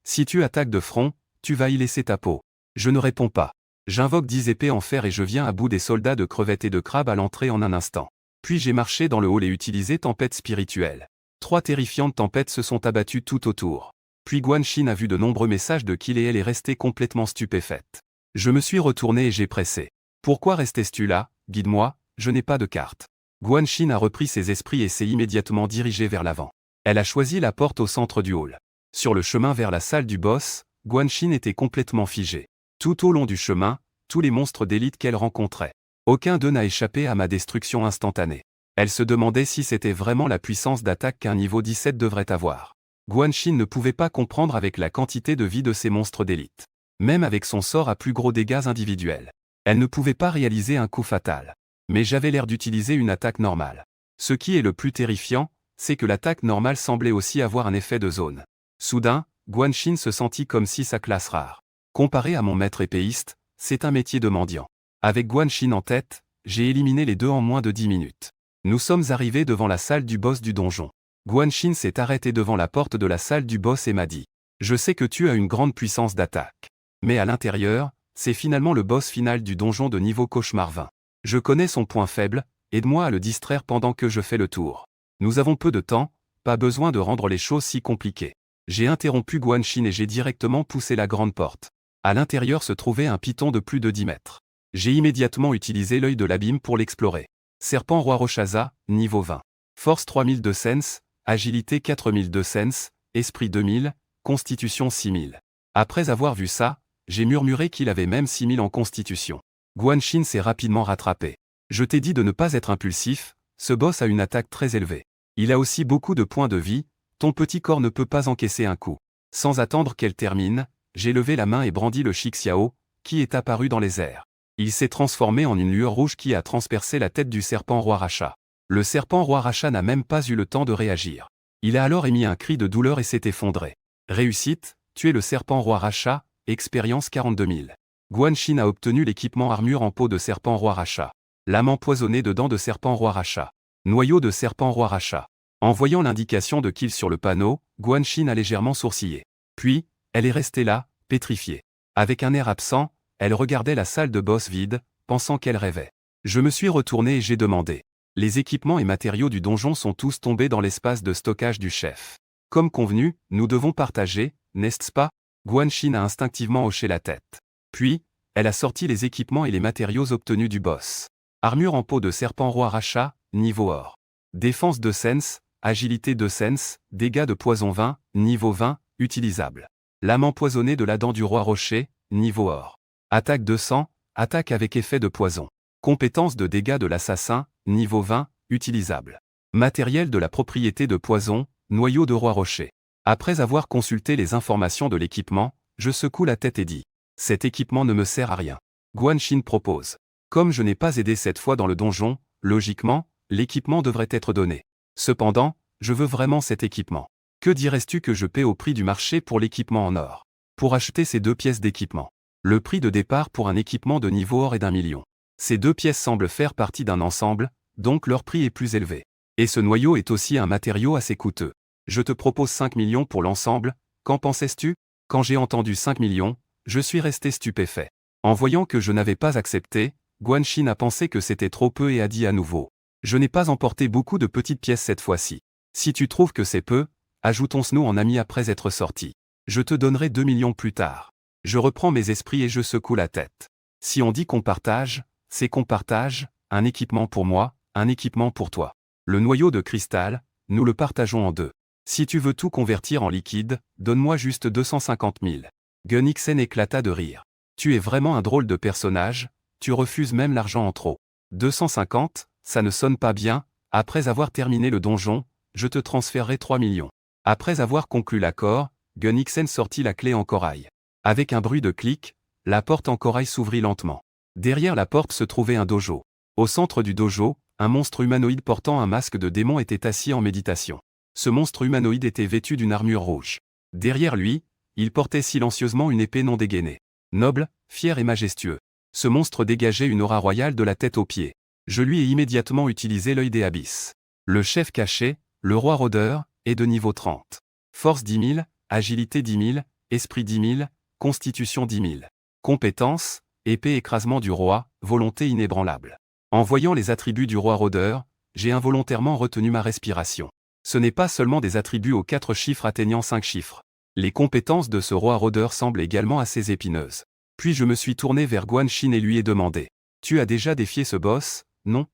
Si tu attaques de front, tu vas y laisser ta peau. Je ne réponds pas. J'invoque 10 épées en fer et je viens à bout des soldats de crevettes et de crabes à l'entrée en un instant. Puis j'ai marché dans le hall et utilisé tempête spirituelle. 3 terrifiantes tempêtes se sont abattues tout autour. Puis Guanxin a vu de nombreux messages de Kill et elle est restée complètement stupéfaite. Je me suis retourné et j'ai pressé. Pourquoi restais-tu là? Guide-moi, je n'ai pas de carte. Guanxin a repris ses esprits et s'est immédiatement dirigée vers l'avant. Elle a choisi la porte au centre du hall. Sur le chemin vers la salle du boss, Guanxin était complètement figée. Tout au long du chemin, tous les monstres d'élite qu'elle rencontrait. Aucun d'eux n'a échappé à ma destruction instantanée. Elle se demandait si c'était vraiment la puissance d'attaque qu'un niveau 17 devrait avoir. Guan Xin ne pouvait pas comprendre avec la quantité de vie de ces monstres d'élite. Même avec son sort à plus gros dégâts individuels, elle ne pouvait pas réaliser un coup fatal. Mais j'avais l'air d'utiliser une attaque normale. Ce qui est le plus terrifiant, c'est que l'attaque normale semblait aussi avoir un effet de zone. Soudain, Guan Xin se sentit comme si sa classe rare. Comparé à mon maître épéiste, c'est un métier de mendiant. Avec Guan Xin en tête, j'ai éliminé les deux en moins de 10 minutes. Nous sommes arrivés devant la salle du boss du donjon. Guan Xin s'est arrêté devant la porte de la salle du boss et m'a dit « Je sais que tu as une grande puissance d'attaque. Mais à l'intérieur, c'est finalement le boss final du donjon de niveau cauchemar 20. Je connais son point faible, aide-moi à le distraire pendant que je fais le tour. Nous avons peu de temps, pas besoin de rendre les choses si compliquées. » J'ai interrompu Guan Xin et j'ai directement poussé la grande porte. À l'intérieur se trouvait un python de plus de 10 mètres. J'ai immédiatement utilisé l'œil de l'abîme pour l'explorer. Serpent roi Rochaza, niveau 20. Force 3002 sens, agilité 4002 sens, esprit 2000, constitution 6000. Après avoir vu ça, j'ai murmuré qu'il avait même 6000 en constitution. Guan Xin s'est rapidement rattrapé. Je t'ai dit de ne pas être impulsif, ce boss a une attaque très élevée. Il a aussi beaucoup de points de vie, ton petit corps ne peut pas encaisser un coup. Sans attendre qu'elle termine, j'ai levé la main et brandi le Shixiao, qui est apparu dans les airs. Il s'est transformé en une lueur rouge qui a transpercé la tête du serpent roi Racha. Le serpent roi Racha n'a même pas eu le temps de réagir. Il a alors émis un cri de douleur et s'est effondré. Réussite, tuer le serpent roi Racha, expérience 42 000. Guan Xin a obtenu l'équipement armure en peau de serpent roi Racha. Lame empoisonnée de dents de serpent roi Racha. Noyau de serpent roi Racha. En voyant l'indication de kill sur le panneau, Guan Xin a légèrement sourcillé. Puis, elle est restée là, pétrifiée. Avec un air absent, elle regardait la salle de boss vide, pensant qu'elle rêvait. Je me suis retourné et j'ai demandé. Les équipements et matériaux du donjon sont tous tombés dans l'espace de stockage du chef. Comme convenu, nous devons partager, n'est-ce pas? Guan Xin a instinctivement hoché la tête. Puis, elle a sorti les équipements et les matériaux obtenus du boss. Armure en peau de serpent roi Racha, niveau or. Défense 2 sens, agilité 2 sens, dégâts de poison 20, niveau 20, utilisable. Lame empoisonnée de la dent du roi rocher, niveau or. Attaque 200, attaque avec effet de poison. Compétence de dégâts de l'assassin, niveau 20, utilisable. Matériel de la propriété de poison, noyau de roi rocher. Après avoir consulté les informations de l'équipement, je secoue la tête et dis. Cet équipement ne me sert à rien. Guan Xin propose. Comme je n'ai pas aidé cette fois dans le donjon, logiquement, l'équipement devrait être donné. Cependant, je veux vraiment cet équipement. Que dirais-tu que je paie au prix du marché pour l'équipement en or? Pour acheter ces deux pièces d'équipement. Le prix de départ pour un équipement de niveau or est d'1 million. Ces deux pièces semblent faire partie d'un ensemble, donc leur prix est plus élevé. Et ce noyau est aussi un matériau assez coûteux. Je te propose 5 millions pour l'ensemble, qu'en pensais-tu? Quand j'ai entendu 5 millions, je suis resté stupéfait. En voyant que je n'avais pas accepté, Guan Xin a pensé que c'était trop peu et a dit à nouveau. Je n'ai pas emporté beaucoup de petites pièces cette fois-ci. Si tu trouves que c'est peu, ajoutons-nous en amis après être sortis. Je te donnerai 2 millions plus tard. Je reprends mes esprits et je secoue la tête. Si on dit qu'on partage, c'est qu'on partage, un équipement pour moi, un équipement pour toi. Le noyau de cristal, nous le partageons en deux. Si tu veux tout convertir en liquide, donne-moi juste 250 000. Gun Xen éclata de rire. Tu es vraiment un drôle de personnage, tu refuses même l'argent en trop. 250, ça ne sonne pas bien, après avoir terminé le donjon, je te transférerai 3 millions. Après avoir conclu l'accord, Gun Xen sortit la clé en corail. Avec un bruit de clic, la porte en corail s'ouvrit lentement. Derrière la porte se trouvait un dojo. Au centre du dojo, un monstre humanoïde portant un masque de démon était assis en méditation. Ce monstre humanoïde était vêtu d'une armure rouge. Derrière lui, il portait silencieusement une épée non dégainée. Noble, fier et majestueux. Ce monstre dégageait une aura royale de la tête aux pieds. Je lui ai immédiatement utilisé l'œil des abysses. Le chef caché, le roi rôdeur, est de niveau 30. Force 10 000, agilité 10 000, esprit 10 000, constitution 10 000. Compétences, épée écrasement du roi, volonté inébranlable. En voyant les attributs du roi rôdeur, j'ai involontairement retenu ma respiration. Ce n'est pas seulement des attributs aux 4 chiffres atteignant 5 chiffres. Les compétences de ce roi rôdeur semblent également assez épineuses. Puis je me suis tourné vers Guan Xin et lui ai demandé. Tu as déjà défié ce boss, non?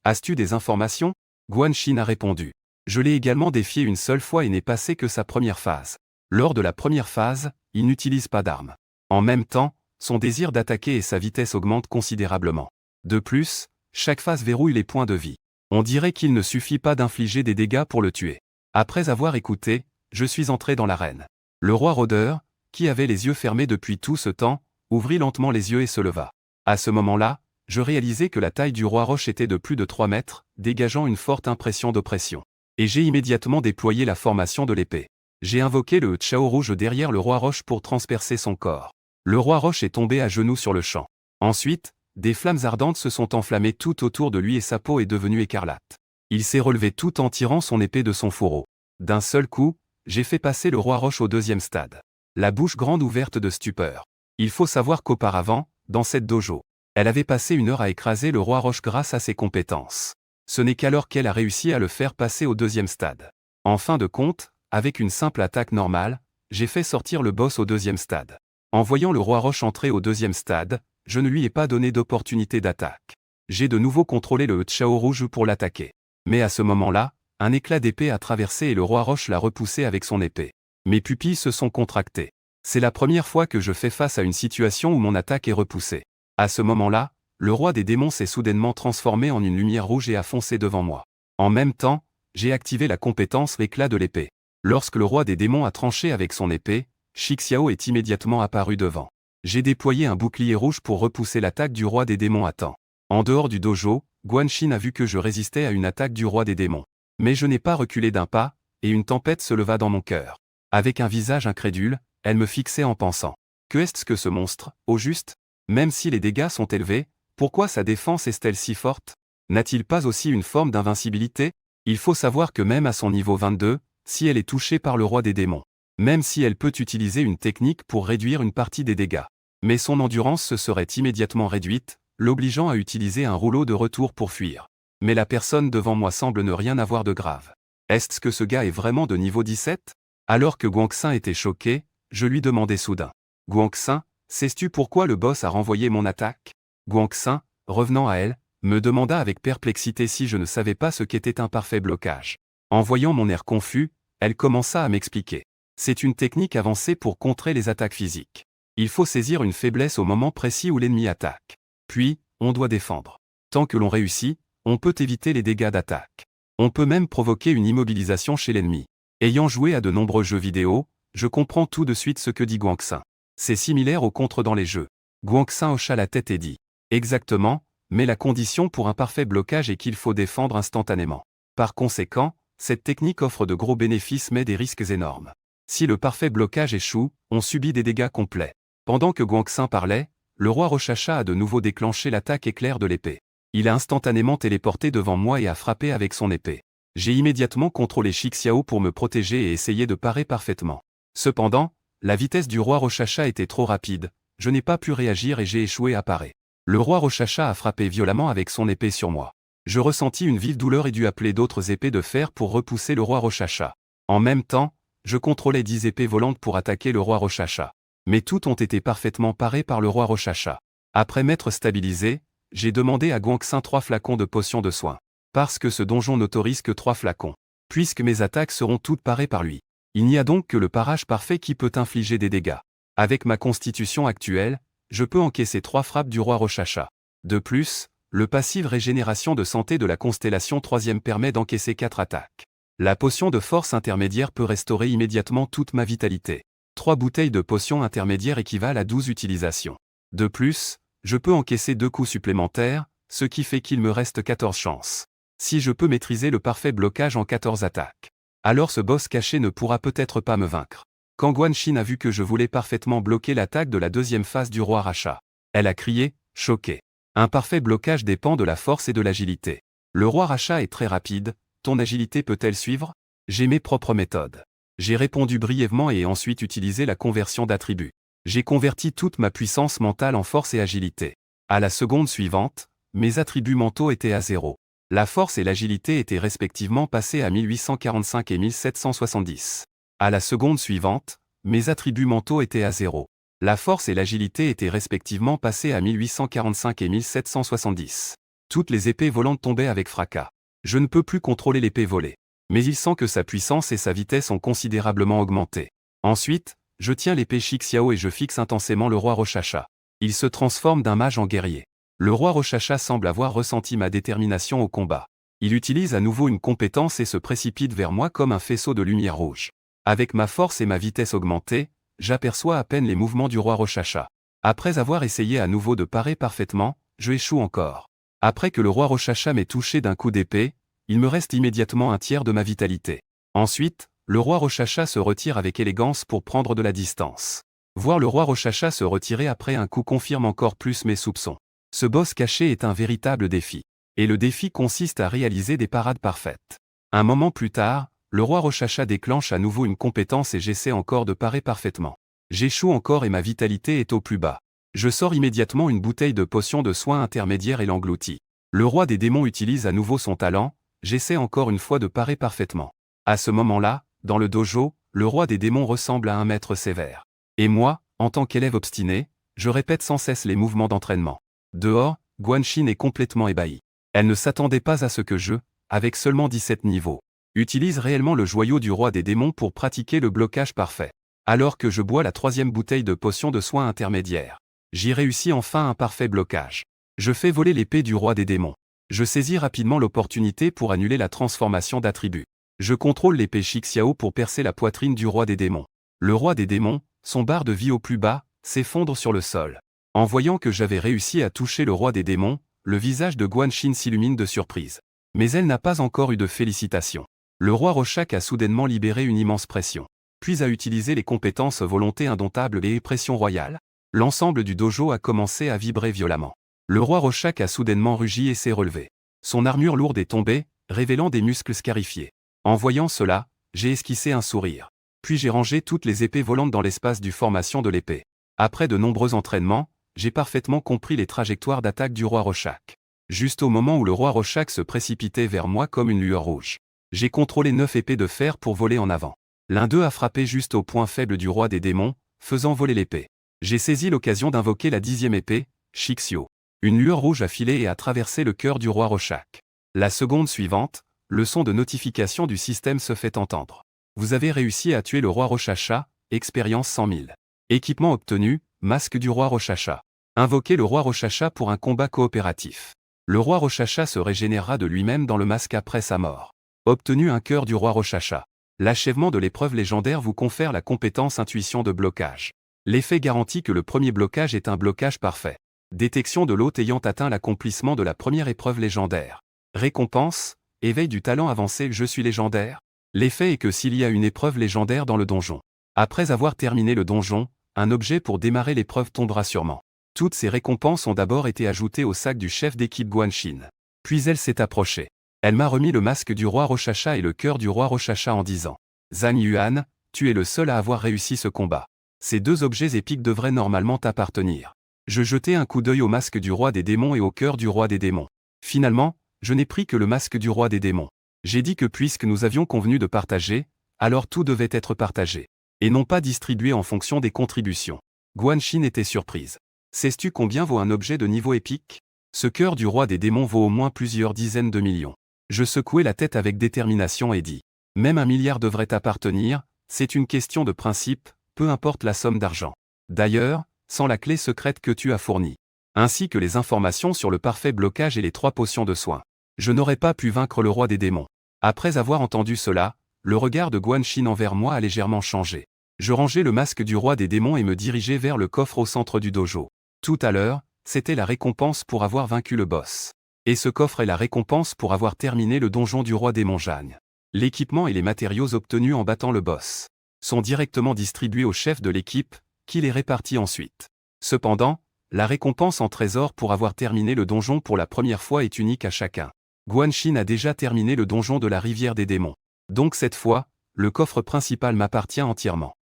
As-tu des informations? Guan Xin a répondu. Je l'ai également défié une seule fois et n'ai passé que sa première phase. Lors de la première phase, il n'utilise pas d'armes. En même temps, son désir d'attaquer et sa vitesse augmentent considérablement. De plus, chaque phase verrouille les points de vie. On dirait qu'il ne suffit pas d'infliger des dégâts pour le tuer. Après avoir écouté, je suis entré dans l'arène. Le roi rôdeur, qui avait les yeux fermés depuis tout ce temps, ouvrit lentement les yeux et se leva. À ce moment-là, je réalisai que la taille du roi roche était de plus de 3 mètres, dégageant une forte impression d'oppression. Et j'ai immédiatement déployé la formation de l'épée. J'ai invoqué le Chao rouge derrière le roi roche pour transpercer son corps. Le roi roche est tombé à genoux sur le champ. Ensuite, des flammes ardentes se sont enflammées tout autour de lui et sa peau est devenue écarlate. Il s'est relevé tout en tirant son épée de son fourreau. D'un seul coup, j'ai fait passer le roi roche au 2e stade. La bouche grande ouverte de stupeur. Il faut savoir qu'auparavant, dans cette dojo, elle avait passé 1 heure à écraser le roi roche grâce à ses compétences. Ce n'est qu'alors qu'elle a réussi à le faire passer au 2e stade. En fin de compte, avec une simple attaque normale, j'ai fait sortir le boss au 2e stade. En voyant le roi roche entrer au 2e stade, je ne lui ai pas donné d'opportunité d'attaque. J'ai de nouveau contrôlé le Chao rouge pour l'attaquer. Mais à ce moment-là, un éclat d'épée a traversé et le roi roche l'a repoussé avec son épée. Mes pupilles se sont contractées. C'est la première fois que je fais face à une situation où mon attaque est repoussée. À ce moment-là, le roi des démons s'est soudainement transformé en une lumière rouge et a foncé devant moi. En même temps, j'ai activé la compétence l'éclat de l'épée. Lorsque le roi des démons a tranché avec son épée, Shixiao est immédiatement apparu devant. J'ai déployé un bouclier rouge pour repousser l'attaque du roi des démons à temps. En dehors du dojo, Guanxin a vu que je résistais à une attaque du roi des démons. Mais je n'ai pas reculé d'un pas, et une tempête se leva dans mon cœur. Avec un visage incrédule, elle me fixait en pensant. Que est-ce que ce monstre, au juste? Même si les dégâts sont élevés, pourquoi sa défense est-elle si forte? N'a-t-il pas aussi une forme d'invincibilité? Il faut savoir que même à son niveau 22, si elle est touchée par le roi des démons, même si elle peut utiliser une technique pour réduire une partie des dégâts, mais son endurance se serait immédiatement réduite, l'obligeant à utiliser un rouleau de retour pour fuir. Mais la personne devant moi semble ne rien avoir de grave. Est-ce que ce gars est vraiment de niveau 17? Alors que Guanxin était choqué, je lui demandai soudain. Guanxin, sais-tu pourquoi le boss a renvoyé mon attaque? Guanxin, revenant à elle, me demanda avec perplexité si je ne savais pas ce qu'était un parfait blocage. En voyant mon air confus, elle commença à m'expliquer. C'est une technique avancée pour contrer les attaques physiques. Il faut saisir une faiblesse au moment précis où l'ennemi attaque. Puis, on doit défendre. Tant que l'on réussit, on peut éviter les dégâts d'attaque. On peut même provoquer une immobilisation chez l'ennemi. Ayant joué à de nombreux jeux vidéo, je comprends tout de suite ce que dit Guanxin. C'est similaire au contre dans les jeux. Guanxin hocha la tête et dit. Exactement, mais la condition pour un parfait blocage est qu'il faut défendre instantanément. Par conséquent, cette technique offre de gros bénéfices mais des risques énormes. Si le parfait blocage échoue, on subit des dégâts complets. Pendant que Guanxin parlait, le roi Rochacha a de nouveau déclenché l'attaque éclair de l'épée. Il a instantanément téléporté devant moi et a frappé avec son épée. J'ai immédiatement contrôlé Shixiao pour me protéger et essayer de parer parfaitement. Cependant, la vitesse du roi Rochacha était trop rapide, je n'ai pas pu réagir et j'ai échoué à parer. Le roi Rochacha a frappé violemment avec son épée sur moi. Je ressentis une vive douleur et dû appeler d'autres épées de fer pour repousser le roi Rochacha. En même temps, je contrôlais 10 épées volantes pour attaquer le roi Rochacha. Mais toutes ont été parfaitement parées par le roi Rochacha. Après m'être stabilisé, j'ai demandé à Guanxin 3 flacons de potions de soins. Parce que ce donjon n'autorise que 3 flacons. Puisque mes attaques seront toutes parées par lui. Il n'y a donc que le parage parfait qui peut infliger des dégâts. Avec ma constitution actuelle, je peux encaisser 3 frappes du roi Rochacha. De plus, le passif régénération de santé de la constellation 3e permet d'encaisser 4 attaques. La potion de force intermédiaire peut restaurer immédiatement toute ma vitalité. 3 bouteilles de potion intermédiaire équivalent à 12 utilisations. De plus, je peux encaisser 2 coups supplémentaires, ce qui fait qu'il me reste 14 chances. Si je peux maîtriser le parfait blocage en 14 attaques, alors ce boss caché ne pourra peut-être pas me vaincre. Quand Guanxin a vu que je voulais parfaitement bloquer l'attaque de la 2e phase du roi Racha, elle a crié, choquée. Un parfait blocage dépend de la force et de l'agilité. Le roi Racha est très rapide, ton agilité peut-elle suivre? J'ai mes propres méthodes. J'ai répondu brièvement et ensuite utilisé la conversion d'attributs. J'ai converti toute ma puissance mentale en force et agilité. À la seconde suivante, mes attributs mentaux étaient à 0. La force et l'agilité étaient respectivement passés à 1845 et 1770. À la seconde suivante, mes attributs mentaux étaient à 0. La force et l'agilité étaient respectivement passés à 1845 et 1770. Toutes les épées volantes tombaient avec fracas. Je ne peux plus contrôler l'épée volée. Mais il sent que sa puissance et sa vitesse ont considérablement augmenté. Ensuite, je tiens l'épée Shixiao et je fixe intensément le roi Rochacha. Il se transforme d'un mage en guerrier. Le roi Rochacha semble avoir ressenti ma détermination au combat. Il utilise à nouveau une compétence et se précipite vers moi comme un faisceau de lumière rouge. Avec ma force et ma vitesse augmentée, j'aperçois à peine les mouvements du roi Rochacha. Après avoir essayé à nouveau de parer parfaitement, je échoue encore. Après que le roi Rochacha m'ait touché d'un coup d'épée, il me reste immédiatement un tiers de ma vitalité. Ensuite, le roi Rochacha se retire avec élégance pour prendre de la distance. Voir le roi Rochacha se retirer après un coup confirme encore plus mes soupçons. Ce boss caché est un véritable défi. Et le défi consiste à réaliser des parades parfaites. Un moment plus tard, le roi Rochacha déclenche à nouveau une compétence et j'essaie encore de parer parfaitement. J'échoue encore et ma vitalité est au plus bas. Je sors immédiatement une bouteille de potion de soins intermédiaire et l'engloutis. Le roi des démons utilise à nouveau son talent, j'essaie encore une fois de parer parfaitement. À ce moment-là, dans le dojo, le roi des démons ressemble à un maître sévère. Et moi, en tant qu'élève obstiné, je répète sans cesse les mouvements d'entraînement. Dehors, Guanxin est complètement ébahie. Elle ne s'attendait pas à ce que je, avec seulement 17 niveaux, utilise réellement le joyau du roi des démons pour pratiquer le blocage parfait. Alors que je bois la 3e bouteille de potion de soins intermédiaire, j'y réussis enfin un parfait blocage. Je fais voler l'épée du roi des démons. Je saisis rapidement l'opportunité pour annuler la transformation d'attribut. Je contrôle l'épée Shixiao pour percer la poitrine du roi des démons. Le roi des démons, son barre de vie au plus bas, s'effondre sur le sol. En voyant que j'avais réussi à toucher le roi des démons, le visage de Guanxin s'illumine de surprise. Mais elle n'a pas encore eu de félicitations. Le roi Rochak a soudainement libéré une immense pression, puis a utilisé les compétences volonté indomptable et pression royale. L'ensemble du dojo a commencé à vibrer violemment. Le roi Rochak a soudainement rugi et s'est relevé. Son armure lourde est tombée, révélant des muscles scarifiés. En voyant cela, j'ai esquissé un sourire. Puis j'ai rangé toutes les épées volantes dans l'espace du formation de l'épée. Après de nombreux entraînements, j'ai parfaitement compris les trajectoires d'attaque du roi Rochak. Juste au moment où le roi Rochak se précipitait vers moi comme une lueur rouge, j'ai contrôlé 9 épées de fer pour voler en avant. L'un d'eux a frappé juste au point faible du roi des démons, faisant voler l'épée. J'ai saisi l'occasion d'invoquer la 10e épée, Shixiao. Une lueur rouge a filé et a traversé le cœur du roi Rochak. La seconde suivante, le son de notification du système se fait entendre. Vous avez réussi à tuer le roi Rochacha, expérience 100 000. Équipement obtenu, masque du roi Rochacha. Invoquez le roi Rochacha pour un combat coopératif. Le roi Rochacha se régénérera de lui-même dans le masque après sa mort. Obtenu un cœur du roi Rochacha. L'achèvement de l'épreuve légendaire vous confère la compétence intuition de blocage. L'effet garantit que le premier blocage est un blocage parfait. Détection de l'hôte ayant atteint l'accomplissement de la première épreuve légendaire. Récompense, éveil du talent avancé je suis légendaire. L'effet est que s'il y a une épreuve légendaire dans le donjon, après avoir terminé le donjon, un objet pour démarrer l'épreuve tombera sûrement. Toutes ces récompenses ont d'abord été ajoutées au sac du chef d'équipe Guanxin. Puis elle s'est approchée. Elle m'a remis le masque du roi Rochacha et le cœur du roi Rochacha en disant « Zhang Yuan, tu es le seul à avoir réussi ce combat. Ces 2 objets épiques devraient normalement t'appartenir. » Je jetai un coup d'œil au masque du roi des démons et au cœur du roi des démons. Finalement, je n'ai pris que le masque du roi des démons. J'ai dit que puisque nous avions convenu de partager, alors tout devait être partagé. Et non pas distribué en fonction des contributions. Guanxin était surprise. Sais-tu combien vaut un objet de niveau épique? Ce cœur du roi des démons vaut au moins plusieurs dizaines de millions. Je secouai la tête avec détermination et dis. Même 1 milliard devrait t'appartenir, c'est une question de principe, peu importe la somme d'argent. D'ailleurs, sans la clé secrète que tu as fournie, ainsi que les informations sur le parfait blocage et les 3 potions de soins, je n'aurais pas pu vaincre le roi des démons. Après avoir entendu cela, le regard de Guanxin envers moi a légèrement changé. Je rangeai le masque du roi des démons et me dirigeai vers le coffre au centre du dojo. Tout à l'heure, c'était la récompense pour avoir vaincu le boss. Et ce coffre est la récompense pour avoir terminé le donjon du roi démon Jagne. L'équipement et les matériaux obtenus en battant le boss sont directement distribués au chef de l'équipe, qui les répartit ensuite. Cependant, la récompense en trésor pour avoir terminé le donjon pour la première fois est unique à chacun. Guanxin a déjà terminé le donjon de la rivière des démons. Donc cette fois, le coffre principal m'appartient entièrement.